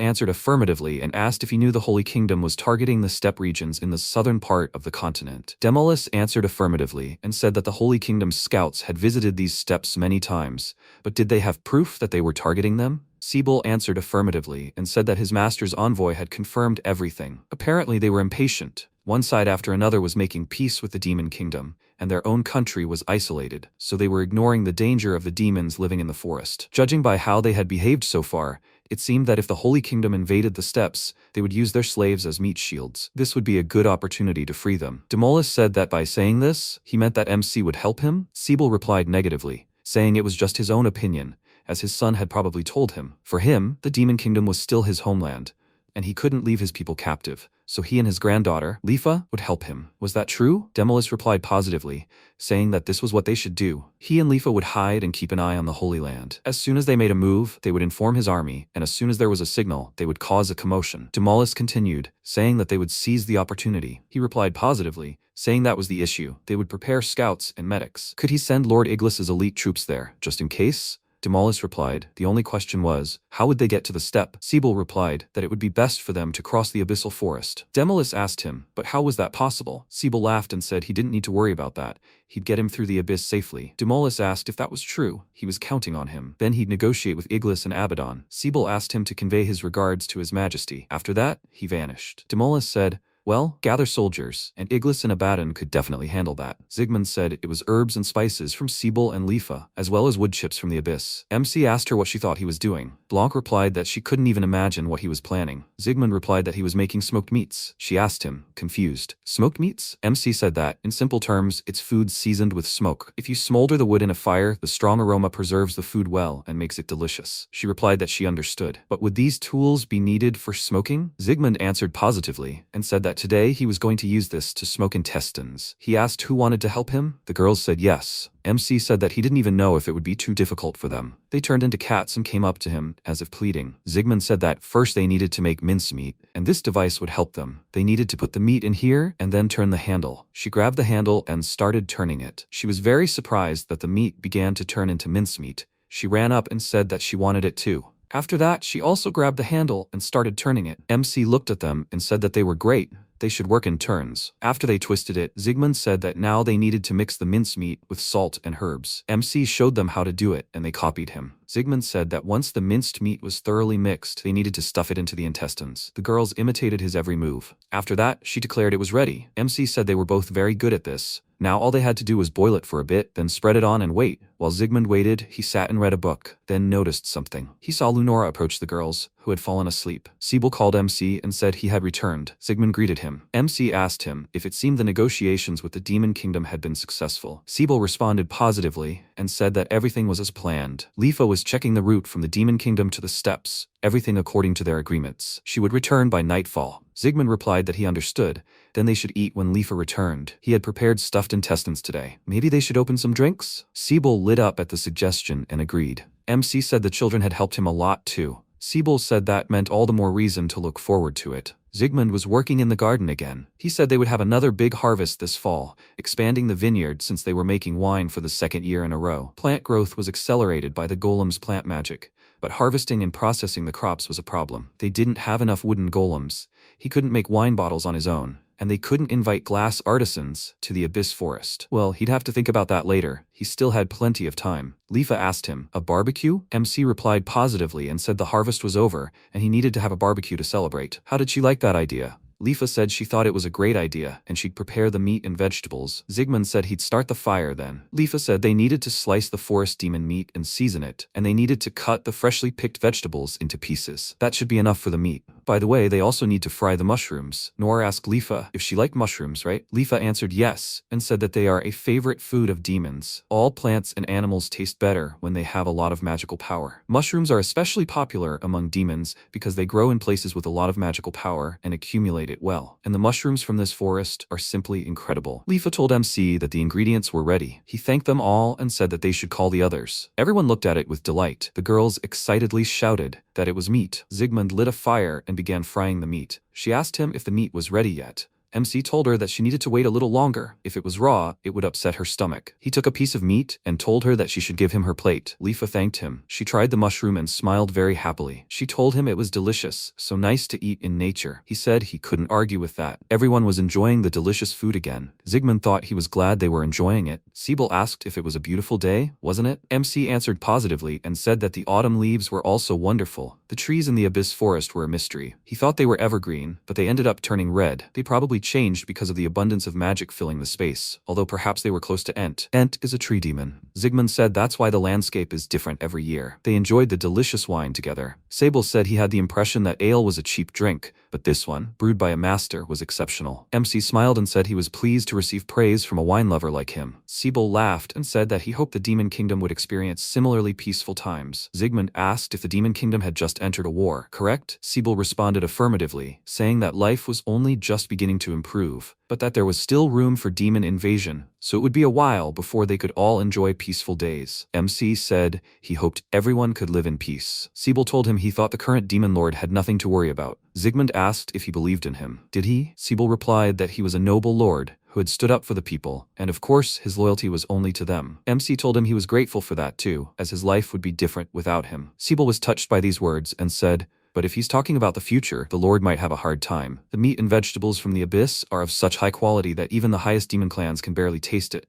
answered affirmatively and asked if he knew the Holy Kingdom was targeting the steppe regions in the southern part of the continent. Demolus answered affirmatively and said that the Holy Kingdom's scouts had visited these steppes many times, but did they have proof that they were targeting them? Sebel answered affirmatively and said that his master's envoy had confirmed everything. Apparently they were impatient. One side after another was making peace with the Demon Kingdom, and their own country was isolated, so they were ignoring the danger of the demons living in the forest. Judging by how they had behaved so far, it seemed that if the Holy Kingdom invaded the steppes, they would use their slaves as meat shields. This would be a good opportunity to free them. Demolus said that by saying this, he meant that MC would help him. Sebel replied negatively, saying it was just his own opinion, as his son had probably told him. For him, the Demon Kingdom was still his homeland, and he couldn't leave his people captive, so he and his granddaughter, Leafa, would help him. Was that true? Demolus replied positively, saying that this was what they should do. He and Leafa would hide and keep an eye on the Holy Land. As soon as they made a move, they would inform his army, and as soon as there was a signal, they would cause a commotion. Demolus continued, saying that they would seize the opportunity. He replied positively, saying that was the issue. They would prepare scouts and medics. Could he send Lord Iglis's elite troops there, just in case? Demolus replied, the only question was, how would they get to the steppe? Sebel replied that it would be best for them to cross the abyssal forest. Demolus asked him, but how was that possible? Sebel laughed and said he didn't need to worry about that. He'd get him through the abyss safely. Demolus asked if that was true. He was counting on him. Then he'd negotiate with Iglis and Abaddon. Sebel asked him to convey his regards to His Majesty. After that, he vanished. Demolus said, well, gather soldiers, and Iglis and Abaddon could definitely handle that. Sigund said it was herbs and spices from Sebel and Leafa, as well as wood chips from the abyss. MC asked her what she thought he was doing. Blanc replied that she couldn't even imagine what he was planning. Sigmund replied that he was making smoked meats. She asked him, confused, smoked meats? MC said that, in simple terms, it's food seasoned with smoke. If you smolder the wood in a fire, the strong aroma preserves the food well and makes it delicious. She replied that she understood. But would these tools be needed for smoking? Sigmund answered positively, and said that today he was going to use this to smoke intestines. He asked who wanted to help him. The girls said yes. MC said that he didn't even know if it would be too difficult for them. They turned into cats and came up to him, as if pleading. Sigmund said that first they needed to make mincemeat, and this device would help them. They needed to put the meat in here and then turn the handle. She grabbed the handle and started turning it. She was very surprised that the meat began to turn into mincemeat. She ran up and said that she wanted it too. After that, she also grabbed the handle and started turning it. MC looked at them and said that they were great. They should work in turns. After they twisted it, Sigmund said that now they needed to mix the mincemeat with salt and herbs. MC showed them how to do it, and they copied him. Sigmund said that once the minced meat was thoroughly mixed, they needed to stuff it into the intestines. The girls imitated his every move. After that, she declared it was ready. MC said they were both very good at this. Now all they had to do was boil it for a bit, then spread it on and wait. While Sigmund waited, he sat and read a book, then noticed something. He saw Lunora approach the girls, who had fallen asleep. Sebel called MC and said he had returned. Sigmund greeted him. MC asked him if it seemed the negotiations with the Demon Kingdom had been successful. Sebel responded positively and said that everything was as planned. Leafa was checking the route from the Demon Kingdom to the steppes, everything according to their agreements. She would return by nightfall. Sigmund replied that he understood. Then they should eat when Leafa returned. He had prepared stuffed intestines today. Maybe they should open some drinks? Sebel lit up at the suggestion and agreed. MC said the children had helped him a lot too. Sebel said that meant all the more reason to look forward to it. Sigmund was working in the garden again. He said they would have another big harvest this fall, expanding the vineyard since they were making wine for the second year in a row. Plant growth was accelerated by the golem's plant magic, but harvesting and processing the crops was a problem. They didn't have enough wooden golems. He couldn't make wine bottles on his own, and they couldn't invite glass artisans to the abyss forest. Well, he'd have to think about that later. He still had plenty of time. Leafa asked him, a barbecue? MC replied positively and said the harvest was over, and he needed to have a barbecue to celebrate. How did she like that idea? Leafa said she thought it was a great idea, and she'd prepare the meat and vegetables. Sigmund said he'd start the fire then. Leafa said they needed to slice the forest demon meat and season it, and they needed to cut the freshly picked vegetables into pieces. That should be enough for the meat. By the way, they also need to fry the mushrooms. Noir asked Leafa if she liked mushrooms, right? Leafa answered yes, and said that they are a favorite food of demons. All plants and animals taste better when they have a lot of magical power. Mushrooms are especially popular among demons because they grow in places with a lot of magical power and accumulate it well. And the mushrooms from this forest are simply incredible. Leafa told MC that the ingredients were ready. He thanked them all and said that they should call the others. Everyone looked at it with delight. The girls excitedly shouted that it was meat. Sigmund lit a fire and began frying the meat. She asked him if the meat was ready yet. MC told her that she needed to wait a little longer. If it was raw, it would upset her stomach. He took a piece of meat and told her that she should give him her plate. Leafa thanked him. She tried the mushroom and smiled very happily. She told him it was delicious, so nice to eat in nature. He said he couldn't argue with that. Everyone was enjoying the delicious food again. Sigmund thought he was glad they were enjoying it. Sebel asked if it was a beautiful day, wasn't it? MC answered positively and said that the autumn leaves were also wonderful. The trees in the abyss forest were a mystery. He thought they were evergreen, but they ended up turning red. They probably changed because of the abundance of magic filling the space, although perhaps they were close to Ent. Ent is a tree demon. Sigmund said that's why the landscape is different every year. They enjoyed the delicious wine together. Sebel said he had the impression that ale was a cheap drink, but this one, brewed by a master, was exceptional. MC smiled and said he was pleased to receive praise from a wine lover like him. Sebel laughed and said that he hoped the Demon Kingdom would experience similarly peaceful times. Sigmund asked if the Demon Kingdom had just entered a war, correct? Sebel responded affirmatively, saying that life was only just beginning to improve, but that there was still room for demon invasion, so it would be a while before they could all enjoy peaceful days. MC said he hoped everyone could live in peace. Sebel told him he thought the current demon lord had nothing to worry about. Sigmund asked if he believed in him. Did he? Sebel replied that he was a noble lord who had stood up for the people, and of course his loyalty was only to them. MC told him he was grateful for that too, as his life would be different without him. Sebel was touched by these words and said, "But if he's talking about the future, the Lord might have a hard time. The meat and vegetables from the abyss are of such high quality that even the highest demon clans can barely taste it.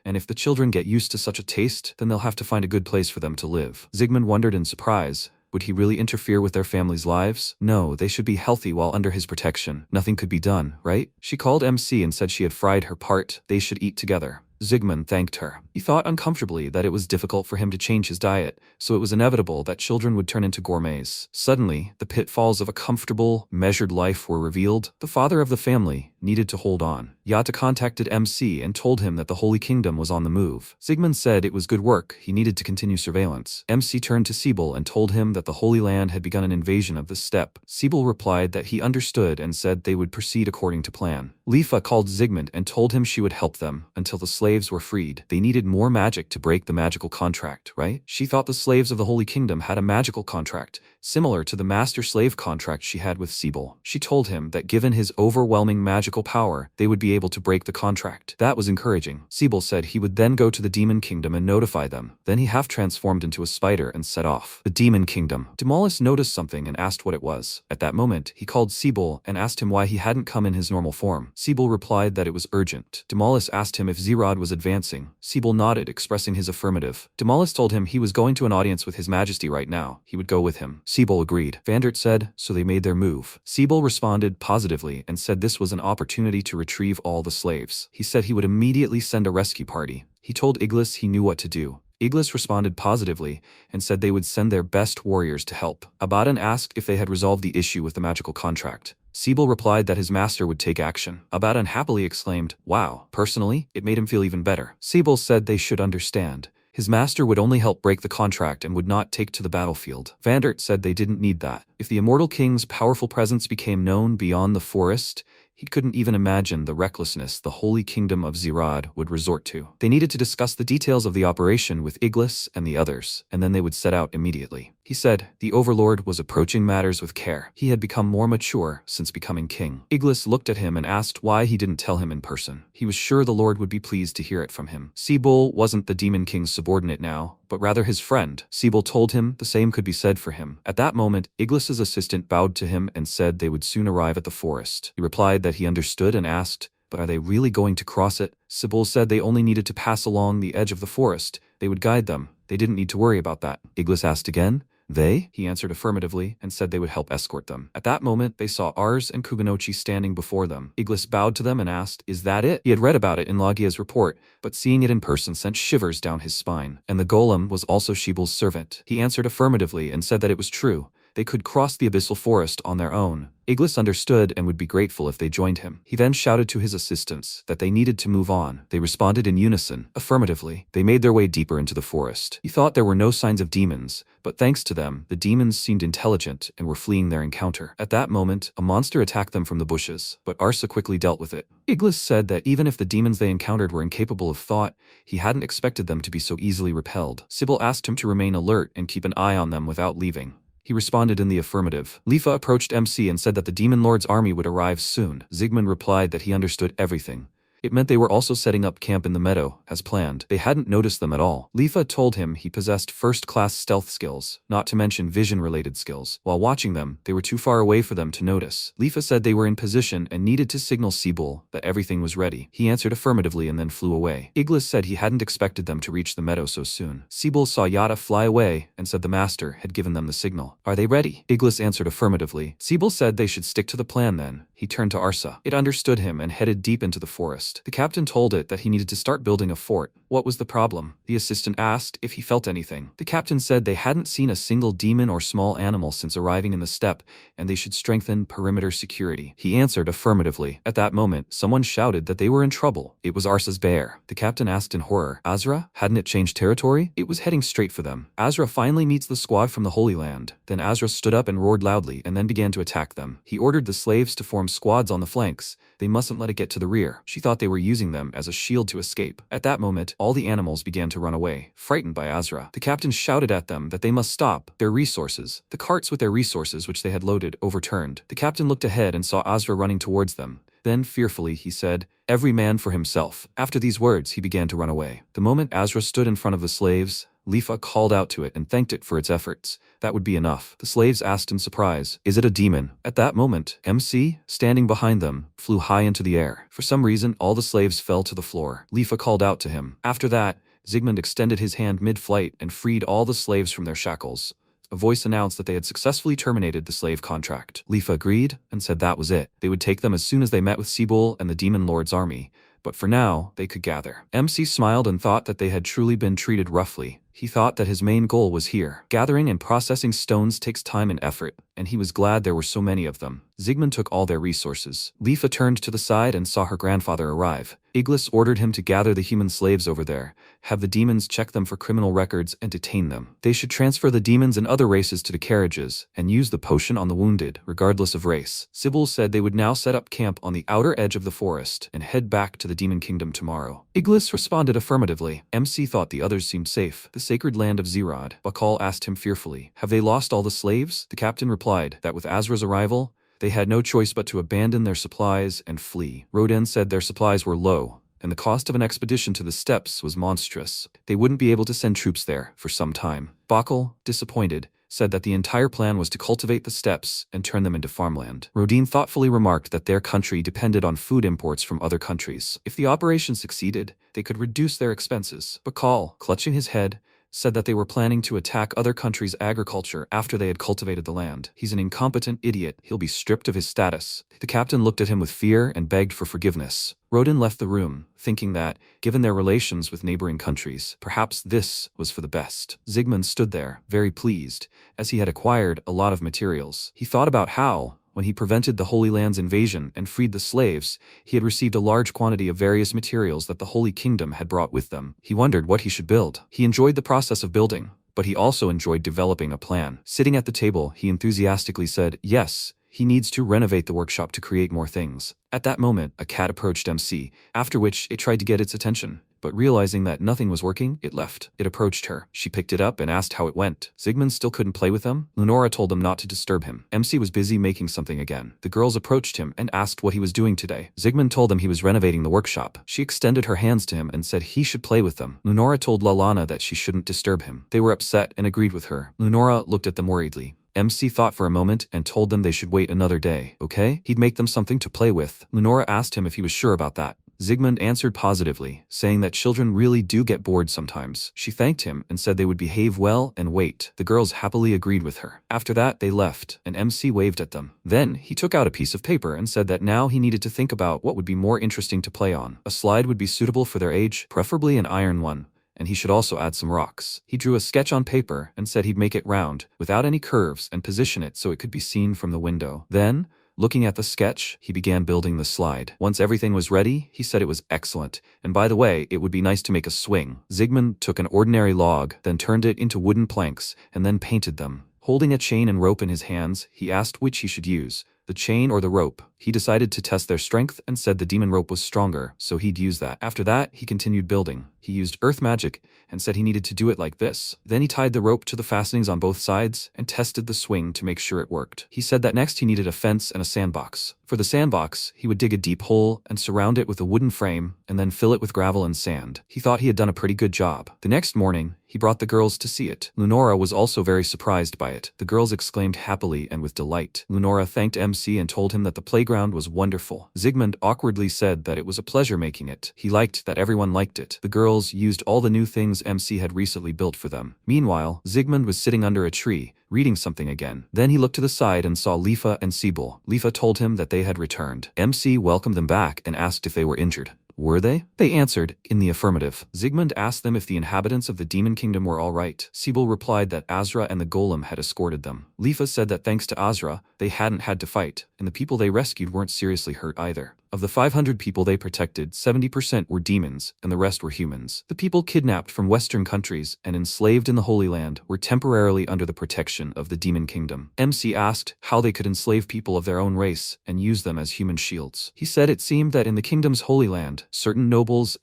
And if the children get used to such a taste, then they'll have to find a good place for them to live." Sigmund wondered in surprise. Would he really interfere with their families' lives? No, they should be healthy while under his protection. Nothing could be done, right? She called MC and said she had fried her part. They should eat together. Sigmund thanked her. He thought uncomfortably that it was difficult for him to change his diet, so it was inevitable that children would turn into gourmets. Suddenly, the pitfalls of a comfortable, measured life were revealed. The father of the family needed to hold on. Yata contacted MC and told him that the Holy Kingdom was on the move. Sigmund said it was good work, he needed to continue surveillance. MC turned to Sebel and told him that the Holy Land had begun an invasion of the steppe. Sebel replied that he understood and said they would proceed according to plan. Leafa called Sigmund and told him she would help them until the slaves were freed. They needed more magic to break the magical contract, right? She thought the slaves of the Holy Kingdom had a magical contract, similar to the master-slave contract she had with Sebel. She told him that given his overwhelming magical power, they would be able to break the contract. That was encouraging. Sebel said he would then go to the Demon Kingdom and notify them. Then he half-transformed into a spider and set off. The Demon Kingdom. Demolis noticed something and asked what it was. At that moment, he called Sebel and asked him why he hadn't come in his normal form. Sebel replied that it was urgent. Demolis asked him if Zerod was advancing. Sebel nodded, expressing his affirmative. Demolis told him he was going to an audience with His Majesty right now. He would go with him. Sebel agreed. Vandert said, so they made their move. Sebel responded positively and said this was an opportunity to retrieve all the slaves. He said he would immediately send a rescue party. He told Iglis he knew what to do. Iglis responded positively and said they would send their best warriors to help. Abaddon asked if they had resolved the issue with the magical contract. Sebel replied that his master would take action. Abaddon happily exclaimed, "Wow." Personally, it made him feel even better. Sebel said they should understand. His master would only help break the contract and would not take to the battlefield. Vandert said they didn't need that. If the Immortal King's powerful presence became known beyond the forest, he couldn't even imagine the recklessness the Holy Kingdom of Zerod would resort to. They needed to discuss the details of the operation with Iglis and the others, and then they would set out immediately. He said the Overlord was approaching matters with care. He had become more mature since becoming king. Iglis looked at him and asked why he didn't tell him in person. He was sure the Lord would be pleased to hear it from him. Sebel wasn't the Demon King's subordinate now, but rather his friend. Sebel told him the same could be said for him. At that moment, Iglis's assistant bowed to him and said they would soon arrive at the forest. He replied that he understood and asked, but are they really going to cross it? Sebel said they only needed to pass along the edge of the forest. They would guide them. They didn't need to worry about that. Iglis asked again. They? He answered affirmatively and said they would help escort them. At that moment, they saw Ars and Kubinochi standing before them. Iglis bowed to them and asked, "Is that it?" He had read about it in Lagia's report, but seeing it in person sent shivers down his spine. And the golem was also Shebel's servant. He answered affirmatively and said that it was true. They could cross the abyssal forest on their own. Iglis understood and would be grateful if they joined him. He then shouted to his assistants that they needed to move on. They responded in unison, affirmatively. They made their way deeper into the forest. He thought there were no signs of demons, but thanks to them, the demons seemed intelligent and were fleeing their encounter. At that moment, a monster attacked them from the bushes, but Arsa quickly dealt with it. Iglis said that even if the demons they encountered were incapable of thought, he hadn't expected them to be so easily repelled. Sebel asked him to remain alert and keep an eye on them without leaving. He responded in the affirmative. Leafa approached MC and said that the Demon Lord's army would arrive soon. Sigmund replied that he understood everything. It meant they were also setting up camp in the meadow, as planned. They hadn't noticed them at all. Leafa told him he possessed first-class stealth skills, not to mention vision-related skills. While watching them, they were too far away for them to notice. Leafa said they were in position and needed to signal Sebel that everything was ready. He answered affirmatively and then flew away. Iglis said he hadn't expected them to reach the meadow so soon. Sebel saw Yata fly away and said the master had given them the signal. Are they ready? Iglis answered affirmatively. Sebel said they should stick to the plan then. He turned to Arsa. It understood him and headed deep into the forest. The captain told it that he needed to start building a fort. What was the problem? The assistant asked if he felt anything. The captain said they hadn't seen a single demon or small animal since arriving in the steppe, and they should strengthen perimeter security. He answered affirmatively. At that moment, someone shouted that they were in trouble. It was Arsa's bear. The captain asked in horror, Azra? Hadn't it changed territory? It was heading straight for them. Azra finally meets the squad from the Holy Land. Then Azra stood up and roared loudly and then began to attack them. He ordered the slaves to form squads on the flanks. They mustn't let it get to the rear. She thought they were using them as a shield to escape. At that moment, all the animals began to run away, frightened by Azra. The captain shouted at them that they must stop. Their resources. The carts with their resources which they had loaded overturned. The captain looked ahead and saw Azra running towards them. Then fearfully he said, "Every man for himself." After these words he began to run away. The moment Azra stood in front of the slaves, Leafa called out to it and thanked it for its efforts. That would be enough. The slaves asked in surprise, "Is it a demon?" At that moment, MC, standing behind them, flew high into the air. For some reason, all the slaves fell to the floor. Leafa called out to him. After that, Sigund extended his hand mid-flight and freed all the slaves from their shackles. A voice announced that they had successfully terminated the slave contract. Leafa agreed and said that was it. They would take them as soon as they met with Sebel and the Demon Lord's army. But for now, they could gather. MC smiled and thought that they had truly been treated roughly. He thought that his main goal was here. Gathering and processing stones takes time and effort, and he was glad there were so many of them. Sigmund took all their resources. Leafa turned to the side and saw her grandfather arrive. Iglis ordered him to gather the human slaves over there, have the demons check them for criminal records and detain them. They should transfer the demons and other races to the carriages, and use the potion on the wounded, regardless of race. Sebel said they would now set up camp on the outer edge of the forest, and head back to the demon kingdom tomorrow. Iglis responded affirmatively. MC thought the others seemed safe. The sacred land of Zerod. Bakal asked him fearfully, "Have they lost all the slaves?" The captain replied that with Azra's arrival, they had no choice but to abandon their supplies and flee. Roden said their supplies were low, and the cost of an expedition to the steppes was monstrous. They wouldn't be able to send troops there for some time. Bakal, disappointed, said that the entire plan was to cultivate the steppes and turn them into farmland. Rodin thoughtfully remarked that their country depended on food imports from other countries. If the operation succeeded, they could reduce their expenses. Bakal, clutching his head, said that they were planning to attack other countries' agriculture after they had cultivated the land. He's an incompetent idiot. He'll be stripped of his status. The captain looked at him with fear and begged for forgiveness. Rodin left the room, thinking that, given their relations with neighboring countries, perhaps this was for the best. Sigmund stood there, very pleased, as he had acquired a lot of materials. He thought about how, when he prevented the Holy Land's invasion and freed the slaves, he had received a large quantity of various materials that the Holy Kingdom had brought with them. He wondered what he should build. He enjoyed the process of building, but he also enjoyed developing a plan. Sitting at the table, he enthusiastically said, yes, he needs to renovate the workshop to create more things. At that moment, a cat approached MC, after which it tried to get its attention. But realizing that nothing was working, it left. It approached her. She picked it up and asked how it went. Sigmund still couldn't play with them. Lenora told them not to disturb him. MC was busy making something again. The girls approached him and asked what he was doing today. Sigmund told them he was renovating the workshop. She extended her hands to him and said he should play with them. Lenora told Lalana that she shouldn't disturb him. They were upset and agreed with her. Lenora looked at them worriedly. MC thought for a moment and told them they should wait another day, okay? He'd make them something to play with. Lenora asked him if he was sure about that. Sigmund answered positively, saying that children really do get bored sometimes. She thanked him and said they would behave well and wait. The girls happily agreed with her. After that, they left, and MC waved at them. Then, he took out a piece of paper and said that now he needed to think about what would be more interesting to play on. A slide would be suitable for their age, preferably an iron one, and he should also add some rocks. He drew a sketch on paper and said he'd make it round, without any curves, and position it so it could be seen from the window. Then, looking at the sketch, he began building the slide. Once everything was ready, he said it was excellent, and by the way, it would be nice to make a swing. Sigmund took an ordinary log, then turned it into wooden planks, and then painted them. Holding a chain and rope in his hands, he asked which he should use, the chain or the rope. He decided to test their strength and said the demon rope was stronger, so he'd use that. After that, he continued building. He used earth magic and said he needed to do it like this. Then he tied the rope to the fastenings on both sides and tested the swing to make sure it worked. He said that next he needed a fence and a sandbox. For the sandbox, he would dig a deep hole and surround it with a wooden frame and then fill it with gravel and sand. He thought he had done a pretty good job. The next morning, he brought the girls to see it. Lenora was also very surprised by it. The girls exclaimed happily and with delight. Lenora thanked MC and told him that the playground was wonderful. Sigmund awkwardly said that it was a pleasure making it. He liked that everyone liked it. The girls used all the new things MC had recently built for them. Meanwhile, Sigmund was sitting under a tree, reading something again. Then he looked to the side and saw Leafa and Sebel. Leafa told him that they had returned. MC welcomed them back and asked if they were injured. Were they? They answered in the affirmative. Sigmund asked them if the inhabitants of the Demon Kingdom were all right. Sebel replied that Azra and the Golem had escorted them. Leafa said that thanks to Azra, they hadn't had to fight, and the people they rescued weren't seriously hurt either. Of the 500 people they protected, 70% were demons, and the rest were humans. The people kidnapped from Western countries and enslaved in the Holy Land were temporarily under the protection of the Demon Kingdom. MC asked how they could enslave people of their own race and use them as human shields. He said it seemed that in the kingdom's Holy Land, certain nobles,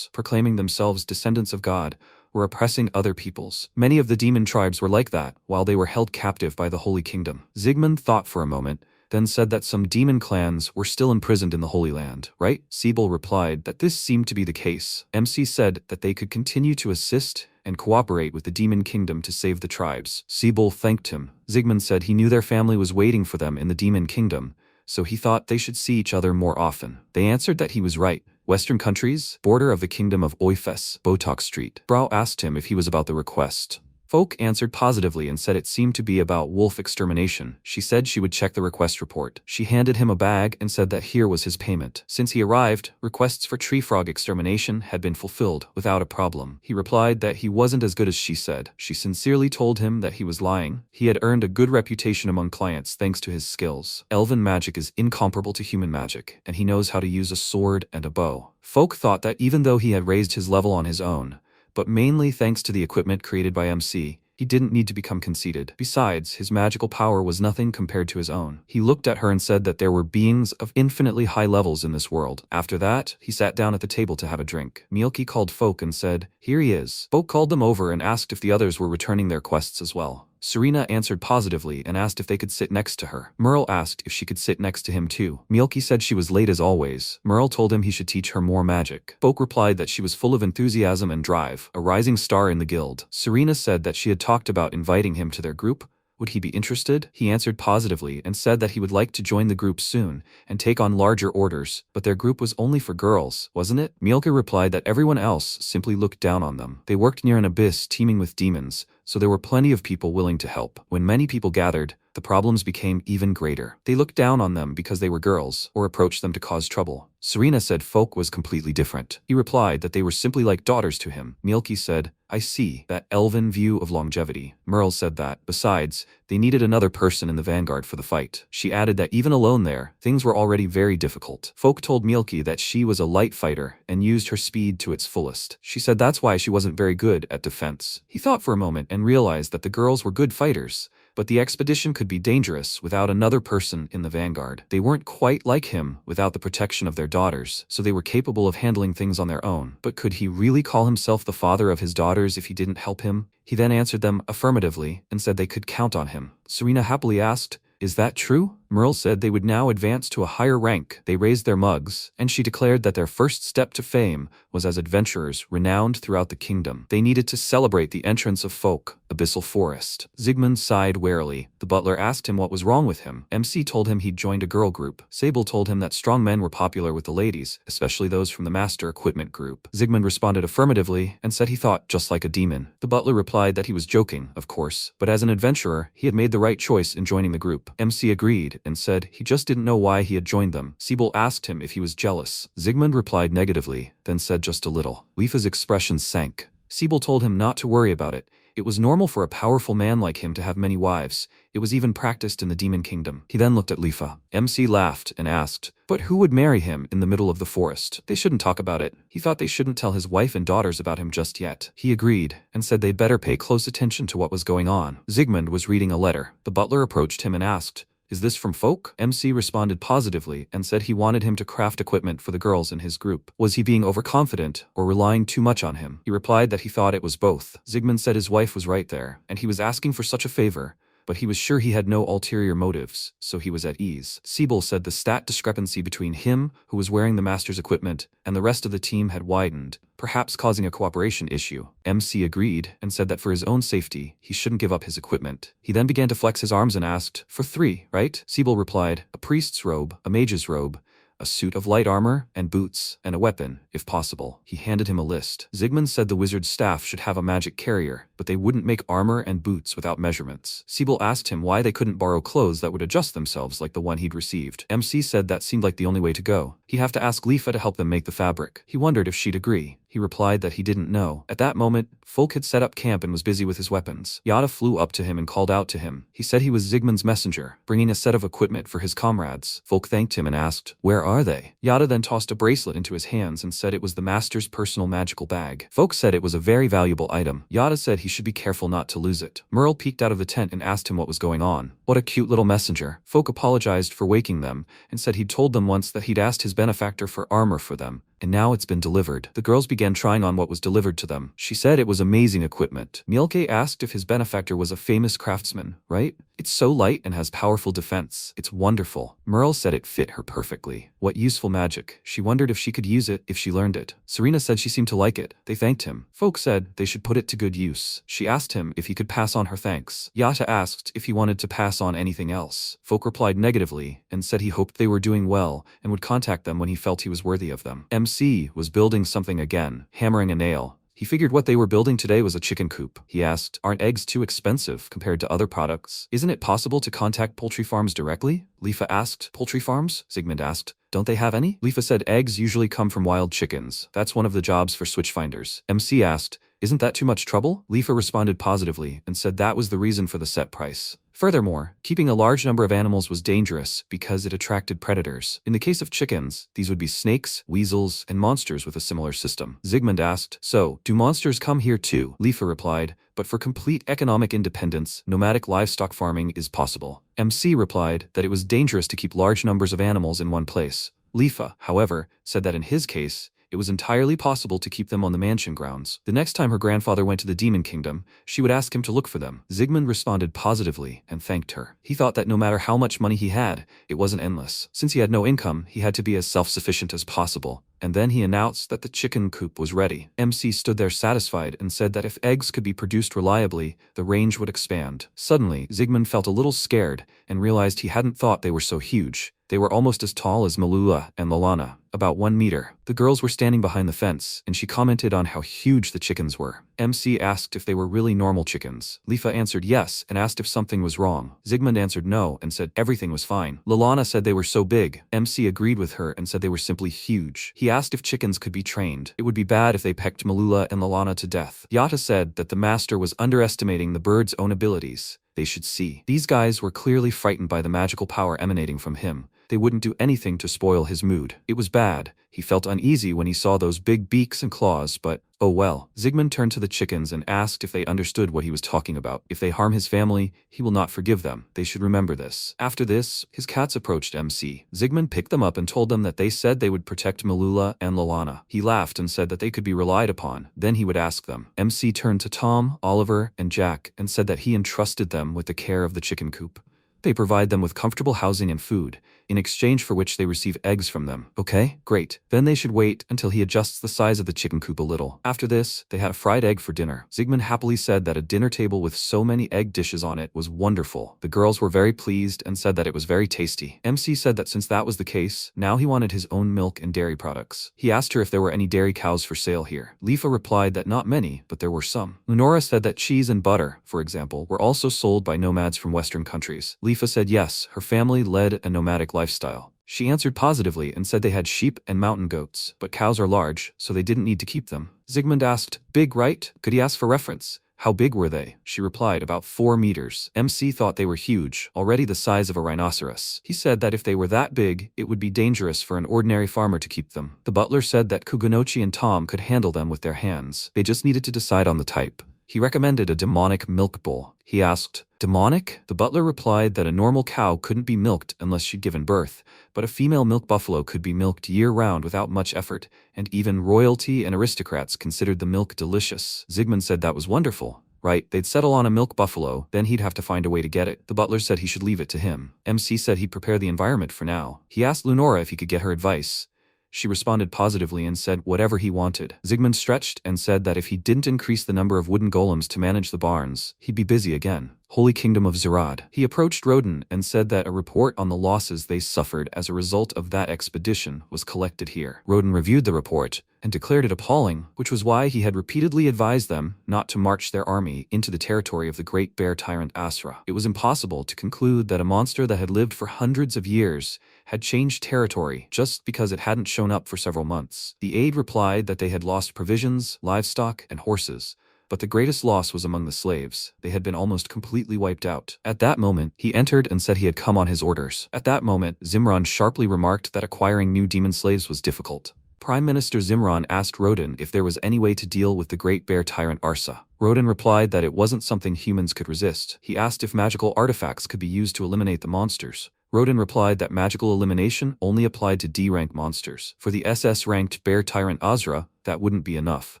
proclaiming themselves descendants of God, were oppressing other peoples. Many of the demon tribes were like that, while they were held captive by the Holy Kingdom. Sigmund thought for a moment, then said that some demon clans were still imprisoned in the Holy Land, right? Sebel replied that this seemed to be the case. MC said that they could continue to assist and cooperate with the Demon Kingdom to save the tribes. Sebel thanked him. Sigmund said he knew their family was waiting for them in the Demon Kingdom, so he thought they should see each other more often. They answered that he was right. Western countries, border of the kingdom of Oifes, Botox Street. Brau asked him if he was about the request. Folk answered positively and said it seemed to be about wolf extermination. She said she would check the request report. She handed him a bag and said that here was his payment. Since he arrived, requests for tree frog extermination had been fulfilled without a problem. He replied that he wasn't as good as she said. She sincerely told him that he was lying. He had earned a good reputation among clients thanks to his skills. Elven magic is incomparable to human magic, and he knows how to use a sword and a bow. Folk thought that even though he had raised his level on his own, but mainly thanks to the equipment created by MC, he didn't need to become conceited. Besides, his magical power was nothing compared to his own. He looked at her and said that there were beings of infinitely high levels in this world. After that, he sat down at the table to have a drink. Mielke called Folk and said, "Here he is." Folk called them over and asked if the others were returning their quests as well. Serena answered positively and asked if they could sit next to her. Merle asked if she could sit next to him too. Mielke said she was late as always. Merle told him he should teach her more magic. Folk replied that she was full of enthusiasm and drive, a rising star in the guild. Serena said that she had talked about inviting him to their group. Would he be interested? He answered positively and said that he would like to join the group soon and take on larger orders, but their group was only for girls, wasn't it? Mielke replied that everyone else simply looked down on them. They worked near an abyss teeming with demons, so there were plenty of people willing to help. When many people gathered, the problems became even greater. They looked down on them because they were girls or approached them to cause trouble. Serena said Folk was completely different. He replied that they were simply like daughters to him. Mielke said, "I see that elven view of longevity." Merle said that, besides, they needed another person in the vanguard for the fight. She added that even alone there, things were already very difficult. Folk told Mielke that she was a light fighter and used her speed to its fullest. She said that's why she wasn't very good at defense. He thought for a moment and realized that the girls were good fighters, but the expedition could be dangerous without another person in the vanguard. They weren't quite like him without the protection of their daughters, so they were capable of handling things on their own. But could he really call himself the father of his daughters if he didn't help him? He then answered them affirmatively and said they could count on him. Serena happily asked, "Is that true?" Merle said they would now advance to a higher rank. They raised their mugs, and she declared that their first step to fame was as adventurers renowned throughout the kingdom. They needed to celebrate the entrance of Folk, Abyssal Forest. Sigmund sighed warily. The butler asked him what was wrong with him. MC told him he'd joined a girl group. Sebel told him that strong men were popular with the ladies, especially those from the master equipment group. Sigmund responded affirmatively and said he thought just like a demon. The butler replied that he was joking, of course, but as an adventurer, he had made the right choice in joining the group. MC agreed and said he just didn't know why he had joined them. Sebel asked him if he was jealous. Sigmund replied negatively, then said just a little. Leafa's expression sank. Sebel told him not to worry about it. It was normal for a powerful man like him to have many wives. It was even practiced in the Demon Kingdom. He then looked at Leafa. MC laughed and asked, "But who would marry him in the middle of the forest? They shouldn't talk about it." He thought they shouldn't tell his wife and daughters about him just yet. He agreed and said they'd better pay close attention to what was going on. Sigmund was reading a letter. The butler approached him and asked, "Is this from Folk?" MC responded positively and said he wanted him to craft equipment for the girls in his group. Was he being overconfident or relying too much on him? He replied that he thought it was both. Sigmund said his wife was right there, and he was asking for such a favor, but he was sure he had no ulterior motives, so he was at ease. Sebel said the stat discrepancy between him, who was wearing the master's equipment, and the rest of the team had widened, perhaps causing a cooperation issue. MC agreed and said that for his own safety, he shouldn't give up his equipment. He then began to flex his arms and asked, "For 3, right?" Sebel replied, "A priest's robe, a mage's robe, a suit of light armor, and boots, and a weapon, if possible." He handed him a list. Sigmund said the wizard's staff should have a magic carrier, but they wouldn't make armor and boots without measurements. Sebel asked him why they couldn't borrow clothes that would adjust themselves like the one he'd received. MC said that seemed like the only way to go. He'd have to ask Leafa to help them make the fabric. He wondered if she'd agree. He replied that he didn't know. At that moment, Folk had set up camp and was busy with his weapons. Yada flew up to him and called out to him. He said he was Sigmund's messenger, bringing a set of equipment for his comrades. Folk thanked him and asked, "Where are they?" Yada then tossed a bracelet into his hands and said it was the master's personal magical bag. Folk said it was a very valuable item. Yada said he should be careful not to lose it. Merle peeked out of the tent and asked him what was going on. What a cute little messenger. Folk apologized for waking them and said he'd told them once that he'd asked his benefactor for armor for them, and now it's been delivered. The girls began trying on what was delivered to them. She said it was amazing equipment. Mielke asked if his benefactor was a famous craftsman, right? It's so light and has powerful defense. It's wonderful. Merle said it fit her perfectly. What useful magic. She wondered if she could use it if she learned it. Serena said she seemed to like it. They thanked him. Folk said they should put it to good use. She asked him if he could pass on her thanks. Yata asked if he wanted to pass on anything else. Folk replied negatively and said he hoped they were doing well and would contact them when he felt he was worthy of them. MC was building something again, hammering a nail. He figured what they were building today was a chicken coop. He asked, aren't eggs too expensive compared to other products? Isn't it possible to contact poultry farms directly? Leafa asked. Poultry farms? Sigmund asked. Don't they have any? Leafa said eggs usually come from wild chickens. That's one of the jobs for switchfinders. MC asked, isn't that too much trouble? Leafa responded positively and said that was the reason for the set price. Furthermore, keeping a large number of animals was dangerous because it attracted predators. In the case of chickens, these would be snakes, weasels, and monsters with a similar system. Sigmund asked, so, do monsters come here too? Leafa replied, but for complete economic independence, nomadic livestock farming is possible. MC replied that it was dangerous to keep large numbers of animals in one place. Leafa, however, said that in his case, it was entirely possible to keep them on the mansion grounds. The next time her grandfather went to the Demon Kingdom, she would ask him to look for them. Sigmund responded positively and thanked her. He thought that no matter how much money he had, it wasn't endless. Since he had no income, he had to be as self-sufficient as possible. And then he announced that the chicken coop was ready. MC stood there satisfied and said that if eggs could be produced reliably, the range would expand. Suddenly, Sigmund felt a little scared and realized he hadn't thought they were so huge. They were almost as tall as Malula and Lalana, about 1 meter. The girls were standing behind the fence, and she commented on how huge the chickens were. MC asked if they were really normal chickens. Leafa answered yes and asked if something was wrong. Sigmund answered no and said everything was fine. Lalana said they were so big. MC agreed with her and said they were simply huge. He asked if chickens could be trained. It would be bad if they pecked Malula and Lalana to death. Yata said that the master was underestimating the bird's own abilities. They should see. These guys were clearly frightened by the magical power emanating from him. They wouldn't do anything to spoil his mood. It was bad. He felt uneasy when he saw those big beaks and claws, but oh well. Sigmund turned to the chickens and asked if they understood what he was talking about. If they harm his family, he will not forgive them. They should remember this. After this, his cats approached MC. Sigmund picked them up and told them that they said they would protect Malula and Lalana. He laughed and said that they could be relied upon. Then he would ask them. MC turned to Tom, Oliver, and Jack and said that he entrusted them with the care of the chicken coop. They provide them with comfortable housing and food, in exchange for which they receive eggs from them. Okay, great. Then they should wait until he adjusts the size of the chicken coop a little. After this, they had a fried egg for dinner. Sigmund happily said that a dinner table with so many egg dishes on it was wonderful. The girls were very pleased and said that it was very tasty. MC said that since that was the case, now he wanted his own milk and dairy products. He asked her if there were any dairy cows for sale here. Leafa replied that not many, but there were some. Lenora said that cheese and butter, for example, were also sold by nomads from Western countries. Leafa said yes, her family led a nomadic lifestyle. She answered positively and said they had sheep and mountain goats, but cows are large, so they didn't need to keep them. Sigmund asked, big right? Could he ask for reference? How big were they? She replied, about 4 meters. MC thought they were huge, already the size of a rhinoceros. He said that if they were that big, it would be dangerous for an ordinary farmer to keep them. The butler said that Kugunochi and Tom could handle them with their hands. They just needed to decide on the type. He recommended a demonic milk bull. He asked, demonic? The butler replied that a normal cow couldn't be milked unless she'd given birth, but a female milk buffalo could be milked year-round without much effort, and even royalty and aristocrats considered the milk delicious. Sigmund said that was wonderful. Right, they'd settle on a milk buffalo, then he'd have to find a way to get it. The butler said he should leave it to him. MC said he'd prepare the environment for now. He asked Lenora if he could get her advice. She responded positively and said whatever he wanted. Sigmund stretched and said that if he didn't increase the number of wooden golems to manage the barns, he'd be busy again. Holy Kingdom of Zerad. He approached Rodin and said that a report on the losses they suffered as a result of that expedition was collected here. Rodin reviewed the report and declared it appalling, which was why he had repeatedly advised them not to march their army into the territory of the great bear tyrant Asra. It was impossible to conclude that a monster that had lived for hundreds of years had changed territory just because it hadn't shown up for several months. The aide replied that they had lost provisions, livestock, and horses, but the greatest loss was among the slaves. They had been almost completely wiped out. At that moment, he entered and said he had come on his orders. At that moment, Zimran sharply remarked that acquiring new demon slaves was difficult. Prime Minister Zimran asked Rodin if there was any way to deal with the great bear tyrant Arsa. Rodin replied that it wasn't something humans could resist. He asked if magical artifacts could be used to eliminate the monsters. Rodin replied that magical elimination only applied to D-rank monsters. For the SS-ranked bear tyrant Azra, that wouldn't be enough.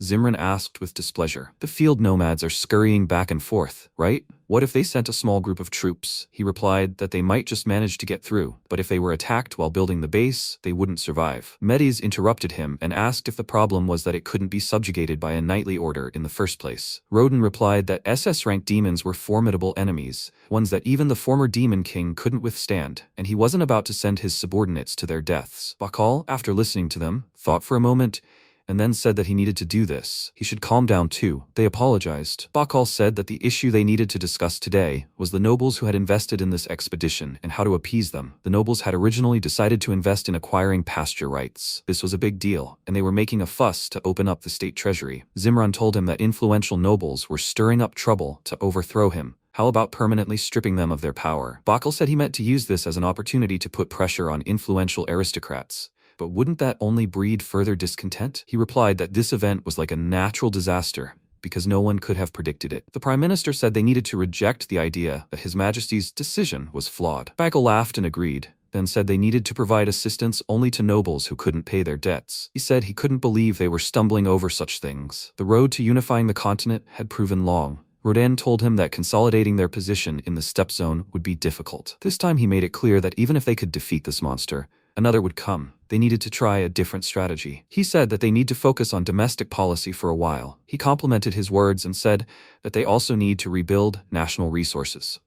Zimran asked with displeasure. The field nomads are scurrying back and forth, right? What if they sent a small group of troops? He replied that they might just manage to get through, but if they were attacked while building the base, they wouldn't survive. Medes interrupted him and asked if the problem was that it couldn't be subjugated by a knightly order in the first place. Rodin replied that SS-ranked demons were formidable enemies, ones that even the former demon king couldn't withstand, and he wasn't about to send his subordinates to their deaths. Bakal, after listening to them, thought for a moment, and then said that he needed to do this. He should calm down too. They apologized. Bakal said that the issue they needed to discuss today was the nobles who had invested in this expedition and how to appease them. The nobles had originally decided to invest in acquiring pasture rights. This was a big deal, and they were making a fuss to open up the state treasury. Zimran told him that influential nobles were stirring up trouble to overthrow him. How about permanently stripping them of their power? Bakal said he meant to use this as an opportunity to put pressure on influential aristocrats. But wouldn't that only breed further discontent? He replied that this event was like a natural disaster, because no one could have predicted it. The Prime Minister said they needed to reject the idea that His Majesty's decision was flawed. Bakal laughed and agreed, then said they needed to provide assistance only to nobles who couldn't pay their debts. He said he couldn't believe they were stumbling over such things. The road to unifying the continent had proven long. Rodin told him that consolidating their position in the steppe zone would be difficult. This time he made it clear that even if they could defeat this monster, another would come. They needed to try a different strategy. He said that they need to focus on domestic policy for a while. He complimented his words and said that they also need to rebuild national resources.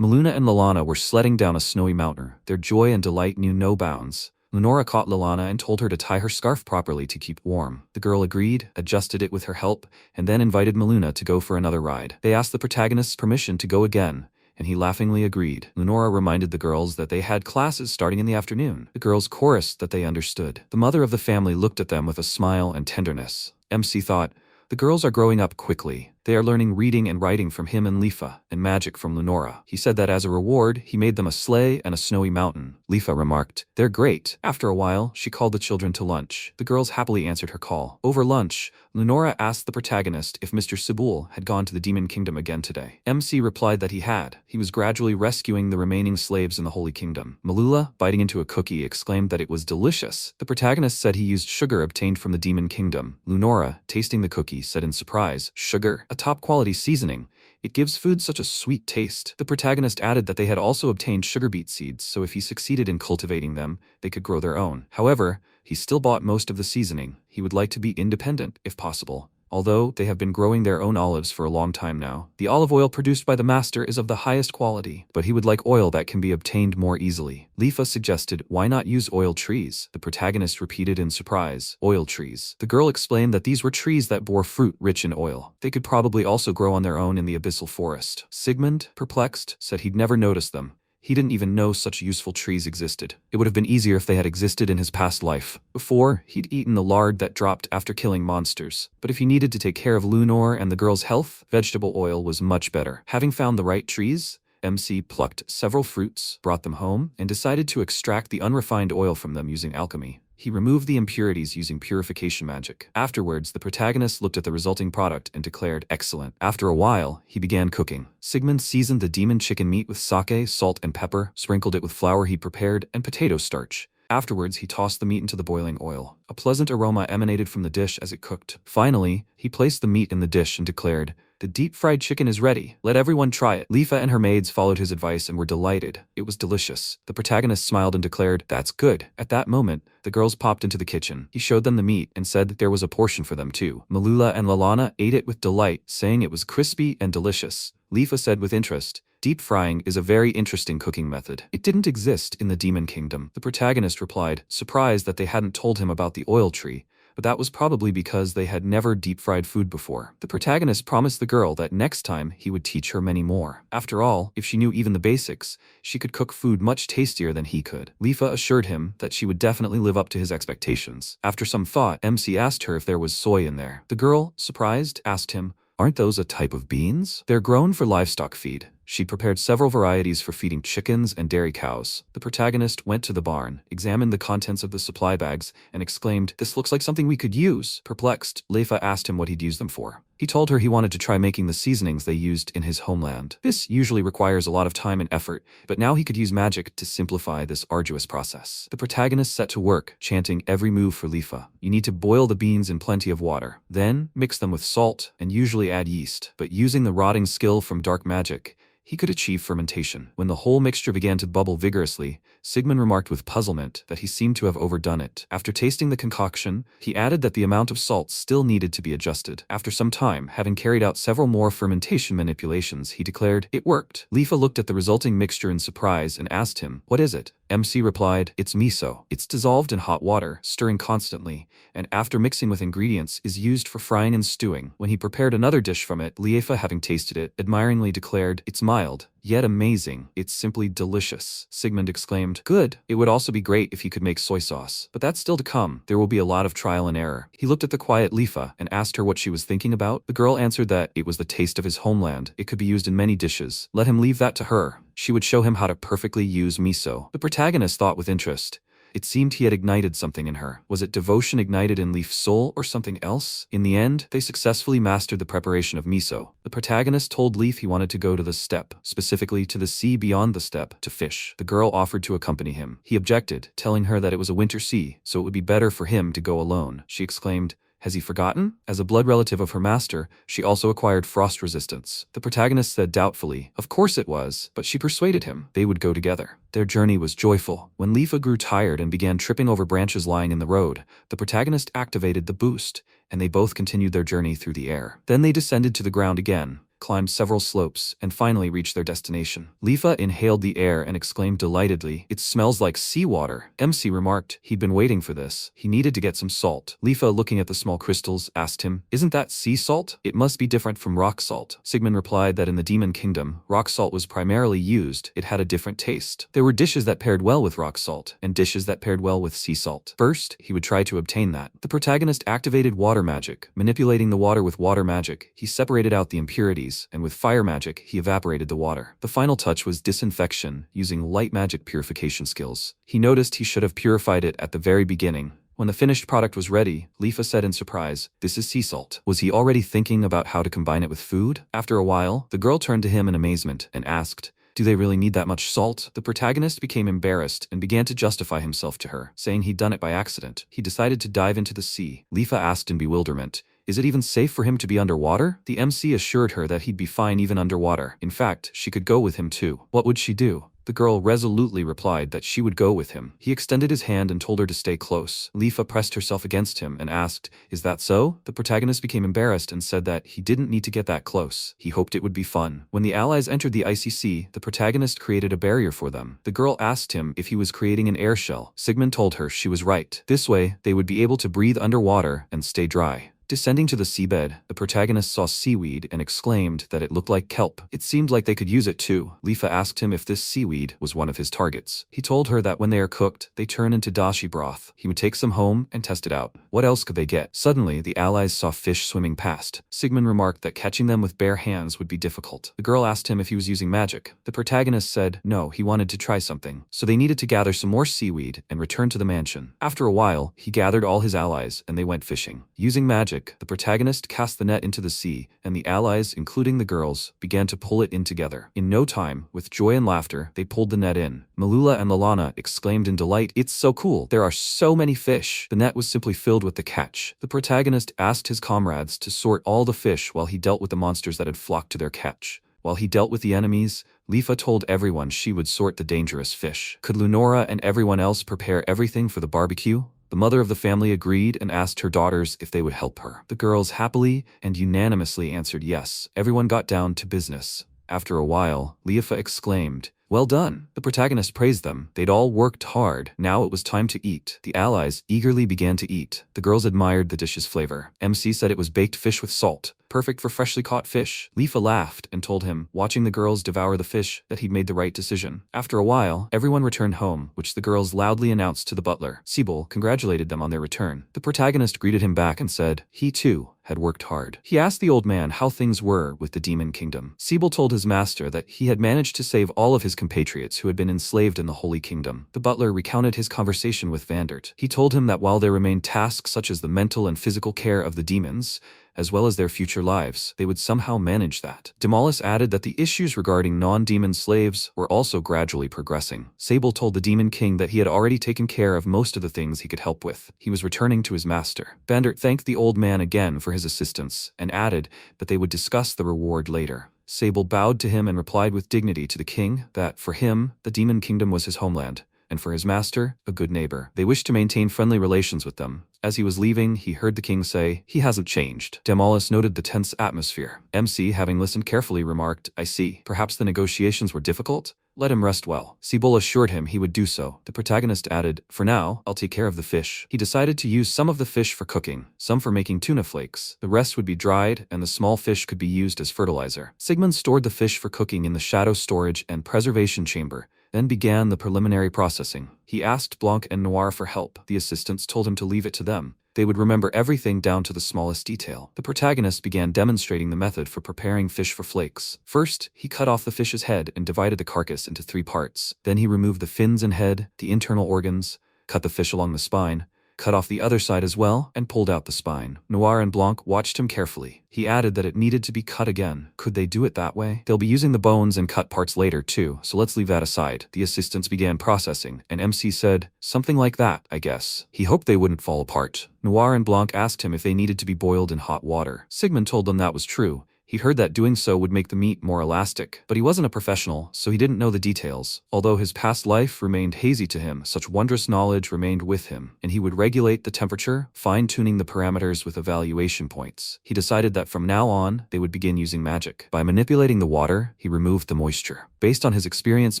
Maluna and Lalana were sledding down a snowy mountain. Their joy and delight knew no bounds. Lunora caught Lalana and told her to tie her scarf properly to keep warm. The girl agreed, adjusted it with her help, and then invited Maluna to go for another ride. They asked the protagonist's permission to go again, and he laughingly agreed. Lunora reminded the girls that they had classes starting in the afternoon. The girls chorused that they understood. The mother of the family looked at them with a smile and tenderness. MC thought, the girls are growing up quickly. They are learning reading and writing from him and Leafa, and magic from Lunora. He said that as a reward, he made them a sleigh and a snowy mountain. Leafa remarked, they're great. After a while, she called the children to lunch. The girls happily answered her call. Over lunch, Lunora asked the protagonist if Mr. Sebel had gone to the Demon Kingdom again today. MC replied that he had. He was gradually rescuing the remaining slaves in the Holy Kingdom. Malula, biting into a cookie, exclaimed that it was delicious. The protagonist said he used sugar obtained from the Demon Kingdom. Lunora, tasting the cookie, said in surprise, sugar? A top-quality seasoning. It gives food such a sweet taste. The protagonist added that they had also obtained sugar beet seeds, so if he succeeded in cultivating them, they could grow their own. However, he still bought most of the seasoning. He would like to be independent, if possible. Although they have been growing their own olives for a long time now, the olive oil produced by the master is of the highest quality, but he would like oil that can be obtained more easily. Leafa suggested, why not use oil trees? The protagonist repeated in surprise, oil trees. The girl explained that these were trees that bore fruit rich in oil. They could probably also grow on their own in the abyssal forest. Sigmund, perplexed, said he'd never noticed them. He didn't even know such useful trees existed. It would have been easier if they had existed in his past life. Before, he'd eaten the lard that dropped after killing monsters. But if he needed to take care of Lunor and the girl's health, vegetable oil was much better. Having found the right trees, MC plucked several fruits, brought them home, and decided to extract the unrefined oil from them using alchemy. He removed the impurities using purification magic. Afterwards, the protagonist looked at the resulting product and declared, excellent. After a while, he began cooking. Sigmund seasoned the demon chicken meat with sake, salt, and pepper, sprinkled it with flour he prepared, and potato starch. Afterwards, he tossed the meat into the boiling oil. A pleasant aroma emanated from the dish as it cooked. Finally, he placed the meat in the dish and declared, the deep-fried chicken is ready. Let everyone try it. Leafa and her maids followed his advice and were delighted. It was delicious. The protagonist smiled and declared, that's good. At that moment, the girls popped into the kitchen. He showed them the meat and said that there was a portion for them too. Malula and Lalana ate it with delight, saying it was crispy and delicious. Leafa said with interest, deep frying is a very interesting cooking method. It didn't exist in the Demon Kingdom. The protagonist replied, surprised that they hadn't told him about the oil tree, but that was probably because they had never deep-fried food before. The protagonist promised the girl that next time he would teach her many more. After all, if she knew even the basics, she could cook food much tastier than he could. Leafa assured him that she would definitely live up to his expectations. After some thought, MC asked her if there was soy in there. The girl, surprised, asked him, aren't those a type of beans? They're grown for livestock feed. She prepared several varieties for feeding chickens and dairy cows. The protagonist went to the barn, examined the contents of the supply bags, and exclaimed, "This looks like something we could use." Perplexed, Leafa asked him what he'd use them for. He told her he wanted to try making the seasonings they used in his homeland. This usually requires a lot of time and effort, but now he could use magic to simplify this arduous process. The protagonist set to work, chanting every move for Leafa. You need to boil the beans in plenty of water. Then, mix them with salt, and usually add yeast. But using the rotting skill from dark magic, he could achieve fermentation. When the whole mixture began to bubble vigorously, Sigmund remarked with puzzlement that he seemed to have overdone it. After tasting the concoction, he added that the amount of salt still needed to be adjusted. After some time, having carried out several more fermentation manipulations, he declared, "It worked." Leafa looked at the resulting mixture in surprise and asked him, "What is it?" MC replied, "It's miso. It's dissolved in hot water, stirring constantly, and after mixing with ingredients is used for frying and stewing." When he prepared another dish from it, Leafa, having tasted it, admiringly declared, "It's mild, yet amazing. It's simply delicious." Sigmund exclaimed, "Good. It would also be great if you could make soy sauce. But that's still to come. There will be a lot of trial and error." He looked at the quiet Leafa and asked her what she was thinking about. The girl answered that it was the taste of his homeland. It could be used in many dishes. Let him leave that to her. She would show him how to perfectly use miso. The protagonist thought with interest. It seemed he had ignited something in her. Was it devotion ignited in Leaf's soul or something else? In the end, they successfully mastered the preparation of miso. The protagonist told Leaf he wanted to go to the steppe, specifically to the sea beyond the steppe, to fish. The girl offered to accompany him. He objected, telling her that it was a winter sea, so it would be better for him to go alone. She exclaimed, "Has he forgotten?" As a blood relative of her master, she also acquired frost resistance. The protagonist said doubtfully, "Of course it was," but she persuaded him. They would go together. Their journey was joyful. When Leafa grew tired and began tripping over branches lying in the road, the protagonist activated the boost, and they both continued their journey through the air. Then they descended to the ground again, climbed several slopes, and finally reached their destination. Leafa inhaled the air and exclaimed delightedly, "It smells like seawater." MC remarked he'd been waiting for this. He needed to get some salt. Leafa, looking at the small crystals, asked him, "Isn't that sea salt? It must be different from rock salt." Sigmund replied that in the Demon Kingdom, rock salt was primarily used. It had a different taste. There were dishes that paired well with rock salt, and dishes that paired well with sea salt. First, he would try to obtain that. The protagonist activated water magic. Manipulating the water with water magic, he separated out the impurities, and with fire magic, he evaporated the water. The final touch was disinfection, using light magic purification skills. He noticed he should have purified it at the very beginning. When the finished product was ready, Leafa said in surprise, "This is sea salt." Was he already thinking about how to combine it with food? After a while, the girl turned to him in amazement and asked, "Do they really need that much salt?" The protagonist became embarrassed and began to justify himself to her, saying he'd done it by accident. He decided to dive into the sea. Leafa asked in bewilderment, "Is it even safe for him to be underwater?" The MC assured her that he'd be fine even underwater. In fact, she could go with him too. What would she do? The girl resolutely replied that she would go with him. He extended his hand and told her to stay close. Leafa pressed herself against him and asked, "Is that so?" The protagonist became embarrassed and said that he didn't need to get that close. He hoped it would be fun. When the allies entered the icy sea, the protagonist created a barrier for them. The girl asked him if he was creating an air shell. Sigmund told her she was right. This way, they would be able to breathe underwater and stay dry. Descending to the seabed, the protagonist saw seaweed and exclaimed that it looked like kelp. It seemed like they could use it too. Leafa asked him if this seaweed was one of his targets. He told her that when they are cooked, they turn into dashi broth. He would take some home and test it out. What else could they get? Suddenly, the allies saw fish swimming past. Sigmund remarked that catching them with bare hands would be difficult. The girl asked him if he was using magic. The protagonist said no, he wanted to try something. So they needed to gather some more seaweed and return to the mansion. After a while, he gathered all his allies and they went fishing. Using magic, the protagonist cast the net into the sea, and the allies, including the girls, began to pull it in together. In no time, with joy and laughter, they pulled the net in. Malula and Lalana exclaimed in delight, "It's so cool! There are so many fish!" The net was simply filled with the catch. The protagonist asked his comrades to sort all the fish while he dealt with the monsters that had flocked to their catch. While he dealt with the enemies, Leafa told everyone she would sort the dangerous fish. Could Lunora and everyone else prepare everything for the barbecue? The mother of the family agreed and asked her daughters if they would help her. The girls happily and unanimously answered yes. Everyone got down to business. After a while, Leafa exclaimed, Well done. The protagonist praised them. They'd all worked hard. Now it was time to eat. The allies eagerly began to eat. The girls admired the dish's flavor. MC said it was baked fish with salt, perfect for freshly caught fish. Leafa laughed and told him, watching the girls devour the fish, that he'd made the right decision. After a while, everyone returned home, which the girls loudly announced to the butler. Sebel congratulated them on their return. The protagonist greeted him back and said he too had worked hard. He asked the old man how things were with the demon kingdom. Sebel told his master that he had managed to save all of his compatriots who had been enslaved in the Holy Kingdom. The butler recounted his conversation with Vandert. He told him that while there remained tasks such as the mental and physical care of the demons, as well as their future lives, they would somehow manage that. Demolus added that the issues regarding non-demon slaves were also gradually progressing. Sebel told the Demon King that he had already taken care of most of the things he could help with. He was returning to his master. Vandert thanked the old man again for his assistance, and added that they would discuss the reward later. Sebel bowed to him and replied with dignity to the king that, for him, the Demon Kingdom was his homeland, and for his master, a good neighbor. They wished to maintain friendly relations with them. As he was leaving, he heard the king say, "He hasn't changed." Demolus noted the tense atmosphere. MC, having listened carefully, remarked, "I see. Perhaps the negotiations were difficult? Let him rest well." Sebel assured him he would do so. The protagonist added, "For now, I'll take care of the fish." He decided to use some of the fish for cooking, some for making tuna flakes. The rest would be dried, and the small fish could be used as fertilizer. Sigmund stored the fish for cooking in the shadow storage and preservation chamber, then began the preliminary processing. He asked Blanc and Noir for help. The assistants told him to leave it to them. They would remember everything down to the smallest detail. The protagonist began demonstrating the method for preparing fish for flakes. First, he cut off the fish's head and divided the carcass into 3 parts. Then he removed the fins and head, the internal organs, cut the fish along the spine, cut off the other side as well, and pulled out the spine. Noir and Blanc watched him carefully. He added that it needed to be cut again. Could they do it that way? They'll be using the bones and cut parts later too, so let's leave that aside. The assistants began processing, and MC said, "Something like that, I guess." He hoped they wouldn't fall apart. Noir and Blanc asked him if they needed to be boiled in hot water. Sigmund told them that was true. He'd heard that doing so would make the meat more elastic, but he wasn't a professional, so he didn't know the details. Although his past life remained hazy to him, such wondrous knowledge remained with him, and he would regulate the temperature, fine-tuning the parameters with evaluation points. He decided that from now on, they would begin using magic. By manipulating the water, he removed the moisture. Based on his experience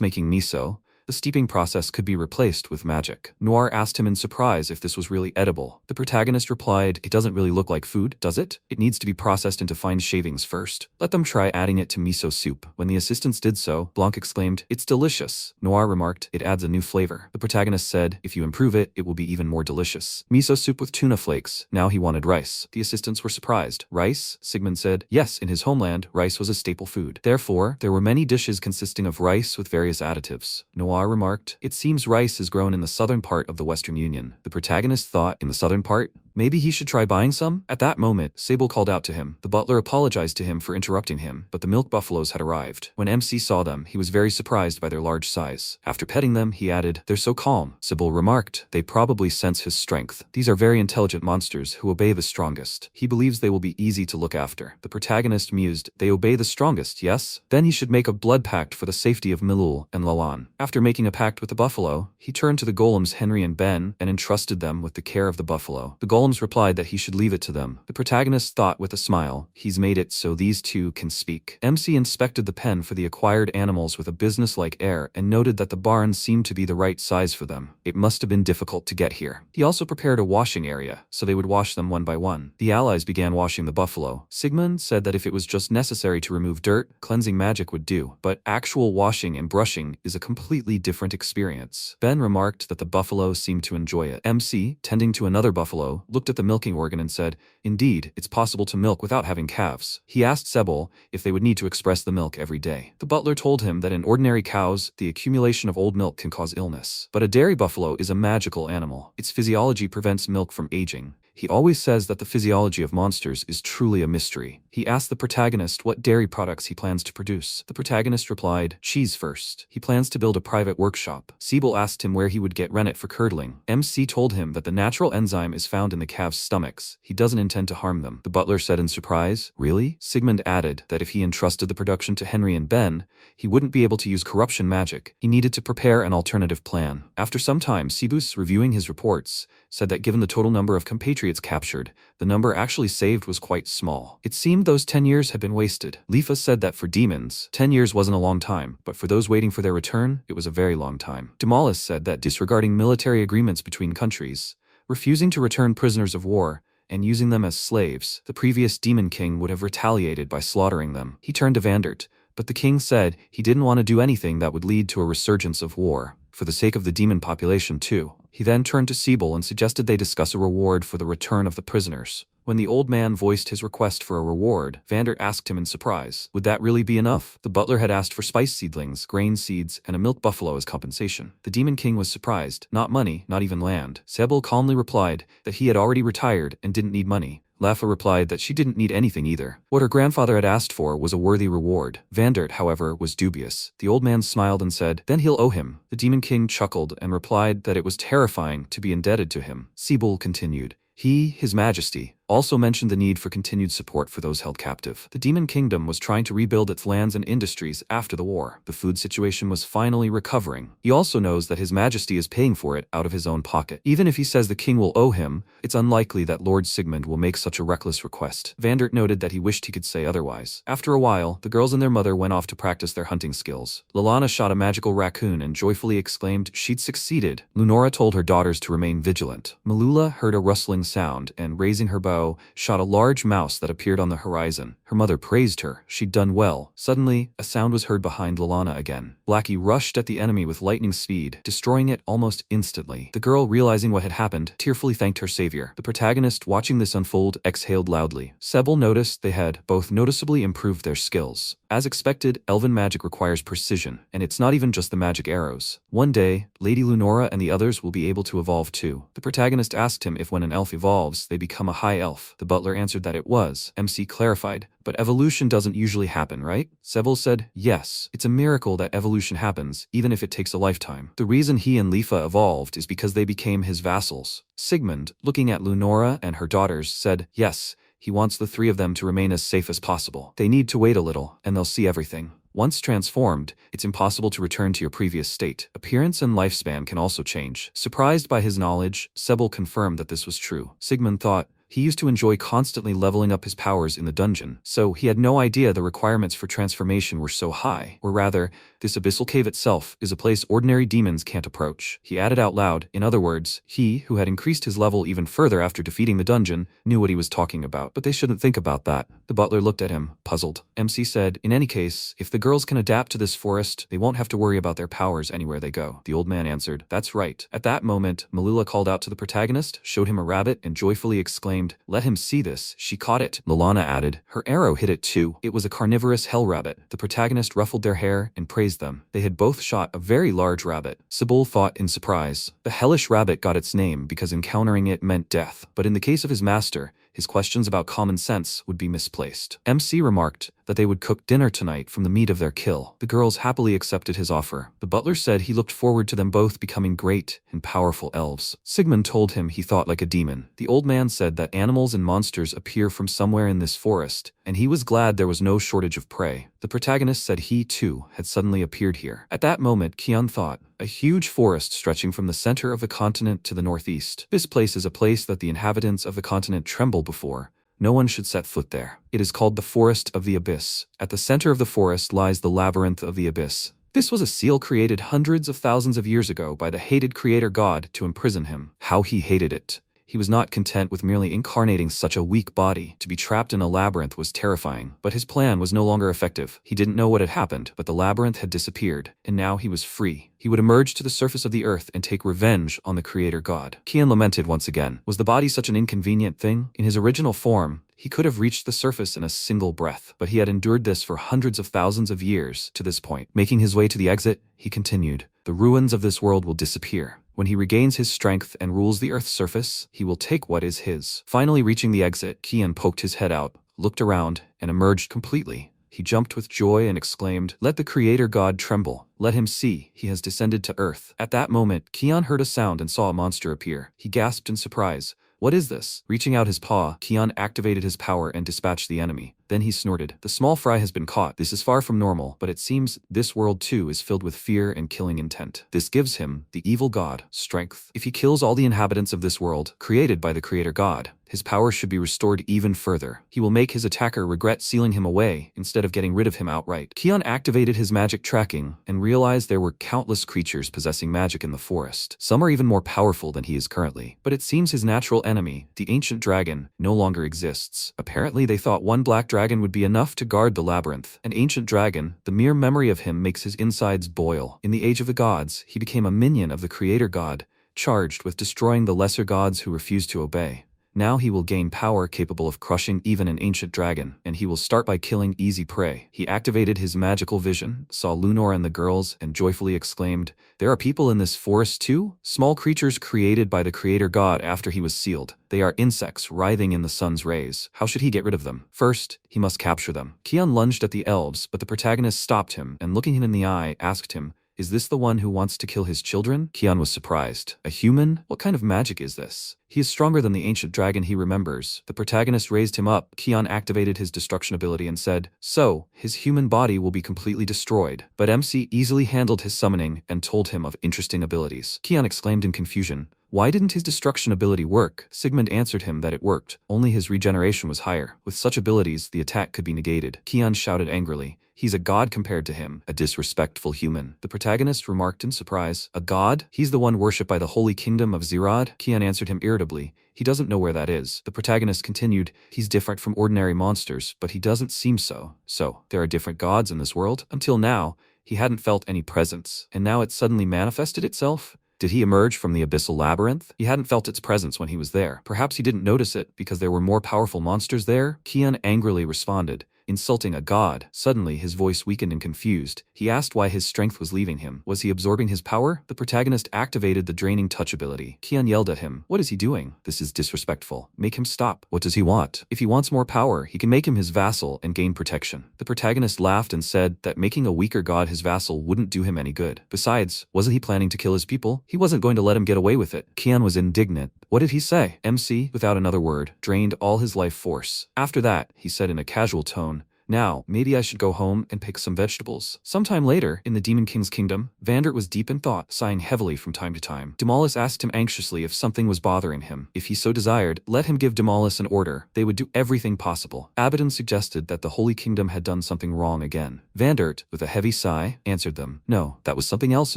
making miso, the steeping process could be replaced with magic. Noir asked him in surprise if this was really edible. The protagonist replied, "It doesn't really look like food, does it? It needs to be processed into fine shavings first. Let them try adding it to miso soup." When the assistants did so, Blanc exclaimed, "It's delicious." Noir remarked, "It adds a new flavor." The protagonist said, "If you improve it, it will be even more delicious." Miso soup with tuna flakes. Now he wanted rice. The assistants were surprised. "Rice?" Sigmund said. Yes, in his homeland, rice was a staple food. Therefore, there were many dishes consisting of rice with various additives. Noir remarked, "It seems rice is grown in the southern part of the Western Union." The protagonist thought, in the southern part? Maybe he should try buying some? At that moment, Sebel called out to him. The butler apologized to him for interrupting him, but the milk buffaloes had arrived. When MC saw them, he was very surprised by their large size. After petting them, he added, "They're so calm." Sebel remarked, "They probably sense his strength. These are very intelligent monsters who obey the strongest. He believes they will be easy to look after." The protagonist mused, "They obey the strongest, yes? Then he should make a blood pact for the safety of Milul and Lalan." After making a pact with the buffalo, he turned to the golems Henry and Ben and entrusted them with the care of the buffalo. The golems replied that he should leave it to them. The protagonist thought with a smile, "He's made it so these two can speak." MC inspected the pen for the acquired animals with a business-like air and noted that the barn seemed to be the right size for them. It must have been difficult to get here. He also prepared a washing area, so they would wash them one by one. The allies began washing the buffalo. Sigmund said that if it was just necessary to remove dirt, cleansing magic would do, but actual washing and brushing is a completely different experience. Ben remarked that the buffalo seemed to enjoy it. MC, tending to another buffalo, looked at the milking organ and said, "Indeed, it's possible to milk without having calves." He asked Sebel if they would need to express the milk every day. The butler told him that in ordinary cows, the accumulation of old milk can cause illness. But a dairy buffalo is a magical animal. Its physiology prevents milk from aging. He always says that the physiology of monsters is truly a mystery. He asked the protagonist what dairy products he plans to produce. The protagonist replied, "Cheese first. He plans to build a private workshop." Sebel asked him where he would get rennet for curdling. MC told him that the natural enzyme is found in the calves' stomachs. He doesn't intend to harm them. The butler said in surprise, "Really?" Sigmund added that if he entrusted the production to Henry and Ben, he wouldn't be able to use corruption magic. He needed to prepare an alternative plan. After some time, Sebus, reviewing his reports, said that given the total number of compatriots compatriots captured, the number actually saved was quite small. It seemed those 10 years had been wasted. Leafa said that for demons, 10 years wasn't a long time, but for those waiting for their return, it was a very long time. Demalis said that disregarding military agreements between countries, refusing to return prisoners of war, and using them as slaves, the previous demon king would have retaliated by slaughtering them. He turned to Vandert, but the king said he didn't want to do anything that would lead to a resurgence of war, for the sake of the demon population too. He then turned to Sebel and suggested they discuss a reward for the return of the prisoners. When the old man voiced his request for a reward, Vandert asked him in surprise, would that really be enough? The butler had asked for spice seedlings, grain seeds, and a milk buffalo as compensation. The demon king was surprised. Not money, not even land. Sebel calmly replied that he had already retired and didn't need money. Leafa replied that she didn't need anything either. What her grandfather had asked for was a worthy reward. Vandert, however, was dubious. The old man smiled and said, then he'll owe him. The demon king chuckled and replied that it was terrifying to be indebted to him. Sebel continued, he, His Majesty, also mentioned the need for continued support for those held captive. The Demon Kingdom was trying to rebuild its lands and industries after the war. The food situation was finally recovering. He also knows that His Majesty is paying for it out of his own pocket. Even if he says the king will owe him, it's unlikely that Lord Sigmund will make such a reckless request. Vandert noted that he wished he could say otherwise. After a while, the girls and their mother went off to practice their hunting skills. Lilana shot a magical raccoon and joyfully exclaimed she'd succeeded. Lunora told her daughters to remain vigilant. Malula heard a rustling sound and, raising her bow, shot a large mouse that appeared on the horizon. Her mother praised her. She'd done well. Suddenly, a sound was heard behind Lilana again. Blackie rushed at the enemy with lightning speed, destroying it almost instantly. The girl, realizing what had happened, tearfully thanked her savior. The protagonist, watching this unfold, exhaled loudly. Sebel noticed they had both noticeably improved their skills. As expected, elven magic requires precision, and it's not even just the magic arrows. One day, Lady Lunora and the others will be able to evolve too. The protagonist asked him if when an elf evolves, they become a high elf. The butler answered that it was. MC clarified, but evolution doesn't usually happen, right? Sebel said, yes. It's a miracle that evolution happens, even if it takes a lifetime. The reason he and Leafa evolved is because they became his vassals. Sigmund, looking at Lunora and her daughters, said, yes, he wants the three of them to remain as safe as possible. They need to wait a little, and they'll see everything. Once transformed, it's impossible to return to your previous state. Appearance and lifespan can also change. Surprised by his knowledge, Sebel confirmed that this was true. Sigmund thought, he used to enjoy constantly leveling up his powers in the dungeon, so he had no idea the requirements for transformation were so high, or rather, this abyssal cave itself is a place ordinary demons can't approach. He added out loud, in other words, he, who had increased his level even further after defeating the dungeon, knew what he was talking about, but they shouldn't think about that. The butler looked at him, puzzled. MC said, in any case, if the girls can adapt to this forest, they won't have to worry about their powers anywhere they go. The old man answered, that's right. At that moment, Malula called out to the protagonist, showed him a rabbit, and joyfully exclaimed, let him see this. She caught it. Lilana added, her arrow hit it too. It was a carnivorous hell rabbit. The protagonist ruffled their hair and praised them. They had both shot a very large rabbit. Sebel thought in surprise. The hellish rabbit got its name because encountering it meant death, but in the case of his master, his questions about common sense would be misplaced. MC remarked that they would cook dinner tonight from the meat of their kill. The girls happily accepted his offer. The butler said he looked forward to them both becoming great and powerful elves. Sigmund told him he thought like a demon. The old man said that animals and monsters appear from somewhere in this forest, and he was glad there was no shortage of prey. The protagonist said he, too, had suddenly appeared here. At that moment, Kian thought, a huge forest stretching from the center of the continent to the northeast. This place is a place that the inhabitants of the continent tremble before. No one should set foot there. It is called the Forest of the Abyss. At the center of the forest lies the Labyrinth of the Abyss. This was a seal created hundreds of thousands of years ago by the hated creator god to imprison him. How he hated it. He was not content with merely incarnating such a weak body. To be trapped in a labyrinth was terrifying, but his plan was no longer effective. He didn't know what had happened, but the labyrinth had disappeared, and now he was free. He would emerge to the surface of the earth and take revenge on the creator god. Kian lamented once again. Was the body such an inconvenient thing? In his original form, he could have reached the surface in a single breath, but he had endured this for hundreds of thousands of years to this point. Making his way to the exit, he continued, the ruins of this world will disappear. When he regains his strength and rules the Earth's surface, he will take what is his. Finally reaching the exit, Kian poked his head out, looked around, and emerged completely. He jumped with joy and exclaimed, let the creator god tremble. Let him see, he has descended to Earth. At that moment, Kian heard a sound and saw a monster appear. He gasped in surprise. What is this? Reaching out his paw, Kion activated his power and dispatched the enemy. Then he snorted. The small fry has been caught. This is far from normal, but it seems this world too is filled with fear and killing intent. This gives him, the evil god, strength. If he kills all the inhabitants of this world, created by the creator god, his power should be restored even further. He will make his attacker regret sealing him away instead of getting rid of him outright. Kion activated his magic tracking and realized there were countless creatures possessing magic in the forest. Some are even more powerful than he is currently. But it seems his natural enemy, the ancient dragon, no longer exists. Apparently they thought one black dragon would be enough to guard the labyrinth. An ancient dragon, the mere memory of him makes his insides boil. In the age of the gods, he became a minion of the creator god, charged with destroying the lesser gods who refused to obey. Now he will gain power capable of crushing even an ancient dragon, and he will start by killing easy prey. He activated his magical vision, saw Lunor and the girls, and joyfully exclaimed, "There are people in this forest too? Small creatures created by the creator god after he was sealed. They are insects writhing in the sun's rays. How should he get rid of them? First, he must capture them." Kion lunged at the elves, but the protagonist stopped him, and looking him in the eye, asked him, "Is this the one who wants to kill his children?" Kion was surprised. A human? What kind of magic is this? He is stronger than the ancient dragon he remembers. The protagonist raised him up. Kion activated his destruction ability and said, "So, his human body will be completely destroyed." But MC easily handled his summoning and told him of interesting abilities. Kion exclaimed in confusion, "Why didn't his destruction ability work?" Sigmund answered him that it worked, only his regeneration was higher. With such abilities, the attack could be negated. Kion shouted angrily, "He's a god compared to him, a disrespectful human." The protagonist remarked in surprise, "A god? He's the one worshipped by the holy kingdom of Zirad?" Kion answered him irritably, "He doesn't know where that is." The protagonist continued, "He's different from ordinary monsters, but he doesn't seem so. So, there are different gods in this world? Until now, he hadn't felt any presence, and now it suddenly manifested itself? Did he emerge from the abyssal labyrinth? He hadn't felt its presence when he was there. Perhaps he didn't notice it because there were more powerful monsters there? Kion angrily responded, "Insulting a god." Suddenly his voice weakened and confused. He asked why his strength was leaving him. Was he absorbing his power? The protagonist activated the draining touch ability. Kion yelled at him, "What is he doing? This is disrespectful. Make him stop." "What does he want?" "If he wants more power, he can make him his vassal and gain protection." The protagonist laughed and said that making a weaker god his vassal wouldn't do him any good. Besides, wasn't he planning to kill his people? He wasn't going to let him get away with it. Kion was indignant. What did he say? MC, without another word, drained all his life force. After that, he said in a casual tone, "Now, maybe I should go home and pick some vegetables." Sometime later, in the Demon King's kingdom, Vandert was deep in thought, sighing heavily from time to time. Demolus asked him anxiously if something was bothering him. If he so desired, let him give Demolus an order. They would do everything possible. Abaddon suggested that the Holy Kingdom had done something wrong again. Vandert, with a heavy sigh, answered them, "No, that was something else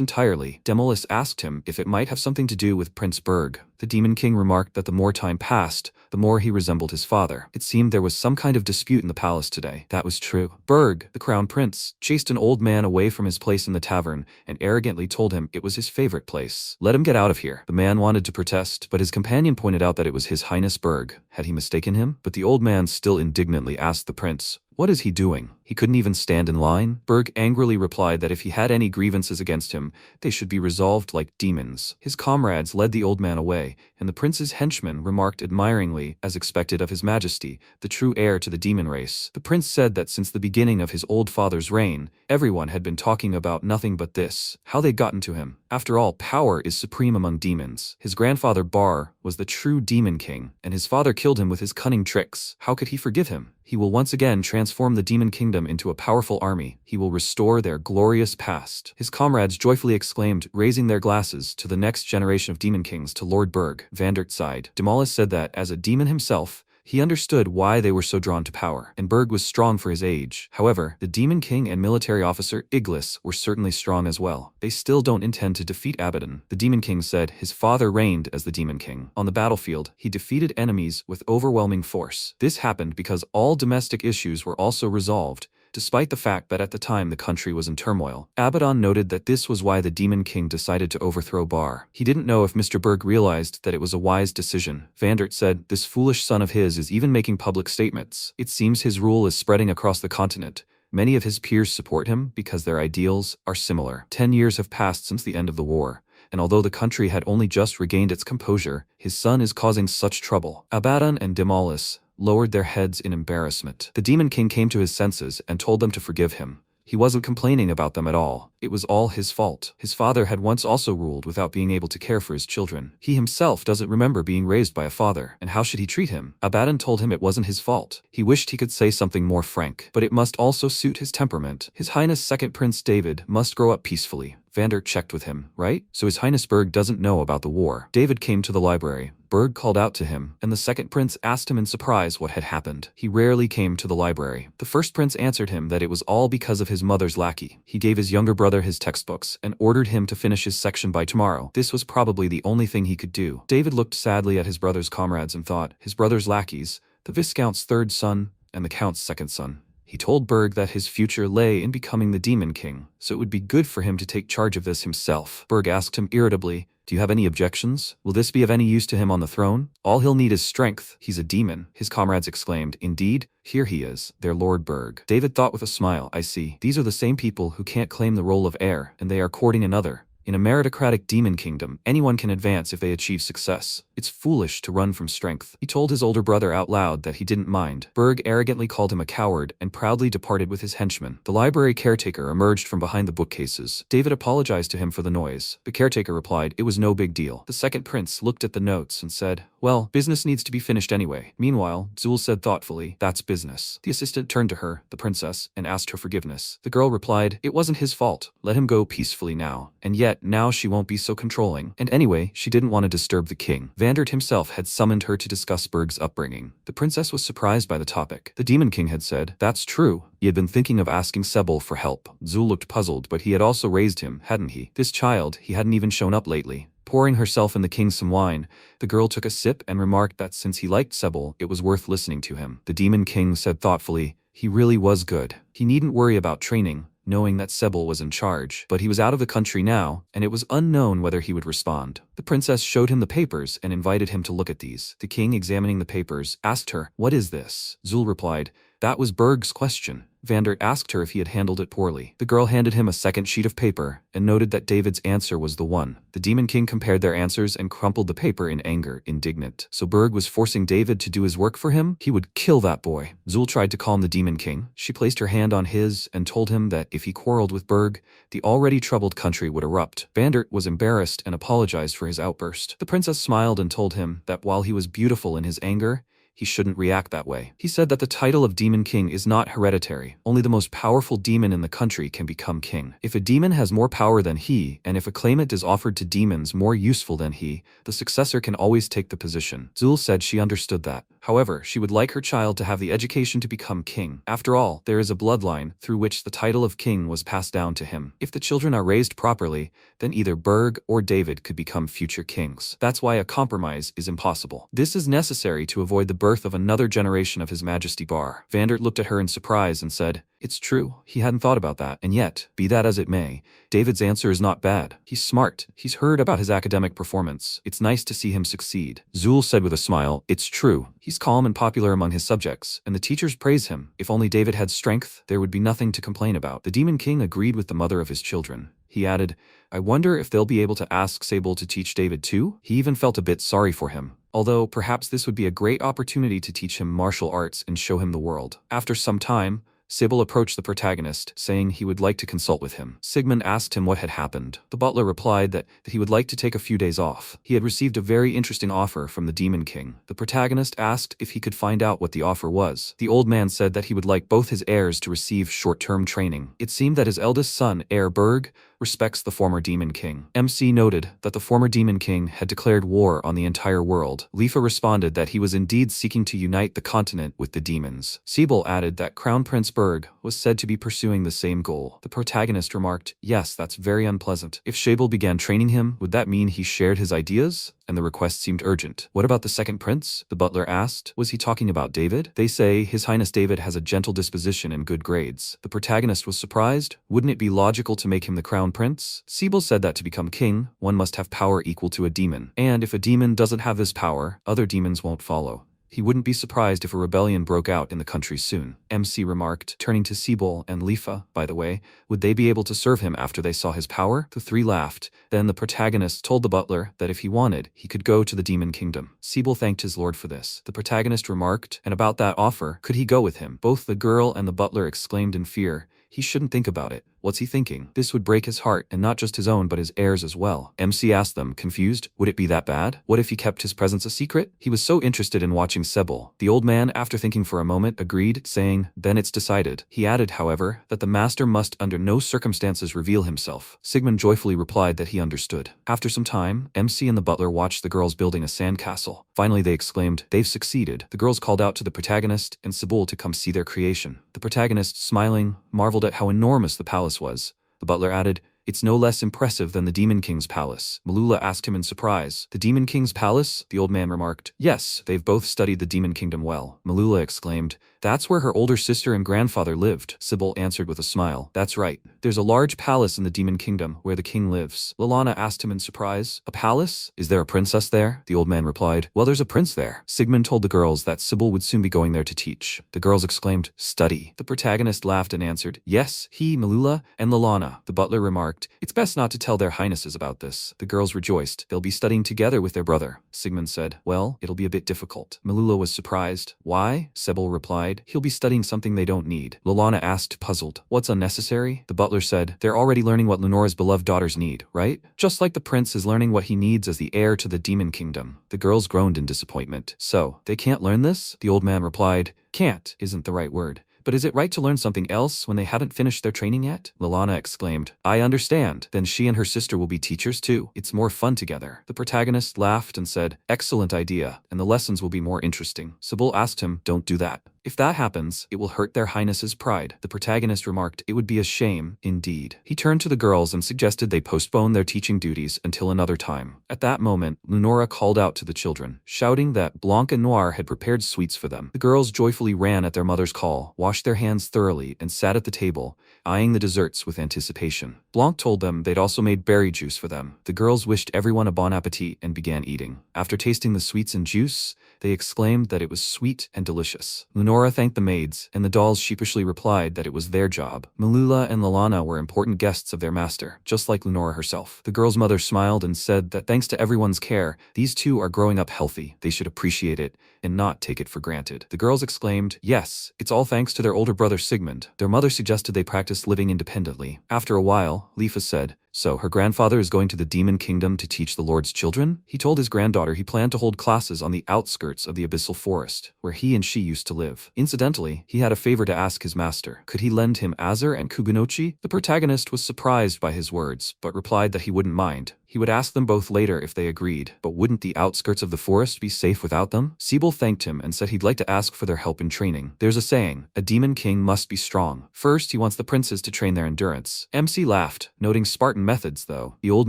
entirely." Demolus asked him if it might have something to do with Prince Berg. The Demon King remarked that the more time passed, the more he resembled his father. It seemed there was some kind of dispute in the palace today. That was true. Berg, the crown prince, chased an old man away from his place in the tavern and arrogantly told him it was his favorite place. "Let him get out of here." The man wanted to protest, but his companion pointed out that it was His Highness Berg. Had he mistaken him? But the old man still indignantly asked the prince, "What is he doing? He couldn't even stand in line?" Berg angrily replied that if he had any grievances against him, they should be resolved like demons. His comrades led the old man away, and the prince's henchmen remarked admiringly, as expected of his majesty, the true heir to the demon race. The prince said that since the beginning of his old father's reign, everyone had been talking about nothing but this, how they'd gotten to him. After all, power is supreme among demons. His grandfather Bar was the true demon king, and his father killed him with his cunning tricks. How could he forgive him? He will once again transform the demon kingdom into a powerful army. He will restore their glorious past. His comrades joyfully exclaimed, raising their glasses to the next generation of demon kings to Lord Berg. Vandert sighed. Demolus said that, as a demon himself, he understood why they were so drawn to power, and Berg was strong for his age. However, the Demon King and military officer Iglis were certainly strong as well. They still don't intend to defeat Abaddon. The Demon King said his father reigned as the Demon King. On the battlefield, he defeated enemies with overwhelming force. This happened because all domestic issues were also resolved, despite the fact that at the time the country was in turmoil. Abaddon noted that this was why the Demon King decided to overthrow Bar. He didn't know if Mr. Berg realized that it was a wise decision. Vandert said, "This foolish son of his is even making public statements. It seems his rule is spreading across the continent. Many of his peers support him because their ideals are similar." 10 years have passed since the end of the war, and although the country had only just regained its composure, his son is causing such trouble. Abaddon and Demolus lowered their heads in embarrassment. The Demon King came to his senses and told them to forgive him. He wasn't complaining about them at all. It was all his fault. His father had once also ruled without being able to care for his children. He himself doesn't remember being raised by a father, and how should he treat him? Abaddon told him it wasn't his fault. He wished he could say something more frank, but it must also suit his temperament. His Highness Second Prince David must grow up peacefully. Vander checked with him, right? So His Highness Berg doesn't know about the war. David came to the library. Berg called out to him, and the second prince asked him in surprise what had happened. He rarely came to the library. The first prince answered him that it was all because of his mother's lackey. He gave his younger brother his textbooks and ordered him to finish his section by tomorrow. This was probably the only thing he could do. David looked sadly at his brother's comrades and thought, his brother's lackeys, the Viscount's third son and the Count's second son. He told Berg that his future lay in becoming the Demon King, so it would be good for him to take charge of this himself. Berg asked him irritably, do you have any objections? Will this be of any use to him on the throne? All he'll need is strength. He's a demon. His comrades exclaimed, indeed? Here he is, their Lord Berg. David thought with a smile, I see. These are the same people who can't claim the role of heir, and they are courting another. In a meritocratic demon kingdom, anyone can advance if they achieve success. It's foolish to run from strength. He told his older brother out loud that he didn't mind. Berg arrogantly called him a coward and proudly departed with his henchmen. The library caretaker emerged from behind the bookcases. David apologized to him for the noise. The caretaker replied it was no big deal. The second prince looked at the notes and said, well, business needs to be finished anyway. Meanwhile, Zul said thoughtfully, that's business. The assistant turned to her, the princess, and asked her forgiveness. The girl replied, it wasn't his fault. Let him go peacefully now. And yet, now she won't be so controlling. And anyway, she didn't want to disturb the king. Vandert himself had summoned her to discuss Berg's upbringing. The princess was surprised by the topic. The Demon King had said, that's true. He had been thinking of asking Sebel for help. Zul looked puzzled, but he had also raised him, hadn't he? This child, he hadn't even shown up lately. Pouring herself and the king some wine, the girl took a sip and remarked that since he liked Sebel, it was worth listening to him. The Demon King said thoughtfully, he really was good. He needn't worry about training, knowing that Sebel was in charge. But he was out of the country now, and it was unknown whether he would respond. The princess showed him the papers and invited him to look at these. The king, examining the papers, asked her, what is this? Zul replied, that was Berg's question. Vandert asked her if he had handled it poorly. The girl handed him a second sheet of paper and noted that David's answer was the one. The Demon King compared their answers and crumpled the paper in anger, indignant. So Berg was forcing David to do his work for him? He would kill that boy. Zul tried to calm the Demon King. She placed her hand on his and told him that if he quarreled with Berg, the already troubled country would erupt. Vandert was embarrassed and apologized for his outburst. The princess smiled and told him that while he was beautiful in his anger, he shouldn't react that way. He said that the title of Demon King is not hereditary. Only the most powerful demon in the country can become king. If a demon has more power than he, and if a claimant is offered to demons more useful than he, the successor can always take the position. Zul said she understood that. However, she would like her child to have the education to become king. After all, there is a bloodline through which the title of king was passed down to him. If the children are raised properly, then either Berg or David could become future kings. That's why a compromise is impossible. This is necessary to avoid the birth of another generation of His Majesty Bar. Vandert looked at her in surprise and said, it's true, he hadn't thought about that. And yet, be that as it may, David's answer is not bad. He's smart. He's heard about his academic performance. It's nice to see him succeed. Zul said with a smile, it's true. He's calm and popular among his subjects, and the teachers praise him. If only David had strength, there would be nothing to complain about. The Demon King agreed with the mother of his children. He added, I wonder if they'll be able to ask Sebel to teach David too? He even felt a bit sorry for him. Although perhaps this would be a great opportunity to teach him martial arts and show him the world. After some time, Sebel approached the protagonist, saying he would like to consult with him. Sigmund asked him what had happened. The butler replied that he would like to take a few days off. He had received a very interesting offer from the Demon King. The protagonist asked if he could find out what the offer was. The old man said that he would like both his heirs to receive short-term training. It seemed that his eldest son, heir Berg, respects the former Demon King. MC noted that the former Demon King had declared war on the entire world. Leafa responded that he was indeed seeking to unite the continent with the demons. Sebel added that Crown Prince Berg was said to be pursuing the same goal. The protagonist remarked, yes, that's very unpleasant. If Sebel began training him, would that mean he shared his ideas? And the request seemed urgent. What about the second prince? The butler asked. Was he talking about David? They say His Highness David has a gentle disposition and good grades. The protagonist was surprised. Wouldn't it be logical to make him the crown prince? Sebel said that to become king, one must have power equal to a demon. And if a demon doesn't have this power, other demons won't follow. He wouldn't be surprised if a rebellion broke out in the country soon. MC remarked, turning to Sebel and Leafa, by the way, would they be able to serve him after they saw his power? The three laughed. Then the protagonist told the butler that if he wanted, he could go to the demon kingdom. Sebel thanked his lord for this. The protagonist remarked, and about that offer, could he go with him? Both the girl and the butler exclaimed in fear, He shouldn't think about it. What's he thinking? This would break his heart, and not just his own but his heirs as well. MC asked them, confused, would it be that bad? What if he kept his presence a secret? He was so interested in watching Sebel. The old man, after thinking for a moment, agreed, saying, then it's decided. He added, however, that the master must under no circumstances reveal himself. Sigmund joyfully replied that he understood. After some time, MC and the butler watched the girls building a sandcastle. Finally they exclaimed, they've succeeded. The girls called out to the protagonist and Sebel to come see their creation. The protagonist, smiling, marveled at how enormous the palace was. The butler added, it's no less impressive than the Demon King's palace. Malula asked him in surprise. The Demon King's palace? The old man remarked. Yes, they've both studied the Demon Kingdom well. Malula exclaimed. That's where her older sister and grandfather lived. Sebel answered with a smile. That's right. There's a large palace in the Demon Kingdom where the king lives. Lalana asked him in surprise. A palace? Is there a princess there? The old man replied. Well, there's a prince there. Sigmund told the girls that Sebel would soon be going there to teach. The girls exclaimed, study. The protagonist laughed and answered, yes, he, Malula, and Lalana. The butler remarked, it's best not to tell their highnesses about this. The girls rejoiced. They'll be studying together with their brother. Sigmund said, well, it'll be a bit difficult. Malula was surprised. Why? Sebel replied, he'll be studying something they don't need. Lalana asked, puzzled. What's unnecessary? The butler said, they're already learning what Lunora's beloved daughters need, right? Just like the prince is learning what he needs as the heir to the Demon Kingdom. The girls groaned in disappointment. So, they can't learn this? The old man replied, can't isn't the right word. But is it right to learn something else when they haven't finished their training yet? Lalana exclaimed. I understand. Then she and her sister will be teachers too. It's more fun together. The protagonist laughed and said, excellent idea, and the lessons will be more interesting. Sebel asked him, don't do that. If that happens, it will hurt their highnesses' pride. The protagonist remarked, it would be a shame, indeed. He turned to the girls and suggested they postpone their teaching duties until another time. At that moment, Lunora called out to the children, shouting that Blanc and Noir had prepared sweets for them. The girls joyfully ran at their mother's call, washed their hands thoroughly, and sat at the table, eyeing the desserts with anticipation. Blanc told them they'd also made berry juice for them. The girls wished everyone a bon appetit and began eating. After tasting the sweets and juice, they exclaimed that it was sweet and delicious. Lunora thanked the maids, and the dolls sheepishly replied that it was their job. Malula and Lalana were important guests of their master, just like Lunora herself. The girl's mother smiled and said that thanks to everyone's care, these two are growing up healthy. They should appreciate it and not take it for granted. The girls exclaimed, yes, it's all thanks to their older brother Sigmund. Their mother suggested they practice living independently. After a while, Leafa said, so her grandfather is going to the Demon Kingdom to teach the Lord's children? He told his granddaughter he planned to hold classes on the outskirts of the Abyssal Forest, where he and she used to live. Incidentally, he had a favor to ask his master. Could he lend him Azur and Kugunochi? The protagonist was surprised by his words, but replied that he wouldn't mind. He would ask them both later if they agreed, but wouldn't the outskirts of the forest be safe without them? Sebel thanked him and said he'd like to ask for their help in training. There's a saying, a demon king must be strong. First, he wants the princes to train their endurance. MC laughed, noting Spartan methods though. The old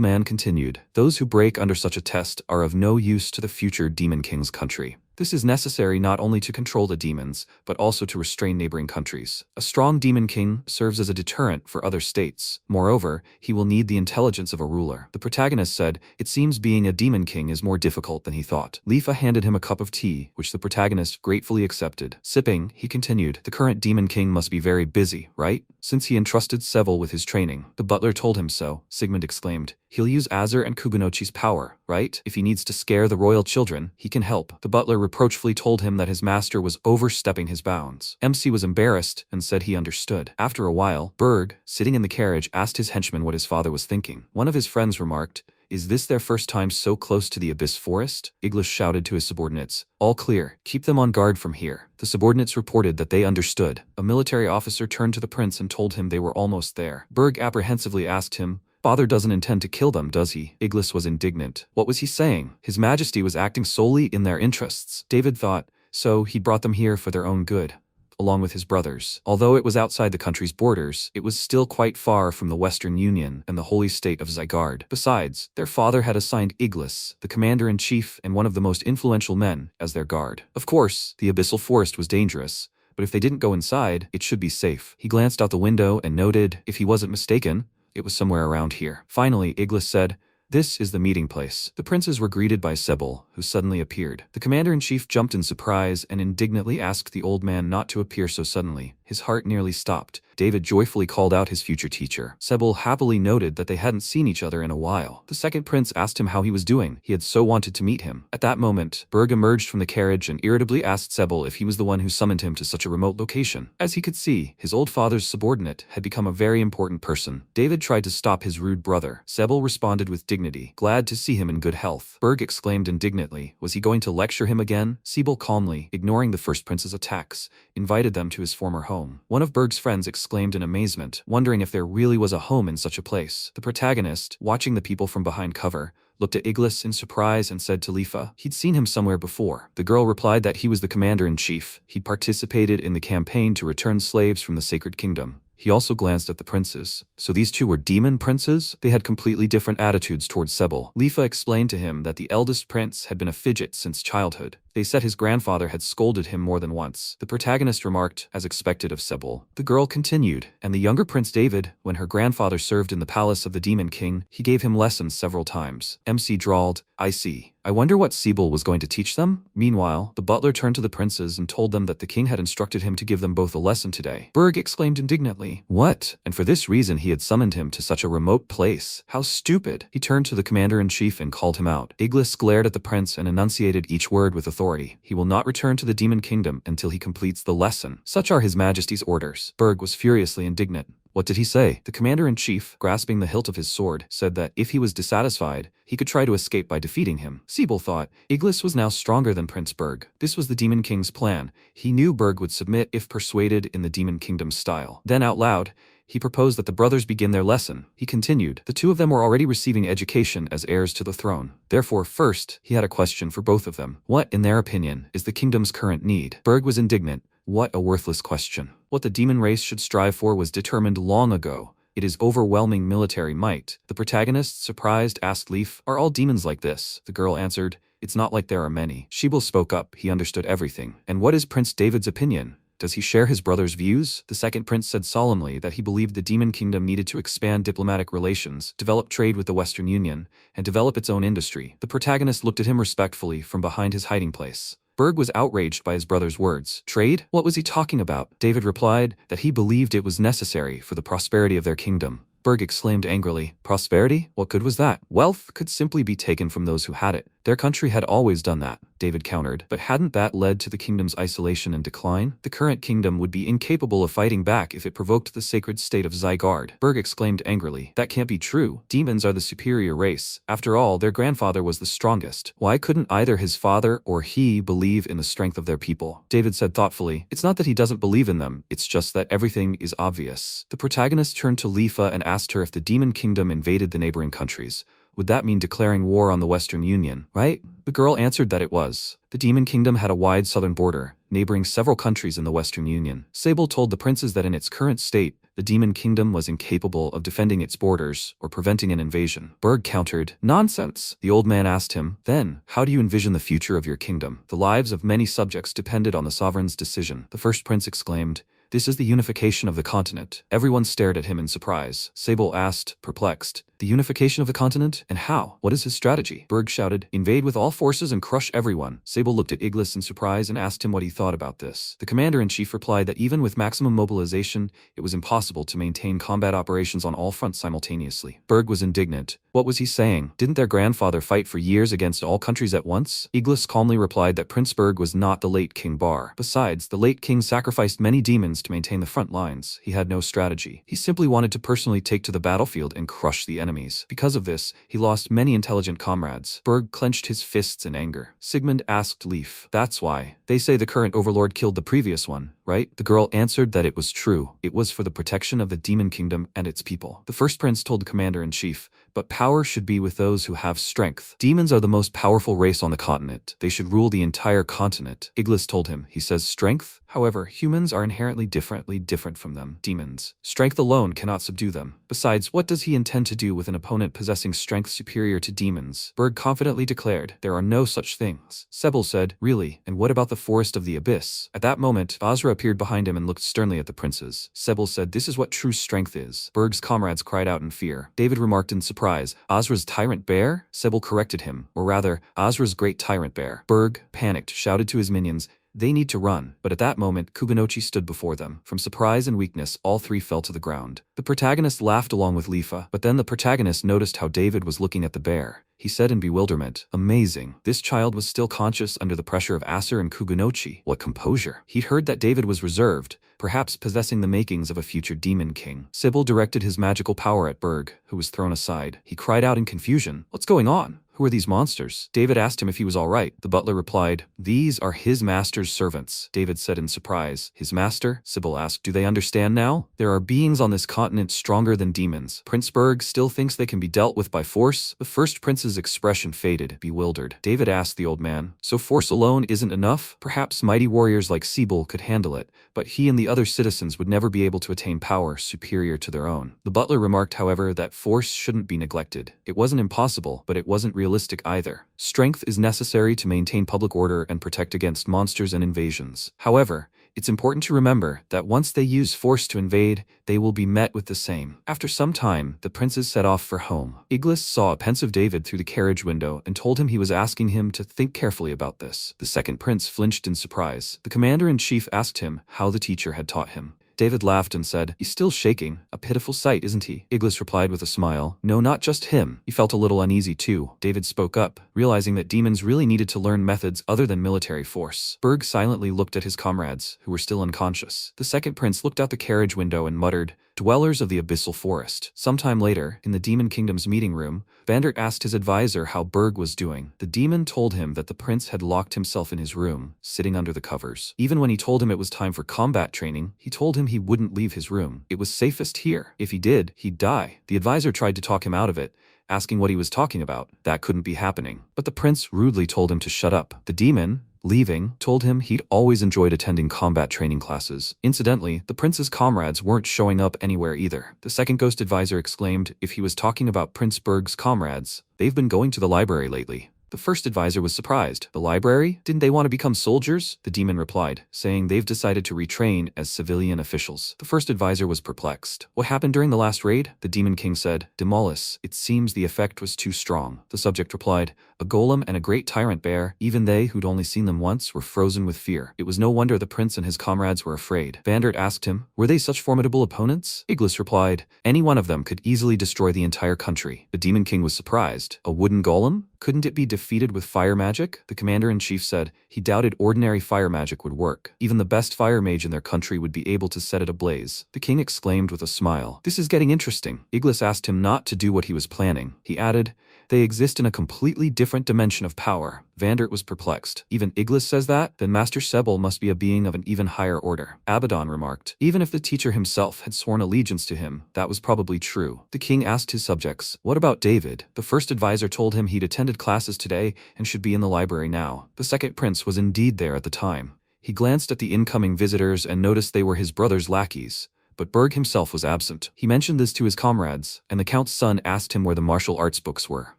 man continued, those who break under such a test are of no use to the future Demon King's country. This is necessary not only to control the demons, but also to restrain neighboring countries. A strong demon king serves as a deterrent for other states. Moreover, he will need the intelligence of a ruler. The protagonist said, it seems being a demon king is more difficult than he thought. Leafa handed him a cup of tea, which the protagonist gratefully accepted. Sipping, he continued, the current demon king must be very busy, right? Since he entrusted Sebel with his training. The butler told him so. Sigmund exclaimed, he'll use Azur and Kugunochi's power, right? If he needs to scare the royal children, he can help. The butler reproachfully told him that his master was overstepping his bounds. MC was embarrassed and said he understood. After a while, Berg, sitting in the carriage, asked his henchman what his father was thinking. One of his friends remarked, is this their first time so close to the Abyss Forest? Iglis shouted to his subordinates, all clear, keep them on guard from here. The subordinates reported that they understood. A military officer turned to the prince and told him they were almost there. Berg apprehensively asked him, Father doesn't intend to kill them, does he? Iglis was indignant. What was he saying? His Majesty was acting solely in their interests. David thought, so he brought them here for their own good, along with his brothers. Although it was outside the country's borders, it was still quite far from the Western Union and the holy state of ISEKAI'D. Besides, their father had assigned Iglis, the commander-in-chief and one of the most influential men, as their guard. Of course, the Abyssal Forest was dangerous, but if they didn't go inside, it should be safe. He glanced out the window and noted, if he wasn't mistaken, it was somewhere around here. Finally, Iglis said, This is the meeting place. The princes were greeted by Sebel, who suddenly appeared. The commander-in-chief jumped in surprise and indignantly asked the old man not to appear so suddenly. His heart nearly stopped. David joyfully called out his future teacher. Sebel happily noted that they hadn't seen each other in a while. The second prince asked him how he was doing. He had so wanted to meet him. At that moment, Berg emerged from the carriage and irritably asked Sebel if he was the one who summoned him to such a remote location. As he could see, his old father's subordinate had become a very important person. David tried to stop his rude brother. Sebel responded with dignity, glad to see him in good health. Berg exclaimed indignantly, was he going to lecture him again? Sebel calmly, ignoring the first prince's attacks, invited them to his former home. One of Berg's friends exclaimed in amazement, wondering if there really was a home in such a place. The protagonist, watching the people from behind cover, looked at Iglis in surprise and said to Leafa, he'd seen him somewhere before. The girl replied that he was the commander-in-chief. He'd participated in the campaign to return slaves from the Sacred Kingdom. He also glanced at the princes. So these two were demon princes? They had completely different attitudes towards Sebel. Leafa explained to him that the eldest prince had been a fidget since childhood. They said his grandfather had scolded him more than once. The protagonist remarked, as expected of Sebel. The girl continued, and the younger Prince David, when her grandfather served in the palace of the Demon King, he gave him lessons several times. MC drawled, I see. I wonder what Sebel was going to teach them? Meanwhile, the butler turned to the princes and told them that the king had instructed him to give them both a lesson today. Berg exclaimed indignantly, what? And for this reason he had summoned him to such a remote place. How stupid. He turned to the commander-in-chief and called him out. Iglis glared at the prince and enunciated each word with authority. He will not return to the Demon Kingdom until he completes the lesson. Such are his majesty's orders. Berg was furiously indignant. What did he say? The commander-in-chief, grasping the hilt of his sword, said that if he was dissatisfied, he could try to escape by defeating him. Sebel thought, Iglis was now stronger than Prince Berg. This was the Demon King's plan. He knew Berg would submit if persuaded in the Demon Kingdom style. Then out loud, he proposed that the brothers begin their lesson. He continued, the two of them were already receiving education as heirs to the throne. Therefore, first, he had a question for both of them. What, in their opinion, is the kingdom's current need? Berg was indignant. What a worthless question. What the demon race should strive for was determined long ago. It is overwhelming military might. The protagonist, surprised, asked Leaf, are all demons like this? The girl answered, it's not like there are many. Sebel spoke up. He understood everything. And what is Prince David's opinion? Does he share his brother's views? The second prince said solemnly that he believed the Demon Kingdom needed to expand diplomatic relations, develop trade with the Western Union, and develop its own industry. The protagonist looked at him respectfully from behind his hiding place. Berg was outraged by his brother's words. Trade? What was he talking about? David replied that he believed it was necessary for the prosperity of their kingdom. Berg exclaimed angrily, prosperity? What good was that? Wealth could simply be taken from those who had it. Their country had always done that, David countered. But hadn't that led to the kingdom's isolation and decline? The current kingdom would be incapable of fighting back if it provoked the sacred state of ISEKAI'D. Berg exclaimed angrily, that can't be true. Demons are the superior race. After all, their grandfather was the strongest. Why couldn't either his father or he believe in the strength of their people? David said thoughtfully, it's not that he doesn't believe in them, it's just that everything is obvious. The protagonist turned to Leafa and asked her if the Demon Kingdom invaded the neighboring countries. Would that mean declaring war on the Western Union, right? The girl answered that it was. The Demon Kingdom had a wide southern border, neighboring several countries in the Western Union. Sebel told the princes that in its current state, the Demon Kingdom was incapable of defending its borders or preventing an invasion. Berg countered, nonsense. The old man asked him, then, how do you envision the future of your kingdom? The lives of many subjects depended on the sovereign's decision. The first prince exclaimed, this is the unification of the continent. Everyone stared at him in surprise. Sebel asked, perplexed, the unification of the continent? And how? What is his strategy? Berg shouted, invade with all forces and crush everyone. Sebel looked at Iglis in surprise and asked him what he thought about this. The commander-in-chief replied that even with maximum mobilization, it was impossible to maintain combat operations on all fronts simultaneously. Berg was indignant. What was he saying? Didn't their grandfather fight for years against all countries at once? Iglis calmly replied that Prince Berg was not the late King Bar. Besides, the late king sacrificed many demons to maintain the front lines. He had no strategy. He simply wanted to personally take to the battlefield and crush the enemies. Because of this, he lost many intelligent comrades. Berg clenched his fists in anger. Sigmund asked Leaf, that's why. They say the current overlord killed the previous one, right? The girl answered that it was true. It was for the protection of the Demon Kingdom and its people. The first prince told the commander-in-chief, but power should be with those who have strength. Demons are the most powerful race on the continent. They should rule the entire continent. Iglis told him, he says strength? However, humans are inherently different from them. Demons. Strength alone cannot subdue them. Besides, what does he intend to do with an opponent possessing strength superior to demons? Berg confidently declared, there are no such things. Sebel said, really, and what about the forest of the abyss? At that moment, Basra appeared behind him and looked sternly at the princes. Sebel said, "This is what true strength is." Berg's comrades cried out in fear. David remarked in surprise, "Azra's tyrant bear?" Sebel corrected him, or rather, Azra's great tyrant bear. Berg, panicked, shouted to his minions, "They need to run." But at that moment, Kugunochi stood before them. From surprise and weakness, all three fell to the ground. The protagonist laughed along with Leafa, but then the protagonist noticed how David was looking at the bear. He said in bewilderment, "Amazing. This child was still conscious under the pressure of Acer and Kugunochi. What composure." He'd heard that David was reserved, perhaps possessing the makings of a future demon king. Sebel directed his magical power at Berg, who was thrown aside. He cried out in confusion, "What's going on? Who are these monsters?" David asked him if he was all right. The butler replied, "These are his master's servants." David said in surprise, "His master?" Sebel asked, "Do they understand now? There are beings on this continent stronger than demons. Prince Berg still thinks they can be dealt with by force?" The first prince's expression faded, bewildered. David asked the old man, "So force alone isn't enough? Perhaps mighty warriors like Sebel could handle it, but he and the other citizens would never be able to attain power superior to their own." The butler remarked, however, that force shouldn't be neglected. It wasn't impossible, but it wasn't realistic either. Strength is necessary to maintain public order and protect against monsters and invasions. However, it's important to remember that once they use force to invade, they will be met with the same. After some time, the princes set off for home. Iglis saw a pensive David through the carriage window and told him he was asking him to think carefully about this. The second prince flinched in surprise. The commander-in-chief asked him how the teacher had taught him. David laughed and said, "He's still shaking. A pitiful sight, isn't he?" Iglis replied with a smile, "No, not just him. He felt a little uneasy too." David spoke up, realizing that demons really needed to learn methods other than military force. Berg silently looked at his comrades, who were still unconscious. The second prince looked out the carriage window and muttered, "Dwellers of the abyssal forest." Sometime later, in the Demon Kingdom's meeting room, Vandert asked his advisor how Berg was doing. The demon told him that the prince had locked himself in his room, sitting under the covers. Even when he told him it was time for combat training, he told him he wouldn't leave his room. It was safest here. If he did, he'd die. The advisor tried to talk him out of it, asking what he was talking about. That couldn't be happening. But the prince rudely told him to shut up. The demon, leaving, told him he'd always enjoyed attending combat training classes. Incidentally, the prince's comrades weren't showing up anywhere either. The second ghost advisor exclaimed if he was talking about Prince Berg's comrades. "They've been going to the library lately." The first advisor was surprised. "The library? Didn't they want to become soldiers?" The demon replied, saying they've decided to retrain as civilian officials. The first advisor was perplexed. "What happened during the last raid?" The demon king said, "Demolus. It seems the effect was too strong." The subject replied, "A golem and a great tyrant bear, even they who'd only seen them once were frozen with fear. It was no wonder the prince and his comrades were afraid." Vandert asked him, "Were they such formidable opponents?" Iglis replied, "Any one of them could easily destroy the entire country." The demon king was surprised. "A wooden golem? Couldn't it be defeated with fire magic?" The commander-in-chief said he doubted ordinary fire magic would work. Even the best fire mage in their country would be able to set it ablaze. The king exclaimed with a smile, "This is getting interesting." Iglis asked him not to do what he was planning. He added, "They exist in a completely different dimension of power." Vandert was perplexed. "Even Iglis says that? Then Master Sebel must be a being of an even higher order." Abaddon remarked, "Even if the teacher himself had sworn allegiance to him, that was probably true." The king asked his subjects, "What about David?" The first advisor told him he'd attended classes today and should be in the library now. The second prince was indeed there at the time. He glanced at the incoming visitors and noticed they were his brother's lackeys. But Berg himself was absent. He mentioned this to his comrades, and the count's son asked him where the martial arts books were.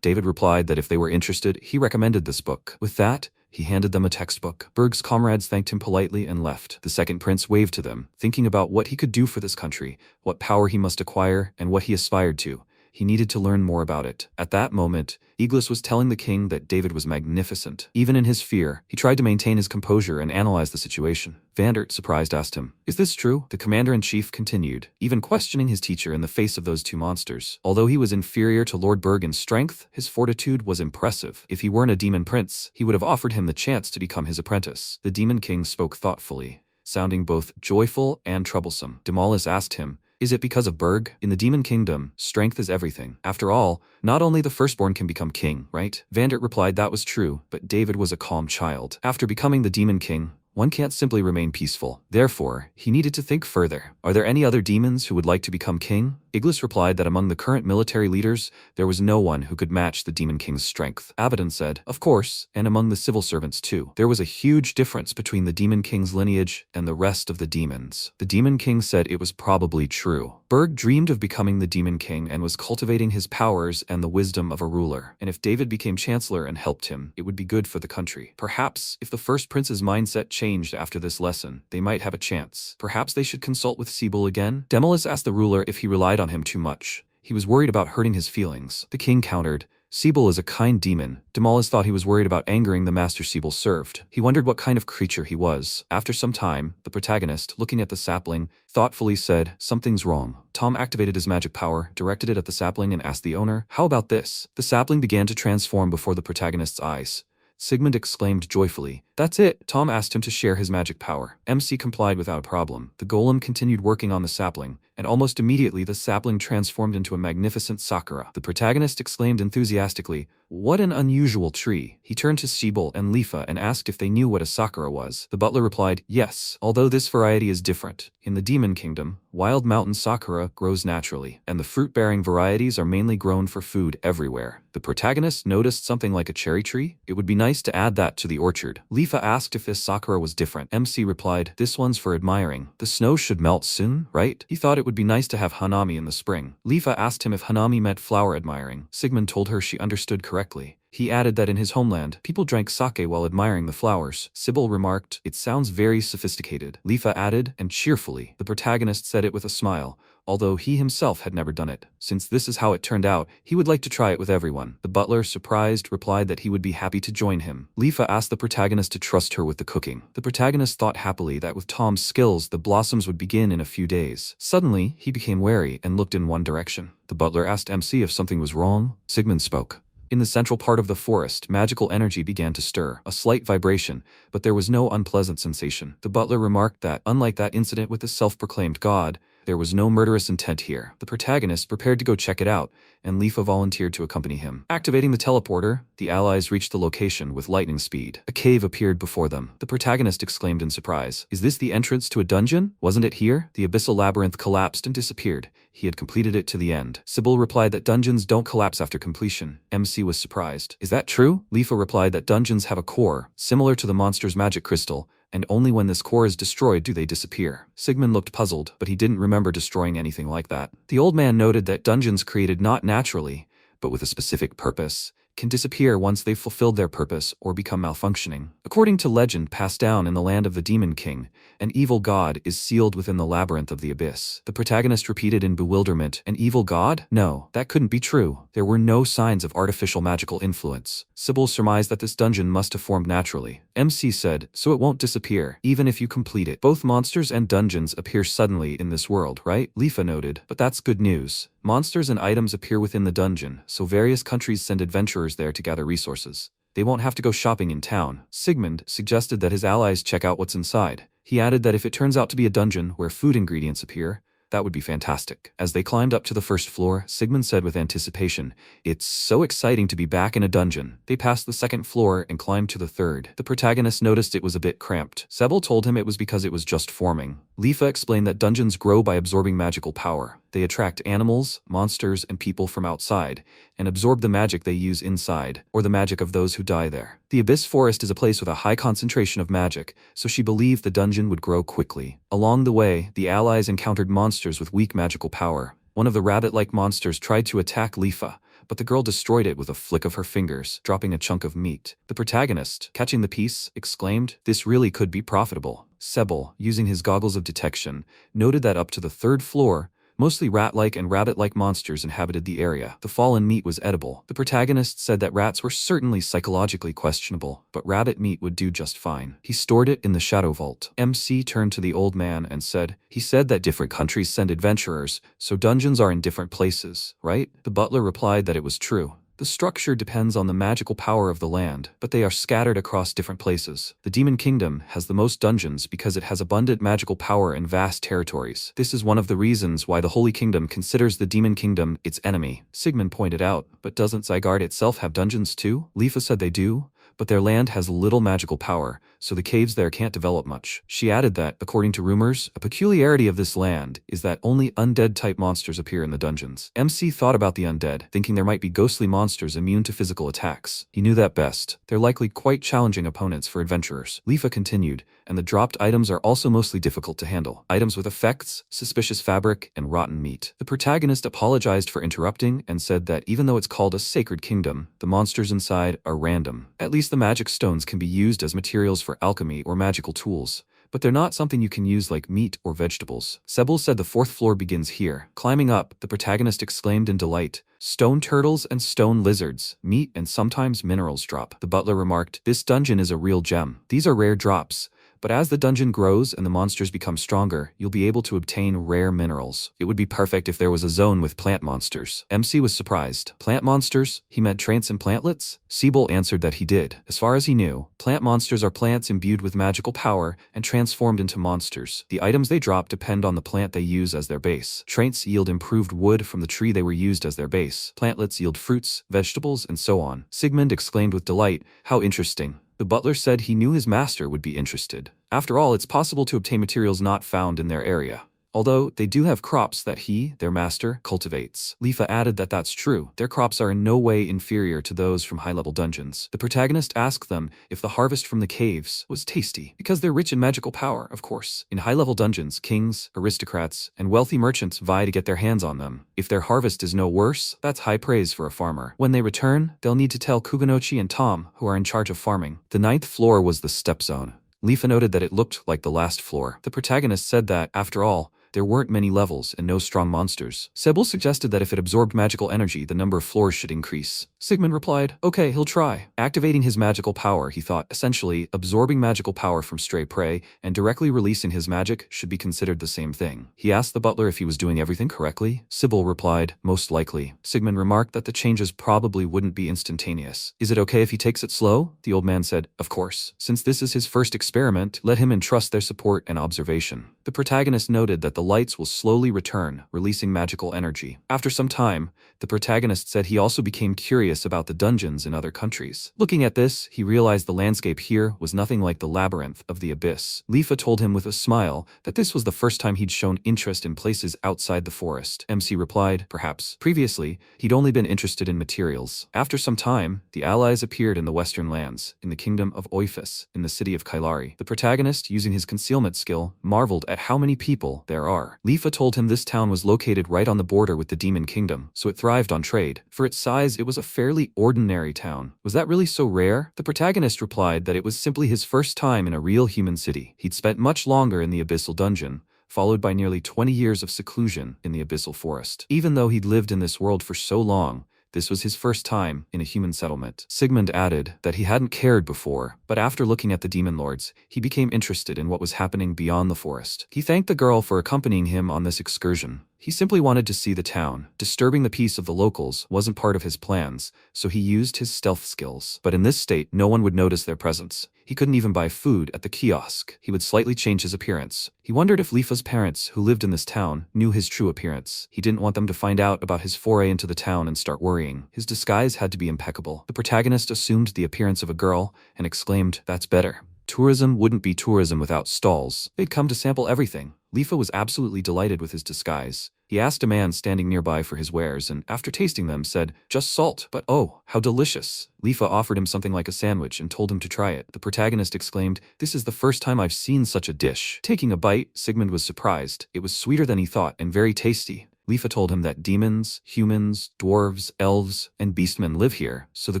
David replied that if they were interested, he recommended this book. With that, he handed them a textbook. Berg's comrades thanked him politely and left. The second prince waved to them, thinking about what he could do for this country, what power he must acquire, and what he aspired to. He needed to learn more about it. At that moment, Iglis was telling the king that David was magnificent. Even in his fear, he tried to maintain his composure and analyze the situation. Vandert, surprised, asked him, "Is this true?" The commander-in-chief continued, even questioning his teacher in the face of those two monsters. Although he was inferior to Lord Berg in strength, his fortitude was impressive. If he weren't a demon prince, he would have offered him the chance to become his apprentice. The demon king spoke thoughtfully, sounding both joyful and troublesome. Demolus asked him, "Is it because of Berg? In the Demon Kingdom, strength is everything. After all, not only the firstborn can become king, right?" Vandert replied that was true, but David was a calm child. After becoming the Demon King, one can't simply remain peaceful. Therefore, he needed to think further. Are there any other demons who would like to become king? Iglis replied that among the current military leaders, there was no one who could match the Demon King's strength. Abaddon said, of course, and among the civil servants too. There was a huge difference between the Demon King's lineage and the rest of the demons. The Demon King said it was probably true. Berg dreamed of becoming the Demon King and was cultivating his powers and the wisdom of a ruler. And if David became chancellor and helped him, it would be good for the country. Perhaps, if the first prince's mindset changed after this lesson, they might have a chance. Perhaps they should consult with Sebel again? Demolus asked the ruler if he relied on him too much. He was worried about hurting his feelings. The king countered, Sebel is a kind demon. Demolus thought he was worried about angering the master Sebel served. He wondered what kind of creature he was. After some time, the protagonist, looking at the sapling, thoughtfully said, something's wrong. Tom activated his magic power, directed it at the sapling and asked the owner, how about this? The sapling began to transform before the protagonist's eyes. Sigmund exclaimed joyfully, that's it! Tom asked him to share his magic power. MC complied without a problem. The golem continued working on the sapling, and almost immediately the sapling transformed into a magnificent sakura. The protagonist exclaimed enthusiastically, what an unusual tree. He turned to Sebel and Leafa and asked if they knew what a sakura was. The butler replied, yes, although this variety is different. In the Demon Kingdom, wild mountain sakura grows naturally, and the fruit-bearing varieties are mainly grown for food everywhere. The protagonist noticed something like a cherry tree. It would be nice to add that to the orchard. Leafa asked if this sakura was different. MC replied, this one's for admiring. The snow should melt soon, right? He thought it would be nice to have hanami in the spring. Leafa asked him if hanami meant flower admiring. Sigmund told her she understood correctly. He added that in his homeland, people drank sake while admiring the flowers. Sebel remarked, it sounds very sophisticated. Leafa added, and cheerfully. The protagonist said it with a smile, although he himself had never done it. Since this is how it turned out, he would like to try it with everyone. The butler, surprised, replied that he would be happy to join him. Leafa asked the protagonist to trust her with the cooking. The protagonist thought happily that with Tom's skills, the blossoms would begin in a few days. Suddenly, he became wary and looked in one direction. The butler asked MC if something was wrong. Sigmund spoke. In the central part of the forest, magical energy began to stir, a slight vibration, but there was no unpleasant sensation. The butler remarked that, unlike that incident with the self-proclaimed god, there was no murderous intent here. The protagonist prepared to go check it out, and Leafa volunteered to accompany him. Activating the teleporter, the allies reached the location with lightning speed. A cave appeared before them. The protagonist exclaimed in surprise, is this the entrance to a dungeon? Wasn't it here? The abyssal labyrinth collapsed and disappeared. He had completed it to the end. Sebel replied that dungeons don't collapse after completion. MC was surprised. Is that true? Leafa replied that dungeons have a core, similar to the monster's magic crystal, and only when this core is destroyed do they disappear. Sigmund looked puzzled, but he didn't remember destroying anything like that. The old man noted that dungeons created not naturally, but with a specific purpose, can disappear once they've fulfilled their purpose or become malfunctioning. According to legend passed down in the land of the Demon King, an evil god is sealed within the labyrinth of the abyss. The protagonist repeated in bewilderment, an evil god? No, that couldn't be true. There were no signs of artificial magical influence. Sebel surmised that this dungeon must have formed naturally. MC said, so it won't disappear, even if you complete it. Both monsters and dungeons appear suddenly in this world, right? Leafa noted, but that's good news. Monsters and items appear within the dungeon, so various countries send adventurers there to gather resources. They won't have to go shopping in town. Sigmund suggested that his allies check out what's inside. He added that if it turns out to be a dungeon where food ingredients appear, that would be fantastic. As they climbed up to the first floor, Sigmund said with anticipation, it's so exciting to be back in a dungeon. They passed the second floor and climbed to the third. The protagonist noticed it was a bit cramped. Sebel told him it was because it was just forming. Leafa explained that dungeons grow by absorbing magical power. They attract animals, monsters, and people from outside, and absorb the magic they use inside, or the magic of those who die there. The Abyss Forest is a place with a high concentration of magic, so she believed the dungeon would grow quickly. Along the way, the allies encountered monsters with weak magical power. One of the rabbit-like monsters tried to attack Leafa, but the girl destroyed it with a flick of her fingers, dropping a chunk of meat. The protagonist, catching the piece, exclaimed, this really could be profitable. Sebel, using his goggles of detection, noted that up to the third floor, mostly rat-like and rabbit-like monsters inhabited the area. The fallen meat was edible. The protagonist said that rats were certainly psychologically questionable, but rabbit meat would do just fine. He stored it in the shadow vault. MC turned to the old man and said, he said that different countries send adventurers, so dungeons are in different places, right? The butler replied that it was true. The structure depends on the magical power of the land, but they are scattered across different places. The Demon Kingdom has the most dungeons because it has abundant magical power and vast territories. This is one of the reasons why the Holy Kingdom considers the Demon Kingdom its enemy. Sigmund pointed out, but doesn't ISEKAI'D itself have dungeons too? Leafa said they do, but their land has little magical power, so the caves there can't develop much. She added that, according to rumors, a peculiarity of this land is that only undead-type monsters appear in the dungeons. MC thought about the undead, thinking there might be ghostly monsters immune to physical attacks. He knew that best. They're likely quite challenging opponents for adventurers. Leafa continued, and the dropped items are also mostly difficult to handle. Items with effects, suspicious fabric, and rotten meat. The protagonist apologized for interrupting and said that even though it's called a sacred kingdom, the monsters inside are random. At least the magic stones can be used as materials for alchemy or magical tools, but they're not something you can use like meat or vegetables. Sebel said the 4th floor begins here. Climbing up, the protagonist exclaimed in delight, "Stone turtles and stone lizards, meat and sometimes minerals drop." The butler remarked, "This dungeon is a real gem. These are rare drops. But as the dungeon grows and the monsters become stronger, you'll be able to obtain rare minerals. It would be perfect if there was a zone with plant monsters." MC was surprised. Plant monsters? He meant traits and plantlets? Sebel answered that he did. As far as he knew, plant monsters are plants imbued with magical power and transformed into monsters. The items they drop depend on the plant they use as their base. Traits yield improved wood from the tree they were used as their base. Plantlets yield fruits, vegetables, and so on. Sigmund exclaimed with delight, "How interesting." The butler said he knew his master would be interested. After all, it's possible to obtain materials not found in their area. Although, they do have crops that he, their master, cultivates. Leafa added that that's true. Their crops are in no way inferior to those from high-level dungeons. The protagonist asked them if the harvest from the caves was tasty, because they're rich in magical power, of course. In high-level dungeons, kings, aristocrats, and wealthy merchants vie to get their hands on them. If their harvest is no worse, that's high praise for a farmer. When they return, they'll need to tell Kuganochi and Tom, who are in charge of farming. The 9th floor was the step zone. Leafa noted that it looked like the last floor. The protagonist said that, after all, there weren't many levels and no strong monsters. Sebel suggested that if it absorbed magical energy, the number of floors should increase. Sigmund replied, "Okay, he'll try." Activating his magical power, he thought, essentially, absorbing magical power from stray prey and directly releasing his magic should be considered the same thing. He asked the butler if he was doing everything correctly. Sebel replied, "Most likely." Sigmund remarked that the changes probably wouldn't be instantaneous. "Is it okay if he takes it slow?" The old man said, "Of course. Since this is his first experiment, let him entrust their support and observation." The protagonist noted that the lights will slowly return, releasing magical energy. After some time, the protagonist said he also became curious about the dungeons in other countries. Looking at this, he realized the landscape here was nothing like the labyrinth of the abyss. Leafa told him with a smile that this was the first time he'd shown interest in places outside the forest. MC replied, "Perhaps. Previously, he'd only been interested in materials." After some time, the allies appeared in the western lands, in the kingdom of Oifis, in the city of Culinary. The protagonist, using his concealment skill, marveled at how many people there are. Leafa told him this town was located right on the border with the demon kingdom, so it thrived on trade. For its size, it was a fairly ordinary town. Was that really so rare? The protagonist replied that it was simply his first time in a real human city. He'd spent much longer in the abyssal dungeon, followed by nearly 20 years of seclusion in the abyssal forest. Even though he'd lived in this world for so long, this was his first time in a human settlement. Sigmund added that he hadn't cared before, but after looking at the demon lords, he became interested in what was happening beyond the forest. He thanked the girl for accompanying him on this excursion. He simply wanted to see the town. Disturbing the peace of the locals wasn't part of his plans, so he used his stealth skills. But in this state, no one would notice their presence. He couldn't even buy food at the kiosk. He would slightly change his appearance. He wondered if Leafa's parents, who lived in this town, knew his true appearance. He didn't want them to find out about his foray into the town and start worrying. His disguise had to be impeccable. The protagonist assumed the appearance of a girl and exclaimed, "That's better." Tourism wouldn't be tourism without stalls. They'd come to sample everything. Leafa was absolutely delighted with his disguise. He asked a man standing nearby for his wares and, after tasting them, said, "Just salt, but oh, how delicious." Leafa offered him something like a sandwich and told him to try it. The protagonist exclaimed, "This is the first time I've seen such a dish." Taking a bite, Sigmund was surprised. It was sweeter than he thought and very tasty. Leafa told him that demons, humans, dwarves, elves, and beastmen live here, so the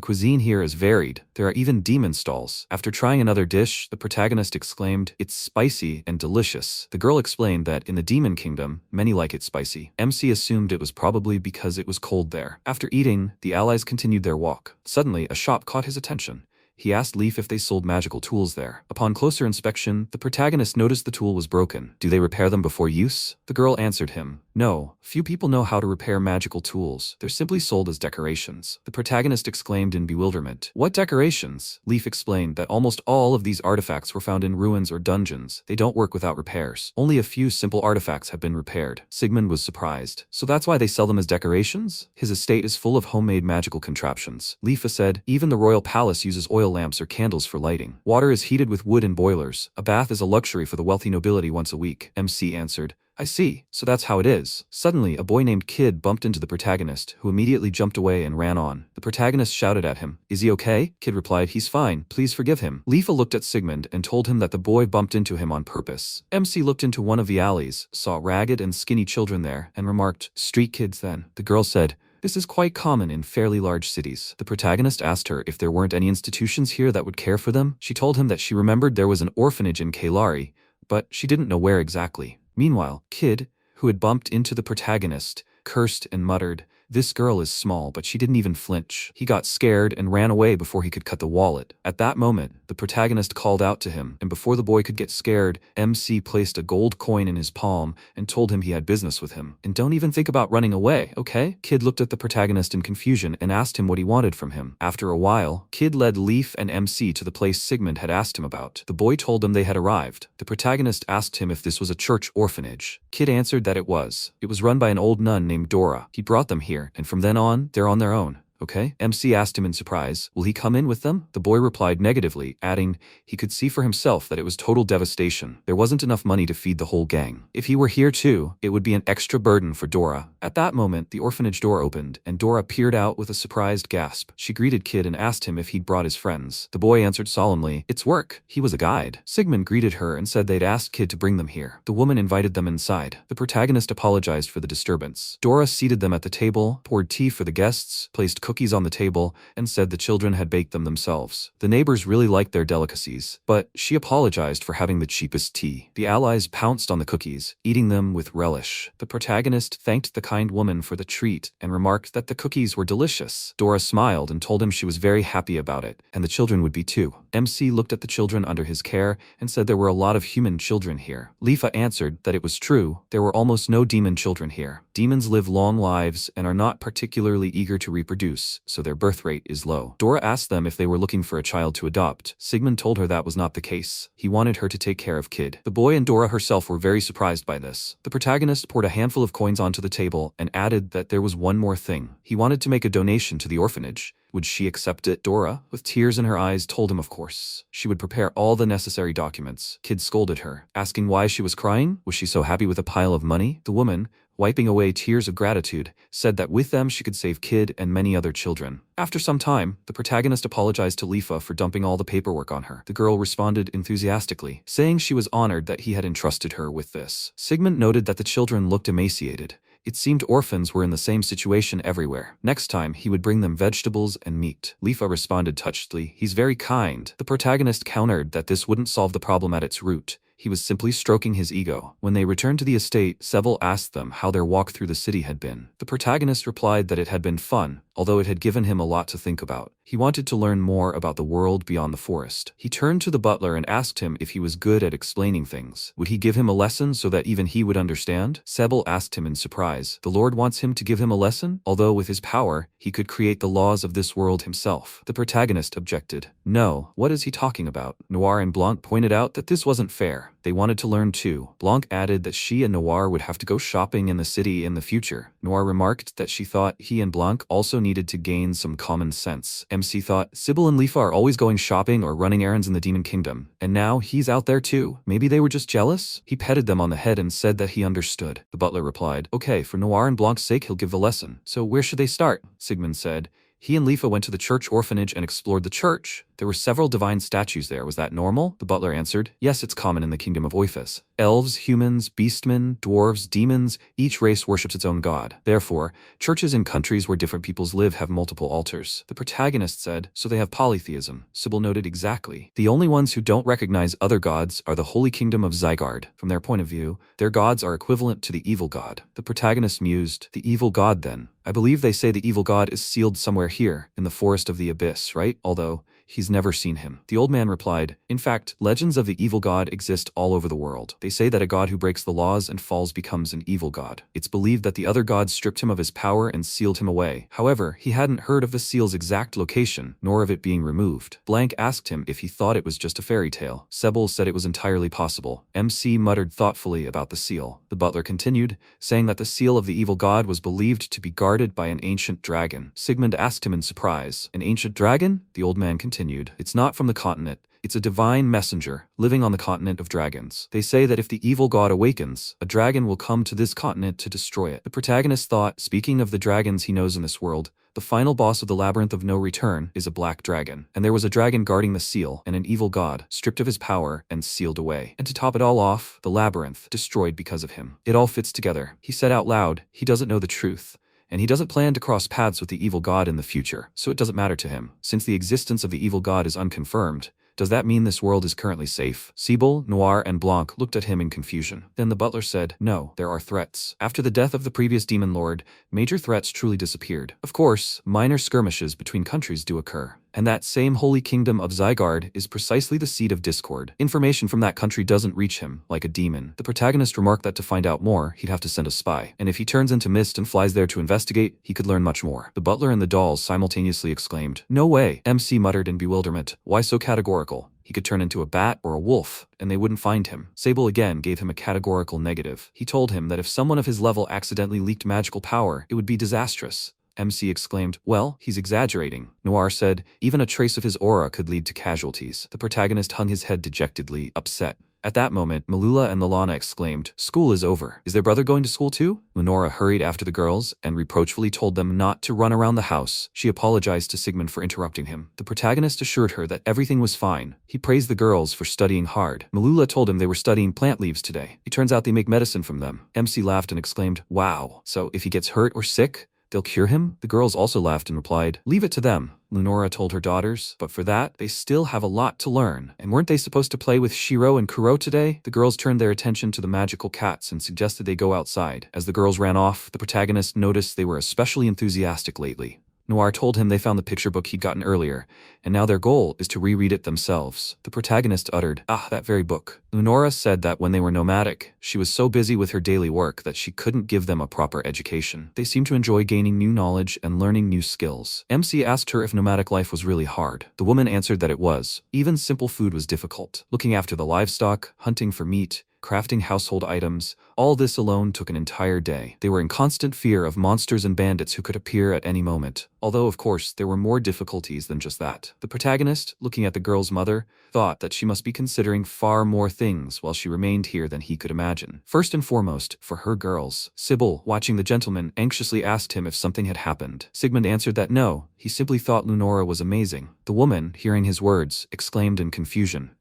cuisine here is varied. There are even demon stalls. After trying another dish, the protagonist exclaimed, "It's spicy and delicious." The girl explained that in the demon kingdom, many like it spicy. MC assumed it was probably because it was cold there. After eating, the allies continued their walk. Suddenly, a shop caught his attention. He asked Leaf if they sold magical tools there. Upon closer inspection, the protagonist noticed the tool was broken. "Do they repair them before use?" The girl answered him, No, few people know how to repair magical tools. They're simply sold as decorations. The protagonist exclaimed in bewilderment. What decorations? Leaf explained that almost all of these artifacts were found in ruins or dungeons. They don't work without repairs. Only a few simple artifacts have been repaired. Sigmund was surprised. So that's why they sell them as decorations? His estate is full of homemade magical contraptions. Leafa said, even the royal palace uses oil lamps or candles for lighting. Water is heated with wood and boilers. A bath is a luxury for the wealthy nobility once a week. MC answered. I see, so that's how it is. Suddenly, a boy named Kid bumped into the protagonist, who immediately jumped away and ran on. The protagonist shouted at him, is he okay? Kid replied, he's fine, please forgive him. Leafa looked at Sigmund and told him that the boy bumped into him on purpose. MC looked into one of the alleys, saw ragged and skinny children there, and remarked, street kids then. The girl said, this is quite common in fairly large cities. The protagonist asked her if there weren't any institutions here that would care for them. She told him that she remembered there was an orphanage in culinary, but she didn't know where exactly. Meanwhile, Kid, who had bumped into the protagonist, cursed and muttered, this girl is small, but she didn't even flinch. He got scared and ran away before he could cut the wallet. At that moment, the protagonist called out to him, and before the boy could get scared, MC placed a gold coin in his palm and told him he had business with him. And don't even think about running away, okay? Kid looked at the protagonist in confusion and asked him what he wanted from him. After a while, Kid led Leaf and MC to the place Sigmund had asked him about. The boy told them they had arrived. The protagonist asked him if this was a church orphanage. Kid answered that it was. It was run by an old nun named Dora. He brought them here, and from then on, they're on their own. Okay? MC asked him in surprise, will he come in with them? The boy replied negatively, adding, he could see for himself that it was total devastation. There wasn't enough money to feed the whole gang. If he were here too, it would be an extra burden for Dora. At that moment, the orphanage door opened, and Dora peered out with a surprised gasp. She greeted Kid and asked him if he'd brought his friends. The boy answered solemnly, it's work. He was a guide. Sigmund greeted her and said they'd asked Kid to bring them here. The woman invited them inside. The protagonist apologized for the disturbance. Dora seated them at the table, poured tea for the guests, placed cookies on the table, and said the children had baked them themselves. The neighbors really liked their delicacies, but she apologized for having the cheapest tea. The allies pounced on the cookies, eating them with relish. The protagonist thanked the kind woman for the treat and remarked that the cookies were delicious. Dora smiled and told him she was very happy about it, and the children would be too. MC looked at the children under his care and said there were a lot of human children here. Leafa answered that it was true, there were almost no demon children here. Demons live long lives and are not particularly eager to reproduce, so their birth rate is low. Dora asked them if they were looking for a child to adopt. Sigmund told her that was not the case. He wanted her to take care of Kid. The boy and Dora herself were very surprised by this. The protagonist poured a handful of coins onto the table and added that there was one more thing. He wanted to make a donation to the orphanage. Would she accept it? Dora, with tears in her eyes, told him of course. She would prepare all the necessary documents. Kid scolded her, asking why she was crying. Was she so happy with a pile of money? The woman, wiping away tears of gratitude, said that with them she could save Kid and many other children. After some time, the protagonist apologized to Leafa for dumping all the paperwork on her. The girl responded enthusiastically, saying she was honored that he had entrusted her with this. Sigmund noted that the children looked emaciated. It seemed orphans were in the same situation everywhere. Next time, he would bring them vegetables and meat. Leafa responded touchedly, he's very kind. The protagonist countered that this wouldn't solve the problem at its root. He was simply stroking his ego. When they returned to the estate, Sebel asked them how their walk through the city had been. The protagonist replied that it had been fun, although it had given him a lot to think about. He wanted to learn more about the world beyond the forest. He turned to the butler and asked him if he was good at explaining things. Would he give him a lesson so that even he would understand? Sebel asked him in surprise. The Lord wants him to give him a lesson? Although with his power, he could create the laws of this world himself. The protagonist objected. No, what is he talking about? Noir and Blanc pointed out that this wasn't fair. They wanted to learn too. Blanc added that she and Noir would have to go shopping in the city in the future. Noir remarked that she thought he and Blanc also needed to gain some common sense. MC thought, Sebel and Leafa are always going shopping or running errands in the Demon Kingdom, and now he's out there too. Maybe they were just jealous? He petted them on the head and said that he understood. The butler replied, okay, for Noir and Blanc's sake he'll give the lesson. So where should they start? Sigmund said. He and Leafa went to the church orphanage and explored the church. There were several divine statues there. Was that normal? The butler answered. Yes, it's common in the kingdom of Oifus. Elves, humans, beastmen, dwarves, demons, each race worships its own god. Therefore, churches in countries where different peoples live have multiple altars. The protagonist said, so they have polytheism. Sebel noted exactly. The only ones who don't recognize other gods are the holy kingdom of ISEKAI'D. From their point of view, their gods are equivalent to the evil god. The protagonist mused, the evil god then. I believe they say the evil god is sealed somewhere here, in the forest of the abyss, right? Although, he's never seen him. The old man replied, in fact, legends of the evil god exist all over the world. They say that a god who breaks the laws and falls becomes an evil god. It's believed that the other gods stripped him of his power and sealed him away. However, he hadn't heard of the seal's exact location, nor of it being removed. Blank asked him if he thought it was just a fairy tale. Sebel said it was entirely possible. MC muttered thoughtfully about the seal. The butler continued, saying that the seal of the evil god was believed to be guarded by an ancient dragon. Sigund asked him in surprise, an ancient dragon? The old man continued, it's not from the continent. It's a divine messenger, living on the continent of dragons. They say that if the evil god awakens, a dragon will come to this continent to destroy it. The protagonist thought, speaking of the dragons he knows in this world, the final boss of the Labyrinth of No Return is a black dragon, and there was a dragon guarding the seal, and an evil god, stripped of his power and sealed away. And to top it all off, the Labyrinth, destroyed because of him. It all fits together. He said out loud, he doesn't know the truth. And he doesn't plan to cross paths with the evil god in the future, so it doesn't matter to him. Since the existence of the evil god is unconfirmed, does that mean this world is currently safe? Sebel, Noir, and Blanc looked at him in confusion. Then the butler said, no, there are threats. After the death of the previous demon lord, major threats truly disappeared. Of course, minor skirmishes between countries do occur. And that same holy kingdom of ISEKAI'D is precisely the seat of discord. Information from that country doesn't reach him, like a demon. The protagonist remarked that to find out more, he'd have to send a spy. And if he turns into mist and flies there to investigate, he could learn much more. The butler and the dolls simultaneously exclaimed, no way. MC muttered in bewilderment, why so categorical? He could turn into a bat or a wolf, and they wouldn't find him. Sebel again gave him a categorical negative. He told him that if someone of his level accidentally leaked magical power, it would be disastrous. MC exclaimed, well, he's exaggerating. Noir said, even a trace of his aura could lead to casualties. The protagonist hung his head dejectedly, upset. At that moment, Malula and Lalana exclaimed, school is over. Is their brother going to school too? Lenora hurried after the girls and reproachfully told them not to run around the house. She apologized to Sigmund for interrupting him. The protagonist assured her that everything was fine. He praised the girls for studying hard. Malula told him they were studying plant leaves today. It turns out they make medicine from them. MC laughed and exclaimed, wow, so if he gets hurt or sick, they'll cure him? The girls also laughed and replied, leave it to them. Lenora told her daughters, but for that, they still have a lot to learn. And weren't they supposed to play with Shiro and Kuro today? The girls turned their attention to the magical cats and suggested they go outside. As the girls ran off, the protagonist noticed they were especially enthusiastic lately. Noir told him they found the picture book he'd gotten earlier, and now their goal is to reread it themselves. The protagonist uttered, that very book. Lenora said that when they were nomadic, she was so busy with her daily work that she couldn't give them a proper education. They seemed to enjoy gaining new knowledge and learning new skills. MC asked her if nomadic life was really hard. The woman answered that it was. Even simple food was difficult. Looking after the livestock, hunting for meat, crafting household items, all this alone took an entire day. They were in constant fear of monsters and bandits who could appear at any moment. Although, of course, there were more difficulties than just that. The protagonist, looking at the girl's mother, thought that she must be considering far more things while she remained here than he could imagine. First and foremost, for her girls. Sebel, watching the gentleman, anxiously asked him if something had happened. Sigmund answered that no, he simply thought Lunora was amazing. The woman, hearing his words, exclaimed in confusion,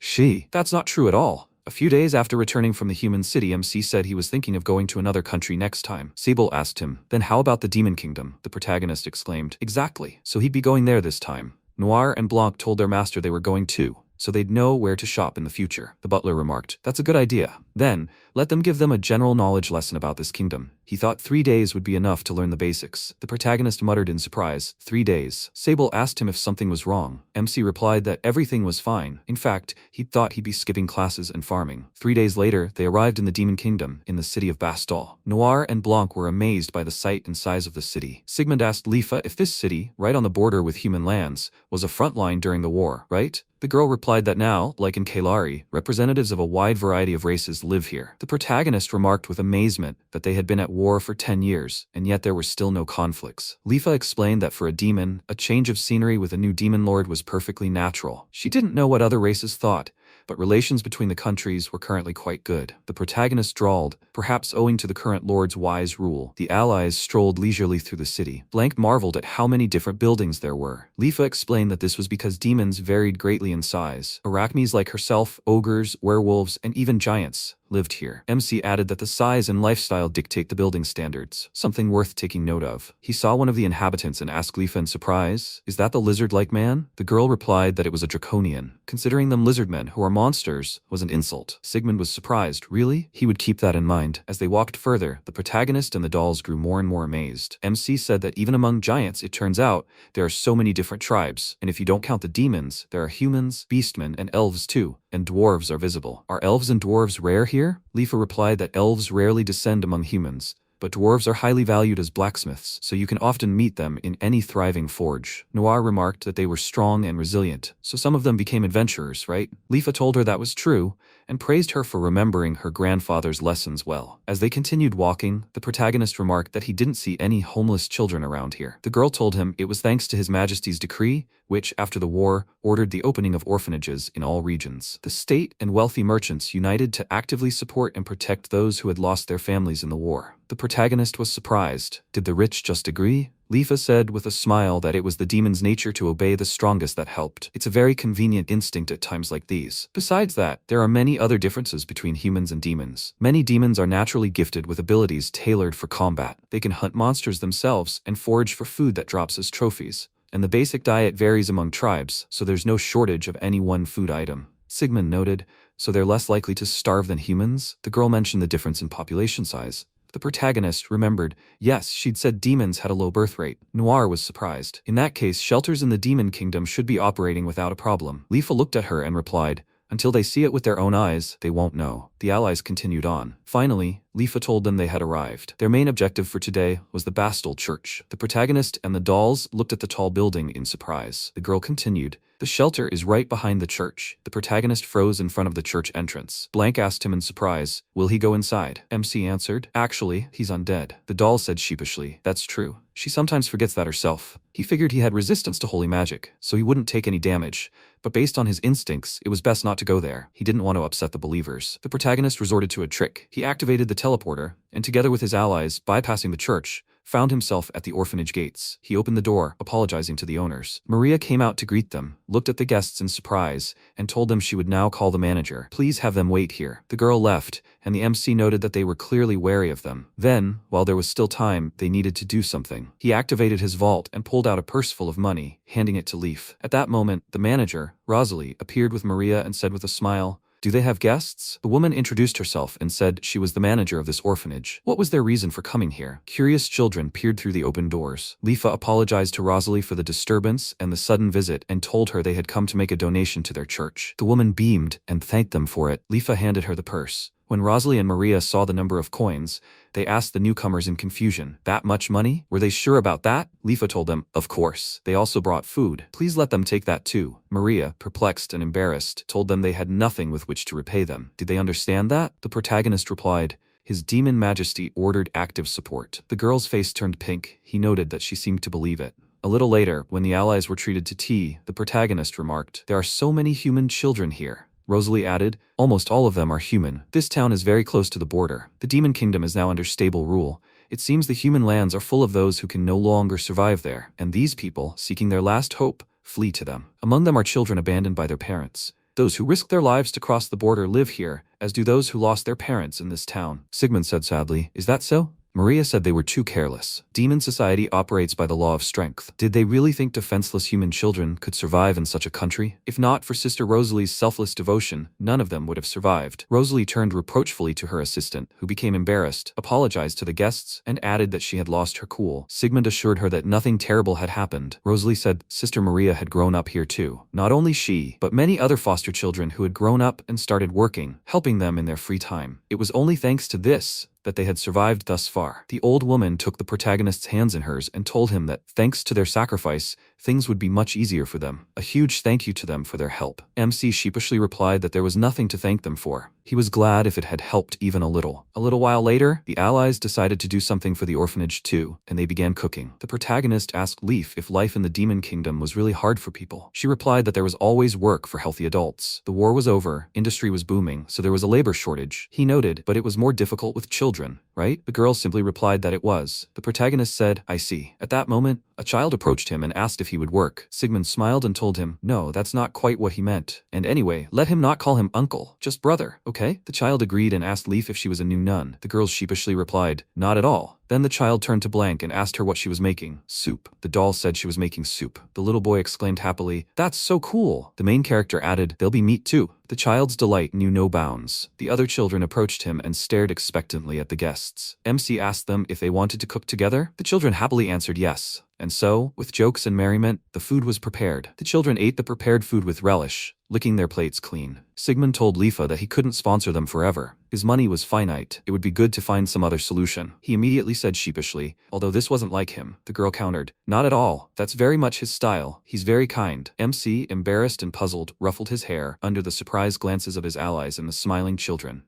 that's not true at all. A few days after returning from the human city, MC said he was thinking of going to another country next time. Sebel asked him, then how about the Demon Kingdom? The protagonist exclaimed, exactly, so he'd be going there this time. Noir and Blanc told their master they were going too, so they'd know where to shop in the future. The butler remarked, that's a good idea. Then, let them give them a general knowledge lesson about this kingdom. He thought 3 days would be enough to learn the basics. The protagonist muttered in surprise, 3 days. Sebel asked him if something was wrong. MC replied that everything was fine. In fact, he thought he'd be skipping classes and farming. 3 days later, they arrived in the Demon Kingdom, in the city of Bastal. Noir and Blanc were amazed by the sight and size of the city. Sigmund asked Leafa if this city, right on the border with human lands, was a front line during the war, right? The girl replied that now, like in Culinary, representatives of a wide variety of races live here. The protagonist remarked with amazement that they had been at war for 10 years, and yet there were still no conflicts. Leafa explained that for a demon, a change of scenery with a new demon lord was perfectly natural. She didn't know what other races thought, but relations between the countries were currently quite good. The protagonist drawled, perhaps owing to the current lord's wise rule. The allies strolled leisurely through the city. Blank marveled at how many different buildings there were. Leafa explained that this was because demons varied greatly in size. Arachnes like herself, ogres, werewolves, and even giants, lived here. MC added that the size and lifestyle dictate the building standards, something worth taking note of. He saw one of the inhabitants and asked Leafa in surprise, "Is that the lizard-like man?" The girl replied that it was a draconian. Considering them lizardmen who are monsters was an insult. Sigmund was surprised. Really? He would keep that in mind. As they walked further, the protagonist and the dolls grew more and more amazed. MC said that even among giants, it turns out, there are so many different tribes, and if you don't count the demons, there are humans, beastmen, and elves too, and dwarves are visible. Are elves and dwarves rare here? Leafa replied that elves rarely descend among humans, but dwarves are highly valued as blacksmiths, so you can often meet them in any thriving forge. Noir remarked that they were strong and resilient, so some of them became adventurers, right? Leafa told her that was true, and praised her for remembering her grandfather's lessons well. As they continued walking, the protagonist remarked that he didn't see any homeless children around here. The girl told him it was thanks to His Majesty's decree, which, after the war, ordered the opening of orphanages in all regions. The state and wealthy merchants united to actively support and protect those who had lost their families in the war. The protagonist was surprised. Did the rich just agree? Leafa said with a smile that it was the demon's nature to obey the strongest that helped. It's a very convenient instinct at times like these. Besides that, there are many other differences between humans and demons. Many demons are naturally gifted with abilities tailored for combat. They can hunt monsters themselves and forage for food that drops as trophies. And the basic diet varies among tribes, so there's no shortage of any one food item. Sigmund noted, so they're less likely to starve than humans? The girl mentioned the difference in population size. The protagonist remembered, yes, she'd said demons had a low birth rate. Noir was surprised. In that case, shelters in the demon kingdom should be operating without a problem. Leafa looked at her and replied, until they see it with their own eyes, they won't know. The allies continued on. Finally, Leafa told them they had arrived. Their main objective for today was the Bastille Church. The protagonist and the dolls looked at the tall building in surprise. The girl continued, the shelter is right behind the church. The protagonist froze in front of the church entrance. Blank asked him in surprise, will he go inside? MC answered, actually, he's undead. The doll said sheepishly, that's true. She sometimes forgets that herself. He figured he had resistance to holy magic, so he wouldn't take any damage. But based on his instincts, it was best not to go there. He didn't want to upset the believers. The protagonist resorted to a trick. He activated the teleporter, and together with his allies, bypassing the church, found himself at the orphanage gates. He opened the door, apologizing to the owners. Maria came out to greet them, looked at the guests in surprise, and told them she would now call the manager. Please have them wait here. The girl left, and the MC noted that they were clearly wary of them. Then, while there was still time, they needed to do something. He activated his vault and pulled out a purse full of money, handing it to Leaf. At that moment, the manager, Rosalie, appeared with Maria and said with a smile, do they have guests? The woman introduced herself and said she was the manager of this orphanage. What was their reason for coming here? Curious children peered through the open doors. Leafa apologized to Rosalie for the disturbance and the sudden visit and told her they had come to make a donation to their church. The woman beamed and thanked them for it. Leafa handed her the purse. When Rosalie and Maria saw the number of coins, they asked the newcomers in confusion, that much money? Were they sure about that? Leafa told them, of course. They also brought food. Please let them take that too. Maria, perplexed and embarrassed, told them they had nothing with which to repay them. Did they understand that? The protagonist replied, His Demon Majesty ordered active support. The girl's face turned pink. He noted that she seemed to believe it. A little later, when the allies were treated to tea, the protagonist remarked, there are so many human children here. Rosalie added, almost all of them are human. This town is very close to the border. The demon kingdom is now under stable rule. It seems the human lands are full of those who can no longer survive there, and these people, seeking their last hope, flee to them. Among them are children abandoned by their parents. Those who risk their lives to cross the border live here, as do those who lost their parents in this town. Sigmund said sadly, is that so? Maria said they were too careless. Demon society operates by the law of strength. Did they really think defenseless human children could survive in such a country? If not for Sister Rosalie's selfless devotion, none of them would have survived. Rosalie turned reproachfully to her assistant, who became embarrassed, apologized to the guests, and added that she had lost her cool. Sigmund assured her that nothing terrible had happened. Rosalie said Sister Maria had grown up here too. Not only she, but many other foster children who had grown up and started working, helping them in their free time. It was only thanks to this that they had survived thus far. The old woman took the protagonist's hands in hers and told him that, thanks to their sacrifice, things would be much easier for them. A huge thank you to them for their help. MC sheepishly replied that there was nothing to thank them for. He was glad if it had helped even a little. A little while later, the allies decided to do something for the orphanage too, and they began cooking. The protagonist asked Leaf if life in the demon kingdom was really hard for people. She replied that there was always work for healthy adults. The war was over, industry was booming, so there was a labor shortage. He noted, but it was more difficult with children, right? The girl simply replied that it was. The protagonist said, I see. At that moment, a child approached him and asked if he would work. Sigmund smiled and told him, no, that's not quite what he meant. And anyway, let him not call him uncle, just brother, okay? okay?" The child agreed and asked Leaf if she was a new nun. The girl sheepishly replied, "Not at all." Then the child turned to Blank and asked her what she was making. "Soup." The doll said she was making soup. The little boy exclaimed happily, "That's so cool." The main character added, "There'll be meat too." The child's delight knew no bounds. The other children approached him and stared expectantly at the guests. MC asked them if they wanted to cook together. The children happily answered yes. And so, with jokes and merriment, the food was prepared. The children ate the prepared food with relish, licking their plates clean. Sigmund told Leafa that he couldn't sponsor them forever. His money was finite. It would be good to find some other solution. He immediately said sheepishly, although this wasn't like him. The girl countered, "Not at all. That's very much his style. He's very kind." MC, embarrassed and puzzled, ruffled his hair under the surprised glances of his allies and the smiling children.